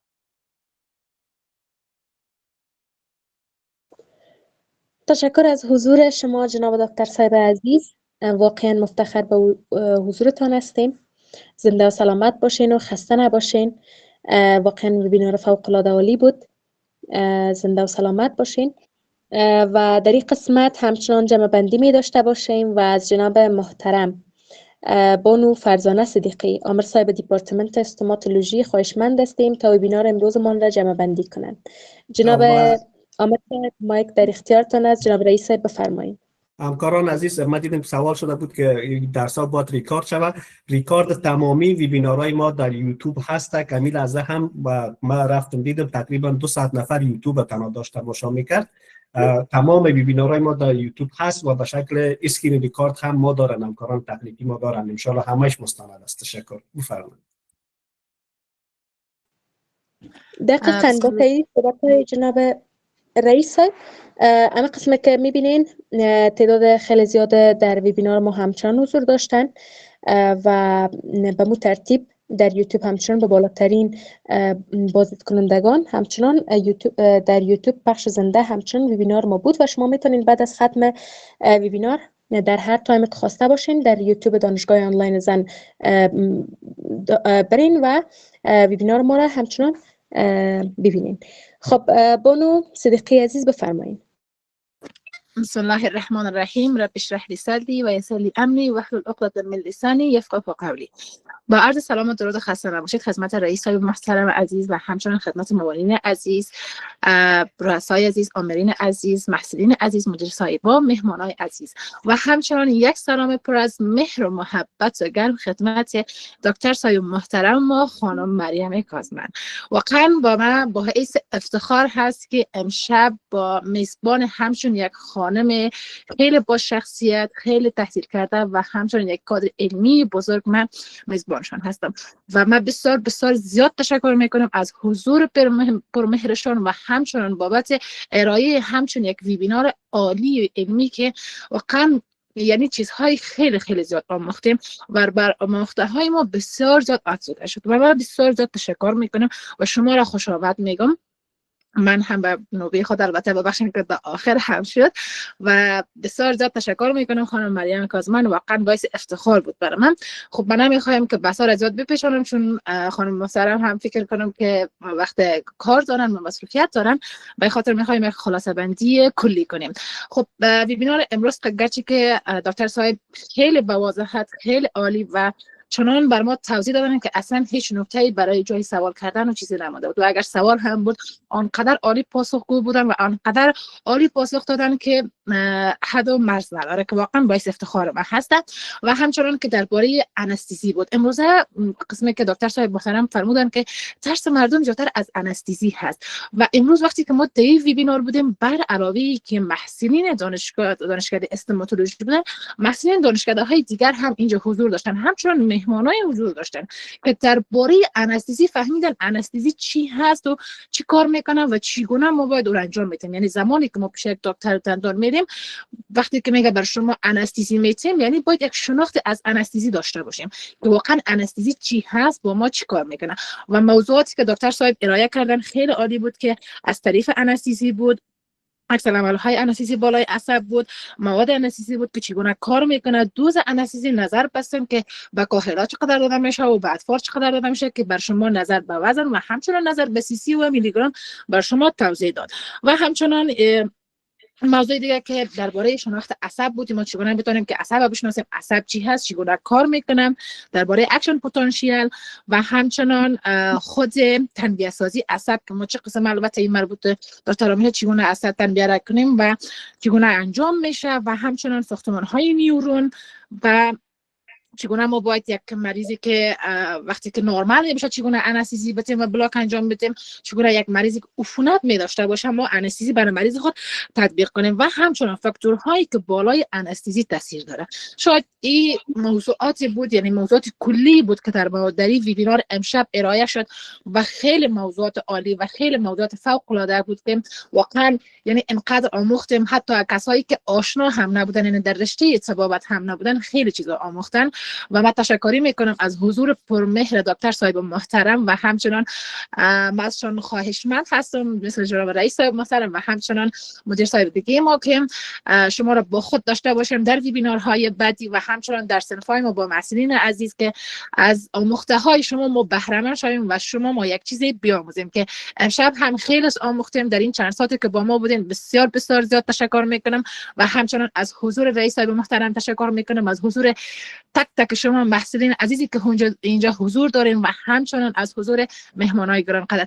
تشکر از حضور شما جناب دکتر صاحب عزیز. واقعا مفتخر به حضورتان هستیم. زنده و سلامت باشین و خسته نباشین. واقعا وبینار فوق العاده عالی بود. زنده و سلامت باشین. و در این قسمت همچنان جمع بندی می داشته باشیم و از جناب محترم بانو فرزانه صدیقی آمر صاحب دیپارتمنت استوماتولوژی خواهشمند هستیم تا وبینار امروزمان را جمع بندی کنند. جناب آمر صاحب مایک در اختیارتان است. جناب رئیس صاحب بفرمایید. همکاران عزیز، ما دیدیم سوال شده بود که درس‌ها باید ریکارد شود. ریکارد تمامی وبینارهای ما در یوتیوب هست. کمی لحظه هم ما رفتم دیدم تقریبا 200 نفر یوتیوب تنها داشت تماشا میکرد. تمام وبینارهای ما در یوتیوب هست و به شکل اسکرین ریکارد هم ما دارن، همکاران تکنیکی ما دارن. ان شاء الله همش مستند است. تشکر. بفرمایید. دقیقاً با تایید صحبت جناب رئیس صاحب، اما قسمه که میبینین تعداد خیلی زیاد در وبینار ما همچنان حضور داشتن و به مو ترتیب در یوتیوب همچنان به بالاترین بازدید کنندگان همچنان در یوتیوب پخش زنده همچنان وبینار ما بود و شما میتونین بعد از ختم وبینار در هر تایم که خواسته باشین در یوتیوب دانشگاه آنلاین زن برین و وبینار ما را همچنان ببینین. خب بانو صدیقی عزیز بفرمایید. بسم الله الرحمن الرحیم. رب اشرح لی صدری و یسر لی امری واحلل عقدة من لسانی یفقهوا قولی. با عرض سلام و درود خسته نباشید خدمت رئیس صاحب محترم عزیز و همچنین خدمت موالین عزیز، رؤسای عزیز، آمرین عزیز، محصلین عزیز، مدیر صاحبا، مهمانای عزیز و همچنین یک سلام پر از مهر و محبت و گرم خدمت دکتر صاحب محترم ما خانم مریم کاظمن. واقعا با من با حیث افتخار هست که امشب با میزبان همچون یک خانم خیلی با شخصیت، خیلی تحصیل کرده و همچنین یک کادر علمی بزرگ من میزبانشان هستم و من بسیار زیاد تشکر میکنم از حضور پرمهرشان و همچنین بابت ارائه همچنین یک وبینار عالی و علمی که واقعا یعنی چیزهای خیلی زیاد آموختیم و بر آموخته های ما بسیار زیاد افزوده شد و من بسیار زیاد تشکر میکنم و شما را خوش آمد میگم. من هم به نوبه خود البته ببخشید که به آخر هم شد و بسیار زیاد تشکر میکنم خانم مریم کاظمن، واقعا باعث افتخار بود برای من. خب من نمیخوایم که بسیار زیاد بپیچانم چون خانم محترم هم فکر کنم که وقت کار دارن و مسئولیت دارن، به خاطر میخوایم یک خلاصه بندی کلی کنیم. خب وبینار امروز گرچه که دکتر صاحب خیلی با وضاحت خیلی عالی و چنان بر ما توضیح دادن که اصلا هیچ نکته‌ای برای جای سوال کردن و چیزی نمونده بود و اگر سوال هم بود آنقدر عالی پاسخگو بودن و آنقدر عالی پاسخ دادن که حد و مرز نداره که واقعا باعث افتخار من هست. و همچنان که درباره انستزی بود، امروزه قسمی که دکتر صاحب محترم فرمودن که ترس مردم زیادتر از انستزی هست و امروز وقتی که ما در ویبینار بودیم بر علاوه که محصلین دانشکده استوماتولوژی بودن، محصلین دانشکده های دیگر هم اینجا حضور داشتن، همچنان مهمانای حضور داشتن که درباره انستزی فهمیدن انستزی چی هست و چی کار میکنن و چگونه ما باید اون انجام بدیم. یعنی زمانی که ما پیش یک دکتر دندان میریم، وقتی که میگه بر شما انستزی میتیم، یعنی باید یک شناخت از انستزی داشته باشیم که واقعا انستزی چی هست، با ما چی کار میکنه. و موضوعاتی که دکتر صاحب ارائه کردن خیلی عالی بود که از طریق انستزی بود، عکس العمل‌های انستزی بالای عصب بود، مواد انستزی بود که چگونه کار میکنه، دوز انستزی نظر بستیم که به کاهلا چقدر داده میشه و به اطفال چقدر داده میشه که بر شما نظر به وزن و همچنان نظر به سی و میلی گرم بر شما توضیح داد. و همچنان موضوع دیگه که درباره شناخت عصب بود، ما چگونه بتونیم که عصب بشناسیم، عصب چی هست، چگونه کار میکنم، درباره اکشن پتانسیل و همچنان خود تنبیه سازی عصب که ما چه قسم البته این مربوط دکتر میشه چگونه عصب تنبیه کنیم و چگونه انجام میشه و همچنان ساختمان های نیورون و چگونه ما باید یک مریضی که وقتی که نرمال میشه چگونه انستزی بدیم و بلاک انجام بدیم، چگونه یک مریضی که عفونت می داشته باشه ما انستزی برای مریض خود تطبیق کنیم و همچنان فاکتورهایی که بالای انستزی تاثیر داره. شاید این موضوعاتی بود، یعنی موضوعات کلی بود که در ویبینار امشب ارائه شد و خیلی موضوعات عالی و خیلی موضوعات فوق العاده بود که واقعا یعنی انقدر آموختیم، حتی کسایی که آشنا هم نبودن، یعنی در رشته طبابت هم نبودن، خیلی چیزا آموختن. و من تشکری میکنم از حضور پرمهر دکتر صاحب محترم و همچنان من ازشان خواهشمند هستم مثل جناب رئیس صاحب محترم و همچنان مدیر صاحب دیگه ما که شما را با خود داشته باشیم در ویبینارهای بعدی و همچنان در صنف‌های ما با محصلین عزیز که از آموخته های شما ما بهره مند شویم و شما ما یک چیزی بیاموزیم که امشب هم خیلی آموختیم در این چند ساعتی که با ما بودین. بسیار بسیار زیاد تشکر میکنم و همچنان از حضور رئیس صاحب محترم تشکر میکنم، از حضور تک تک شما محصلین عزیزی که اینجا حضور دارین و همچنان از حضور مهمانای گرانقدر